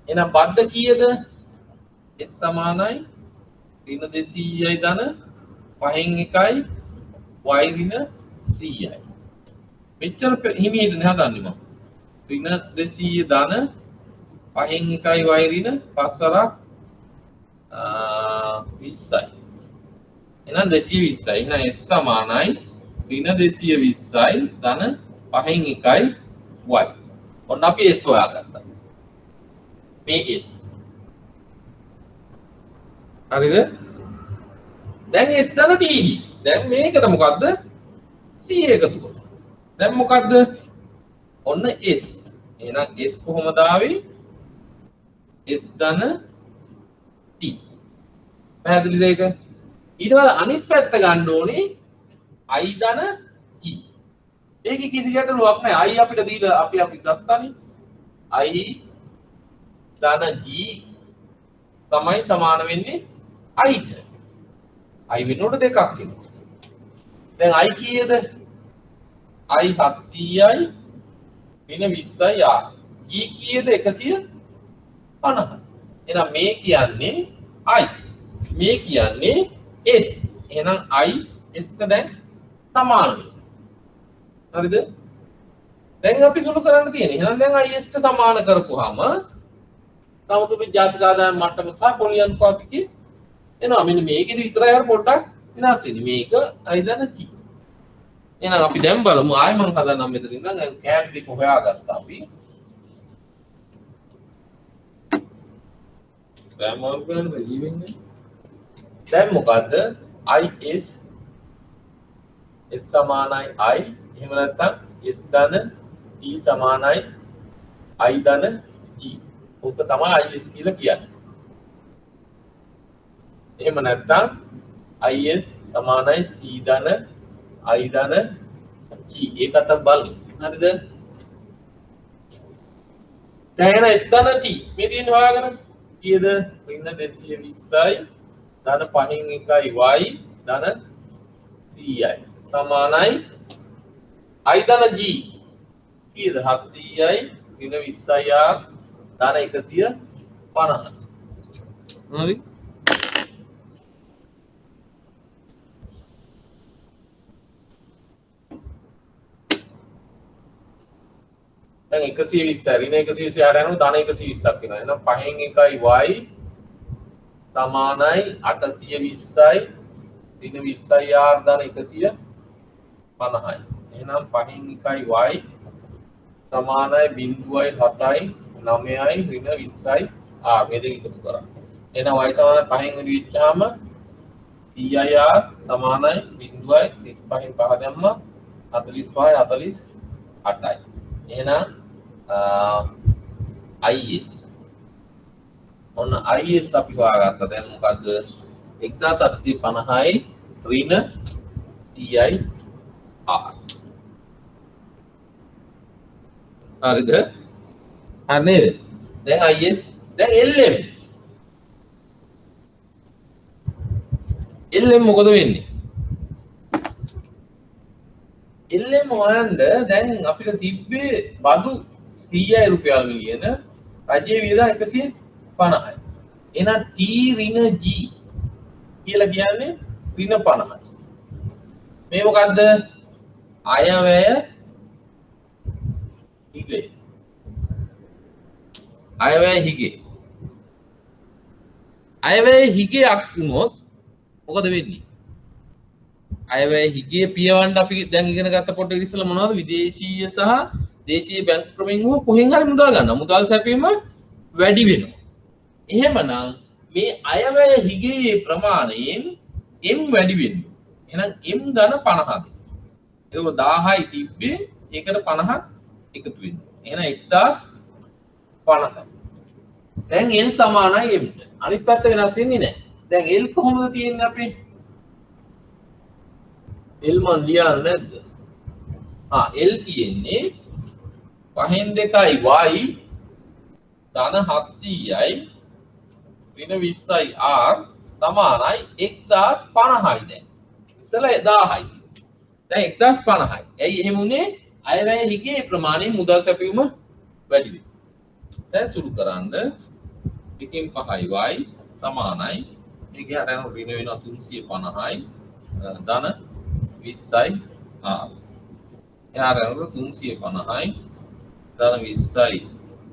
එහෙනම් බද්ධ කීයද? S සමානයි ඍණ 200යි ධන 5න් 1යි y ඍණ 100යි. මෙච්චර හිමීටනේ හදන්නේ මම. ඍණ 200 ධන 5න් 1යි y ඍණ 5 වරක් 20යි. එහෙනම් 220යි. එහෙනම් S සමානයි ඍණ 220යි ධන 5න් 1යි y. ඔන්න අපි S හොයාගත්තා. මේ S. හරිද? දැන් S ධන TD. දැන් මේකට මොකද්ද? C එකතු කරමු. දැන් මොකද්ද? ඔන්න S. එහෙනම් S කොහොමද ආවේ? S ධන T. පැහැදිලිද ඒක? ඊට පස්සේ අනිත් පැත්ත ගන්න ඕනේ I ධන G. ඒකේ කිසි ගැටලුවක් නැහැ. I අපිට දීලා අපි ගත්තානේ. I ධන G තමයි සමාන වෙන්නේ I ට. I වෙනකොට දෙකක් එනවා. දැන් I කීයද? I 700යි ඍණ 20යි R. G කීයද? 150. එහෙනම් මේ කියන්නේ I. මේ කියන්නේ S. එහෙනම් I S ට දැන් සමාන වෙනවා. හරිද? දැන් අපි සුළු කරන්න තියෙන්නේ. එහෙනම් දැන් I S ට සමාන කරපුවාම තමතුමේ ජාතික ආදායම් මට්ටම සහ පොලි අනුපාතිකය එනවා. මෙන්න මේකෙදි විතරයි අර පොඩ්ඩක් වෙනස් වෙන්නේ. මේක I ධන T. එහෙනම් අපි දැන් බලමු ආයෙ මම හදන්නම් මෙතන ඉඳන් දැන් කෑලි දෙක හොයාගත්තා අපි. දැන් මොකද වෙන්නේ? දැන් මොකද්ද? IS S සමානයි I. එහෙම නැත්නම් S ධන T සමානයි I ධන G. ඔක තමයි IS කියලා කියන්නේ. එහෙම නැත්නම් IS සමානයි C ධන I ධන G. ඒකත් බලමු. හරිද? දැන් S ධන T මේ තියෙන හොයාගන්න. කීයද? ඍණ 220යි ධන 5න් 1යි y ධන 100යි සමානයි I ධන G කීයද? 700යි ඍණ 20යි r ධන 150. හරි? දැන් 120 ඍණ 120 යට යනකොට ධන 120ක් වෙනවා. එහෙනම් 5න් 1යි y සමානයි 820යි ඍණ 20යි r ධන 150යි. එහෙනම් 5න් 1යි y සමානයි 0.7යි 9යි ඍණ 20යි r මේ දෙක එකතු කරා. එහෙනම් y සමානයි 5න් වැඩි වෙච්චාම 100යි r සමානයි 0.35න් 5 දැම්මා 45යි 48යි. එහෙනම් IS ඔන්න IS අපි හොයාගත්තා. දැන් මොකද්ද? 1850යි ඍණ 30යි r. හරිද? හරි නේද? දැන් IS දැන් LM මොකද වෙන්නේ? LM හොයන්න දැන් අපිට තිබ්බේ බදු 100යි රුපියල් මිලියන රජයේ වියදම් 150යි. එහෙනම් T ඍණ G කියලා කියන්නේ ඍණ 50යි. මේ මොකද්ද? අයවැය හිගේ. අයවැය හිගේ. අයවැය හිගයක් වුණොත් මොකද වෙන්නේ? අයවැය හිගේ පියවන්න අපි දැන් ඉගෙන ගත්ත පොඩ්ඩක් ඉස්සෙල්ලා මොනවද? විදේශීය සහ දේශීය බැංකු ක්‍රමෙන් හෝ කොහෙන් හරි මුදල් ගන්න. මුදල් සැපීම වැඩි වෙනවා. එහෙමනම් මේ අයවැය හිගේ ප්‍රමාණයෙන් M වැඩි වෙනවා. එහෙනම් M ධන 50ක්. ඒක 1000යි තිබ්බේ ඒකට 50ක් එකතු වෙනවා. එහෙනම් 1050. දැන් L සමානයි M ට. අනිත් පැත්ත වෙනස් වෙන්නේ නැහැ. දැන් L කොහොමද තියෙන්නේ අපේ? L මන් ලියන්නේ නැද්ද? L තියෙන්නේ 5න් 2යි y ධන 700යි ඍණ 20යි r සමානයි 1050යි දැන්. ඉස්සෙල්ලා 1000යි. දැන් 1050යි. ඇයි එහෙම උනේ? අයවැය හිගේ ප්‍රමාණය මුදල් සැපයුම වැඩි වෙනවා. දැන් සුළු කරන්න 1/5යි y සමානයි ඒකේ අර යන ඍණ වෙනවා 350යි ධන 20යි r. එහාට යනකොට 350යි ධන 20යි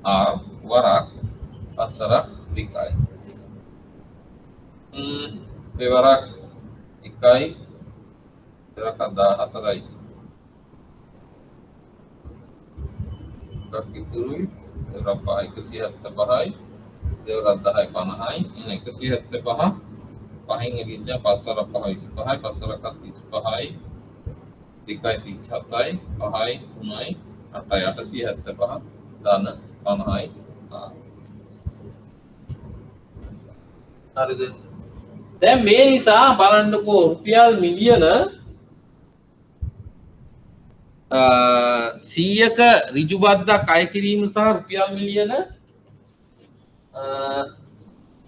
r වරක් පතරක් විකයි. දෙවරක් 1යි දෙවරක් 14යි. ඉතුරුයි දෙවරක් 175යි දෙවරක් 10යි 50යි 175 පහෙන් එගින්න 5 වරක් 5 25යි 5 වරක් 35යි 2යි 37යි 5යි 3යි 8යි 875 ධන 50යි. හරිද? දැන් මේ නිසා බලන්නකෝ රුපියල් මිලියන 100ක ඍජු බද්දක් අය කිරීම සහ රුපියල් මිලියන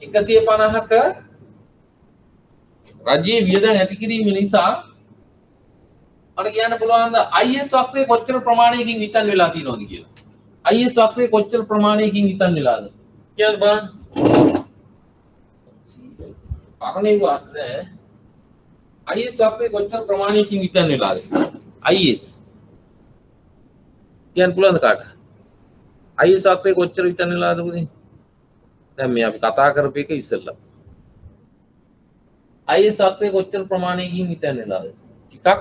150ක රජයේ වියදම් ඇති කිරීම නිසා මට කියන්න පුළුවන් IS වක්‍රය කොච්චර ප්‍රමාණයකින් විතන් වෙලා තියෙනවද කියලා. IS වක්‍රය කොච්චර ප්‍රමාණයකින් විතන් වෙලාද කියන්න බලන්න. පරණේවත් නෑ. IS වක්‍රය කොච්චර ප්‍රමාණයකින් විතන් වෙලාද? IS කියන්න පුළුවන්ද කාට? IS වක්‍රය කොච්චර විතන් වෙලාද පුතේ? දැන් මේ අපි කතා කරපු එක ඉස්සෙල්ලා. IS වක්‍රය කොච්චර ප්‍රමාණයකින් විතන් වෙලාද? ටිකක්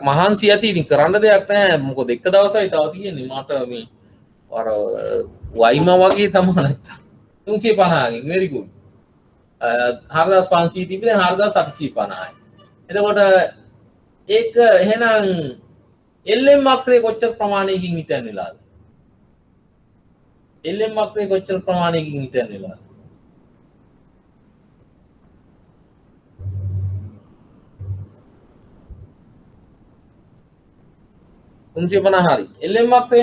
මහන්සි ඇති. ඉතින් කරන්න දෙයක් නැහැ. මොකද එක දවසයි තව තියෙන්නේ. මට මේ අර වයිම වගේ තමයි නැත්තම් 350කින් very good. 4500 තිබෙන 4850යි. එතකොට ඒක එහෙනම් LM වක්‍රය කොච්චර ප්‍රමාණයකින් විතන් වෙලාද? LM වක්‍රය කොච්චර ප්‍රමාණයකින් විතන් වෙලාද? උන්සිය 50 හරි. LM වක්‍රය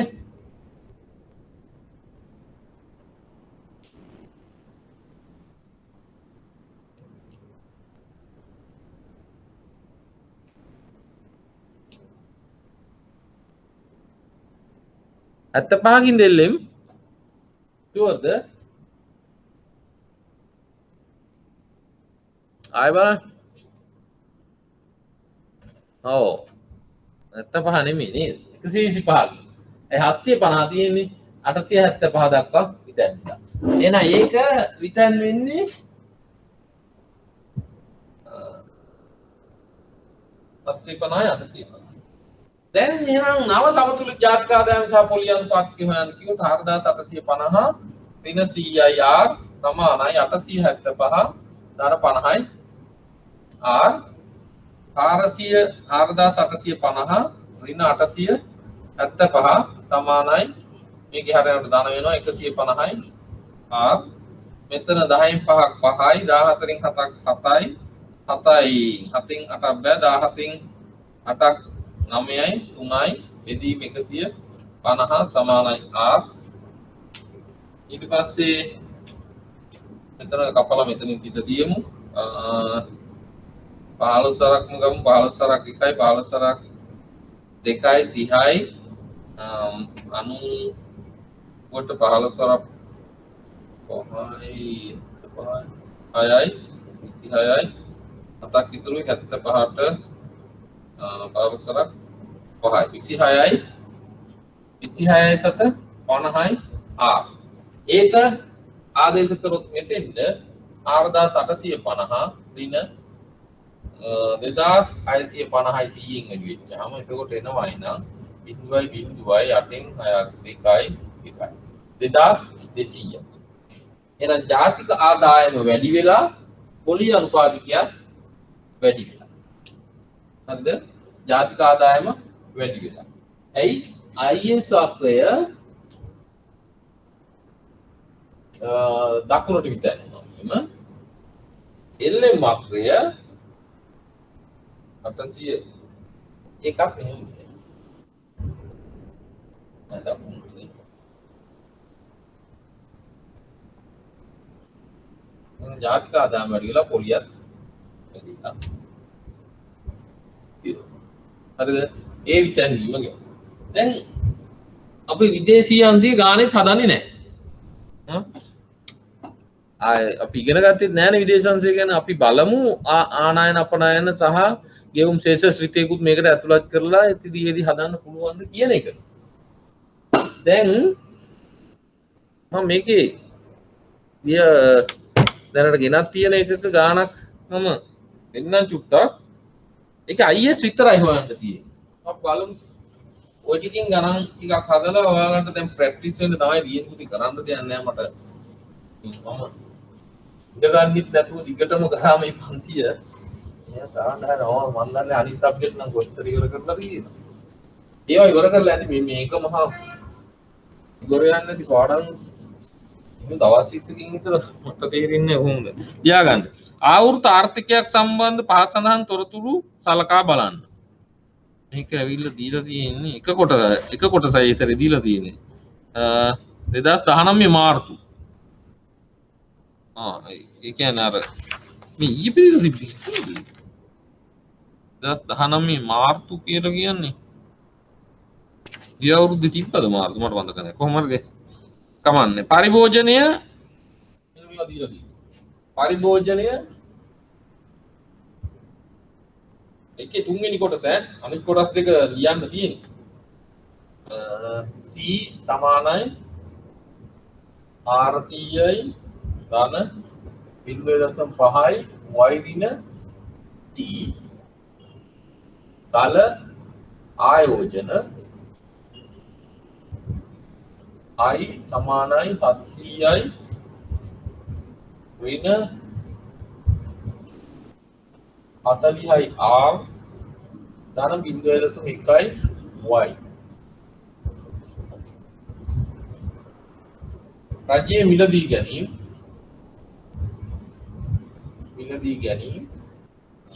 at the parking LM sure the I want oh at the pahane me 125 ඒ 750 තියෙන්නේ 875 දක්වා විතන් වෙනවා. එහෙනම් ඒක විතන් වෙන්නේ 750 දැන් එහෙනම් නව සමතුලිත ජාතික ආදායම සහ පොලි අනුපාත කියවන්න කිව්වොත් 4750 ඍණ 100යි r සමානයි 875 ධන 50යි r 4850 ඍණ 875 සමානයි මේකේ හරියට ධන වෙනවා 150යි r මෙතන 10න් 5ක් 5යි 14න් 7ක් 7යි 7යි 7න් 8ක් බෑ 17න් 8ක් 9යි 3යි බෙදීම 150 සමානයි r ඊට පස්සේ මෙතන කපලා මෙතනින් පිට දියමු 15 සරක්ම ගමු 15 සරක් 1යි 15 සරක් 2යි 30යි 90 කොට 15 සරක් 5යි 6යි 26යි 7ක් ඉතුරුයි 75ට 15 සරක් 5යි 26යි 26යි සත 50යි r ඒක ආදේශ කරොත් මෙතෙන්ද 4850 ඍණ 2650යි 100න් වැඩි වෙච්චාම එතකොට එනවයි නම් 0.8න් 6ක් 2යි 2200. එහෙනම් ජාතික ආදායම වැඩි වෙලා පොලි අනුපාතිකයක් වැඩි වෙලා. හරිද? ජාතික ආදායම වැඩි වෙලා. ඇයි? IS වක්‍රය දකුණට විතරනවා. එම LM වක්‍රය 800 එකක් එහෙම ජාතික ආදායම වැඩි වෙලා පොලියත් වැඩි වෙලා. හරිද? ඒ විතැන්වීම ගැන. දැන් අපි විදේශීය අංශයේ ගානෙත් හදන්නේ නැහැ. අපි ඉගෙන ගත්තෙත් නැහැ නේ විදේශ අංශය ගැන. අපි බලමු ආනයන අපනයන සහ ගෙවුම් ශේෂ ශ්‍රිතයකුත් මේකට ඇතුළත් කරලා ඉතිරියේදී හදන්න පුළුවන්ද කියන එක. දැන් මම මේකේ දැනට ගෙනත් තියෙන එකක ගානක් මම දෙන්නම් චුට්ටක්. ඒක IS විතරයි හොයන්න තියෙන්නේ. අපි බලමු. ඔය ටිකෙන් ගණන් ටිකක් හදලා ඔයාලන්ට දැන් ප්‍රැක්ටිස් වෙන්න තමයි දියෙන් පුති කරන්න දෙයක් නැහැ මට. මම ඉඳගන්නෙත් නැතුව දිගටම කරා මේ පන්තිය. එයා තාන්න හරනවා මන් දන්නේ අනිත් සබ්ජෙක්ට් නම් කොච්චර ඉවර කරලා තියෙනවා. ඒවා ඉවර කරලා ඇති මේක මහා ඉවර යන්නේ නැති පාඩම් මේ දවස් 20කින් විතර මට තේරෙන්නේ කොහොමද? තියාගන්න. ආවෘත ආර්ථිකයක් සම්බන්ධ පහත් සඳහන් තොරතුරු සලකා බලන්න. මේක ඇවිල්ලා දීලා තියෙන්නේ එක කොටසයි ඉතින් දීලා තියෙන්නේ. 2019 මාර්තු. ඒ කියන්නේ අර මේ ඊයේ පිළිතුරු තිබ්බේ. 2019 මාර්තු කියලා කියන්නේ. ඊය අවුරුද්ද තිබ්බද මාර්තු මට මතක නැහැ. කොහොම හරිද? කමන්නේ. පරිභෝජනය මෙන්න දීලා තියෙනවා. පරිභෝජනය එකේ තුන්වෙනි කොටස අනිත් කොටස් දෙක ලියන්න තියෙනවා. C සමානයි 400යි ධන 0.5යි y ඍණ t තල ආයෝජන I සමානයි 700යි ඍණ 40යි r ධන 0.1යි y රජයේ මිලදී ගැනීම G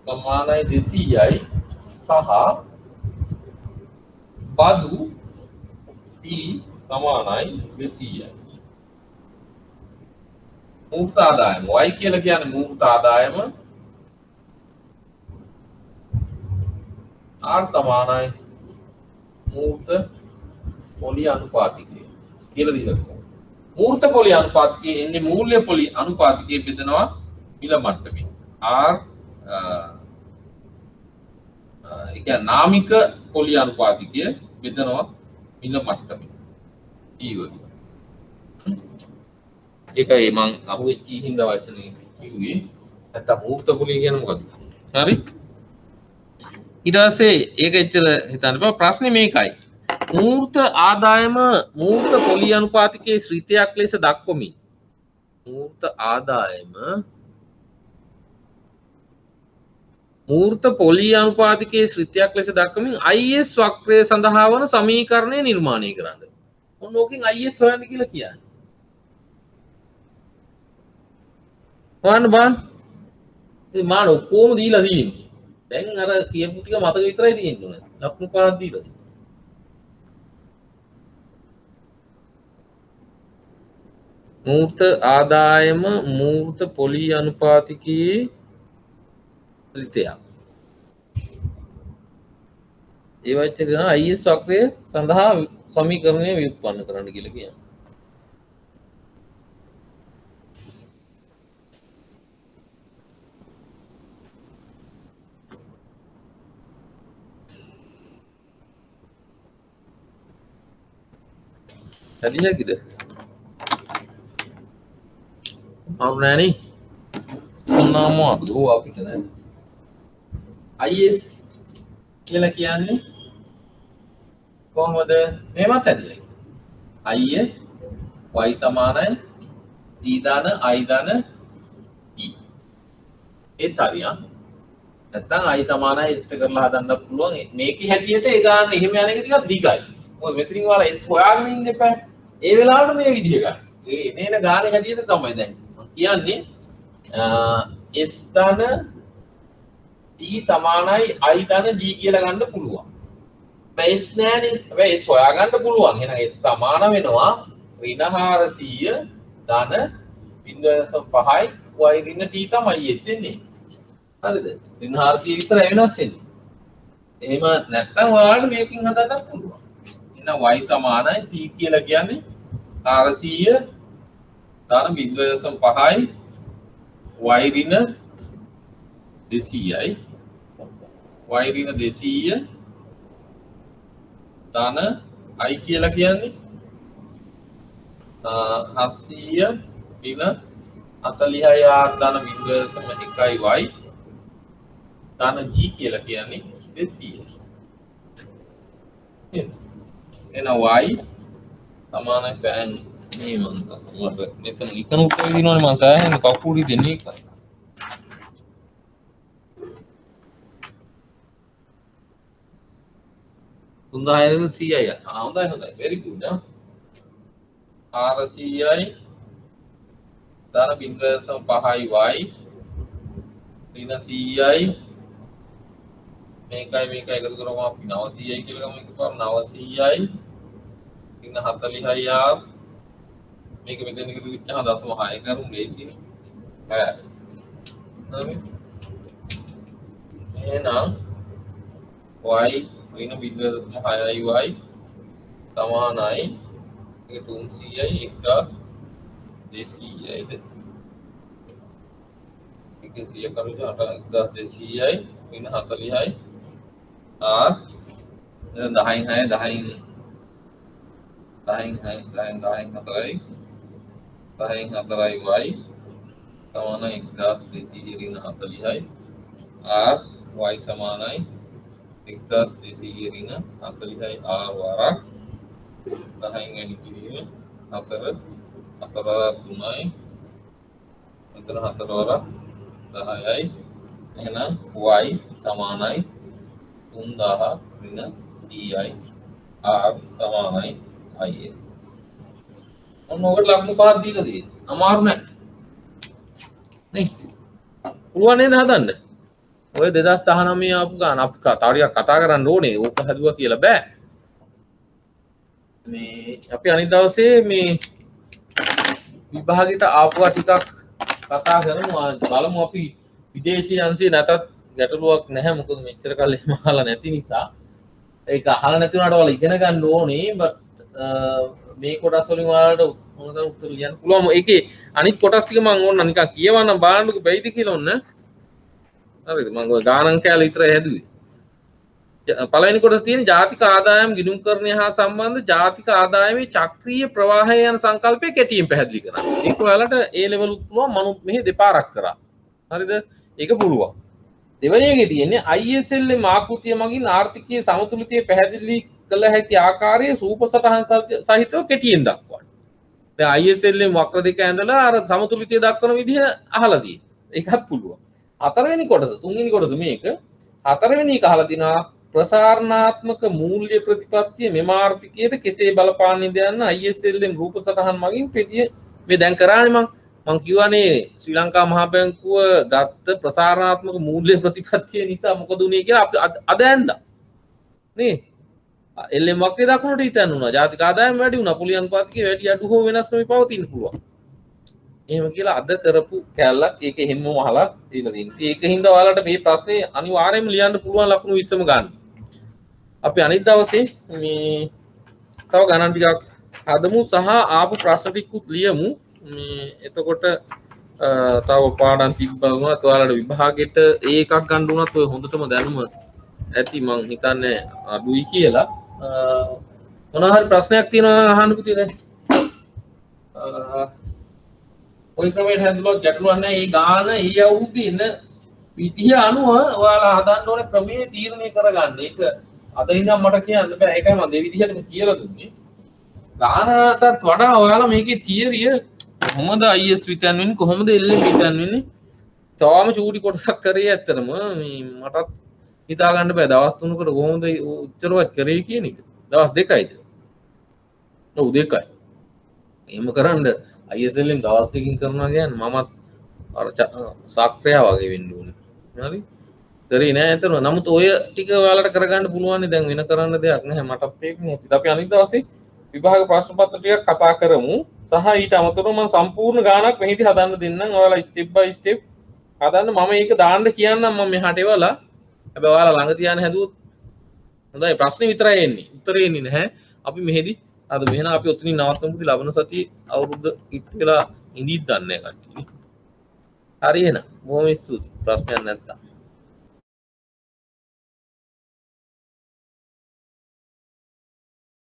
සමානයි 200යි සහ බදු T සමානයි 200යි. මූර්ත ආදායම y කියලා කියන්නේ මූර්ත ආදායම r සමානයි මූර්ත පොලි අනුපාතිකය කියලා දීලා තියෙනවා. මූර්ත පොලි අනුපාතිකයේ එන්නේ මූල්‍ය පොලි අනුපාතිකයේ බෙදනවා මිල මට්ටමින්. r ඒ කියන්නේ නාමික පොලි අනුපාතිකය බෙදනවා මිල මට්ටමින්. ඊවලු. ඒකයි මම අහුවෙච්ච හින්දා වචනේ කිව්වේ. නැත්නම් මූර්ත පොලි කියන්නේ මොකද්ද? හරි? ඊට පස්සේ ඒක ඇත්තට හිතන්න බෑ ප්‍රශ්නේ මේකයි. මූර්ත ආදායම මූර්ත පොලි අනුපාතිකයේ ශ්‍රිතයක් ලෙස දක්වමි. මූර්ත ආදායම මූර්ත පොලි අනුපාතිකයේ ශ්‍රිතයක් ලෙස දක්වමින් IS වක්‍රය සඳහා වන සමීකරණය නිර්මාණය කරන්න. ඔන්න ඕකෙන් IS හොයන්න කියලා කියන්නේ. හොයන්න බලන්න. ඉතින් මාන ඔක්කොම දීලා තියෙන්නේ. දැන් අර කියපු ටික මතක විතරයි තියෙන්නේ. ලකුණු පහක් දීලා තියෙනවා. මූර්ත ආදායම මූර්ත පොලි අනුපාතිකයේ ශ්‍රිතයක්. ඒ වචනේ කරන IS වක්‍රය සඳහා සමීකරණය ව්‍යුත්පන්න කරන්න කියලා කියනවා. Tadi gitu. Nani? Nama dua apa itu? IS කියලා කියන්නේ කොහොමද? මේවත් ඇදලා. IS y සමානයි c ධන i ධන e. ඒත් හරියම්. නැත්නම් i සමානයි s කරලා හදන්න පුළුවන්. මේකේ හැටියට ඒ ගන්න එහෙම යන එක ටිකක් දිගයි. මොකද මෙතනින් වල s හොයාගෙන ඉන්න එපා. ඒ වෙලාවට මේ විදිය ගන්න. ඒ එනේන ගානේ හැටියට තමයි දැන්. කියන්නේ s ධන D සමානයි I ධන G කියලා ගන්න පුළුවන්. බේස් නෑනේ. හැබැයි S හොයාගන්න පුළුවන්. එහෙනම් S සමාන වෙනවා ඍණ 400 ධන 0.5යි y ඍණ t තමයි එන්නේ. හරිද? ඍණ 400 විතරයි වෙනස් වෙන්නේ. එහෙම නැත්නම් ඔයාලට මේකෙන් හදන්න පුළුවන්. එහෙනම් y සමානයි c කියලා කියන්නේ 400 ධන 0.5යි y ඍණ 200යි y ඍණ 200 ධන I කියලා කියන්නේ 700 ඍණ 46 ධන 0.1y ධන g කියලා කියන්නේ 200. එහෙනම් y සමානයි පෑන් මේ මන්ට මෙතන ඉක්න උත්තර දිනවනේ මම සෑහෙන කකුලි දෙන්නේ එකයි. හොඳයි CI හොඳයි very good 400යි ධන 0.5යි y ඍණ 100යි මේකයි එකතු කරගමු අපි 900යි කියලා ගමු එකපාර 900යි ඍණ 40යි r මේක මෙතන එකතු වෙච්චාම 0.6 කරුම් ලේසියි හරි එහෙනම් y ऋण 0.6යි y සමානයි ඒක 300යි 1200යිද ඒක 100 කරුණා 1200යි ऋण 40යි r 10න් 4යි 4යි y සමානයි 1200 ऋण 40යි r y සමානයි 1200 ऋण 40යි r වරක් 10න් වැඩි කිරීම 4 3යි මෙතන 4 වරක් 10යි එහෙනම් y සමානයි 3000 ऋण 30යි r සමානයි i ඔන්න ඔකට ලකුණු පහක් දීලා තියෙනවා අමාරු නෑ නේ පුළුවන් නේද හදන්න ඔය 2019 ආපු ගාන අපි තාරියක් කතා කරන්න ඕනේ ඕක හදුවා කියලා බෑ මේ අපි අනිත් දවසේ මේ විභාගෙට ආපුවා ටිකක් කතා කරනවා බලමු අපි විදේශීය අංශේ නැතත් ගැටලුවක් නැහැ මොකද මෙච්චර කල් එහෙම අහලා නැති නිසා ඒක අහලා නැති වුණාට ඔයාලා ඉගෙන ගන්න ඕනේ බට් මේ කොටස් වලින් ඔයාලට මොනවද උත්තර ලියන්න පුළුවන් ඒකේ අනිත් කොටස් ටික මම ඕන නිකන් කියවන්නම් බලන්නකො බැයිද කියලා ඔන්න හරිද මම ඔය ගානන් කැලේ විතර හැදුවේ පළවෙනි කොටස තියෙන ජාතික ආදායම් ගිණුම්කරණය හා සම්බන්ධ ජාතික ආදායමේ චක්‍රීය ප්‍රවාහය යන සංකල්පය කෙටියෙන් පැහැදිලි කරන්න. ඒක ඔයාලට A level උත් පුළුවන් මම මෙහි දෙපාරක් කරා. හරිද? ඒක පුළුවන්. දෙවෙනි එකේ තියෙන්නේ ISL ආකෘතිය මගින් ආර්ථිකයේ සමතුලිතය පැහැදිලි කළ හැකි ආකාරයේ සූපසටහන් සහිතව කෙටියෙන් දක්වන්න. දැන් ISL වක්‍ර දෙක ඇඳලා අර සමතුලිතය දක්වන විදිහ අහලා තියෙනවා. ඒකත් පුළුවන්. හතරවෙනි කොටස තුන්වෙනි කොටස මේක හතරවෙනි එක අහලා තිනවා ප්‍රසාරණාත්මක මූල්‍ය ප්‍රතිපත්තිය මෙම ආර්ථිකයට කෙසේ බලපාන්නේද යන්න ISL රූප සටහන් මගින් පිටිය මේ දැන් කරානේ මං කිව්වනේ ශ්‍රී ලංකා මහා බැංකුව ගත්ත ප්‍රසාරණාත්මක මූල්‍ය ප්‍රතිපත්තිය නිසා මොකද උනේ කියලා අපි අද ඇන්දා නේ LM වක්‍රය දක්වනට හිතන්න උනා ජාතික ආදායම වැඩි වුණා පුලි අනුපාතිකයේ වැඩි අඩු හෝ වෙනස් නොවි පවතින්න පුළුවන් එහෙම කියලා අද කරපු කැලලක් ඒක එහෙමම අහලා දීලා තියෙනවා. ඒකින්ද ඔයාලට මේ ප්‍රශ්නේ අනිවාර්යයෙන්ම ලියන්න පුළුවන් ලකුණු 20ම ගන්න. අපි අනිත් දවසේ මේ තව ගණන් ටිකක් හදමු සහ ආපු ප්‍රශ්න ටිකකුත් ලියමු. මේ එතකොට තව පාඩම් තිබ්බම ඔයාලට විභාගෙට ඒකක් ගන්න උනත් ඔය හොඳටම දැනුම ඇති මං හිතන්නේ අඩුයි කියලා. මොනවා හරි ප්‍රශ්නයක් තියෙනවා නම් අහන්න පුතේ. ඔය ක්‍රමයට හැදුවොත් ගැටලුවක් නැහැ. ඒ ගාන ඊ අවුරුද්දේ ඉන්න විදිහ අනුව ඔයාලා හදන්න ඕනේ ක්‍රමයේ තීරණය කරගන්න. ඒක අද ඉඳන් මට කියන්න බෑ. ඒකයි මම මේ විදිහටම කියලා දුන්නේ. ගානටත් වඩා ඔයාලා මේකේ තියරිය කොහොමද IS විතන් වෙන්නේ කොහොමද LM විතන් වෙන්නේ? තාම චූටි කොටසක් කරේ ඇත්තටම මේ මටත් හිතා ගන්න බෑ. දවස් 3කට කොහොමද උච්චරවත් කරේ කියන එක. දවස් 2යිද? ඔව් 2යි. එහෙම කරන්න ISLM දවස් දෙකකින් කරනවා කියන්නේ මමත් අර සක්‍රිය වගේ වෙන්න ඕනේ. හරි? කරේ නෑ අතන. නමුත් ඔය ටික ඔයාලට කරගන්න පුළුවන්. දැන් වෙන කරන්න දෙයක් නැහැ. මටත් ඒක නේ. අපි අනිත් දවසේ විභාග ප්‍රශ්න පත්‍ර ටිකක් කතා කරමු. සහ ඊට අමතරව මම සම්පූර්ණ ගානක් මෙහිදී හදන්න දෙන්නම්. ඔයාලා ස්ටෙප් බයි ස්ටෙප් හදන්න. මම ඒක දාන්න කියන්නම් මම මෙහාට එවලා. හැබැයි ඔයාලා ළඟ තියාන හැදුවොත් හොඳයි. ප්‍රශ්නේ විතරයි එන්නේ. උත්තරේ එන්නේ නැහැ. අපි මෙහෙදි අද මෙහෙන අපි ඔතනින් නවත්තමු. ලබන සතියේ අවුරුද්ද කිට් වෙලා ඉඳීත් දන්නේ නැහැ කට්ටිය. හරි එහෙනම්. බොහොම ස්තුතියි. ප්‍රශ්නයක් නැත්තම්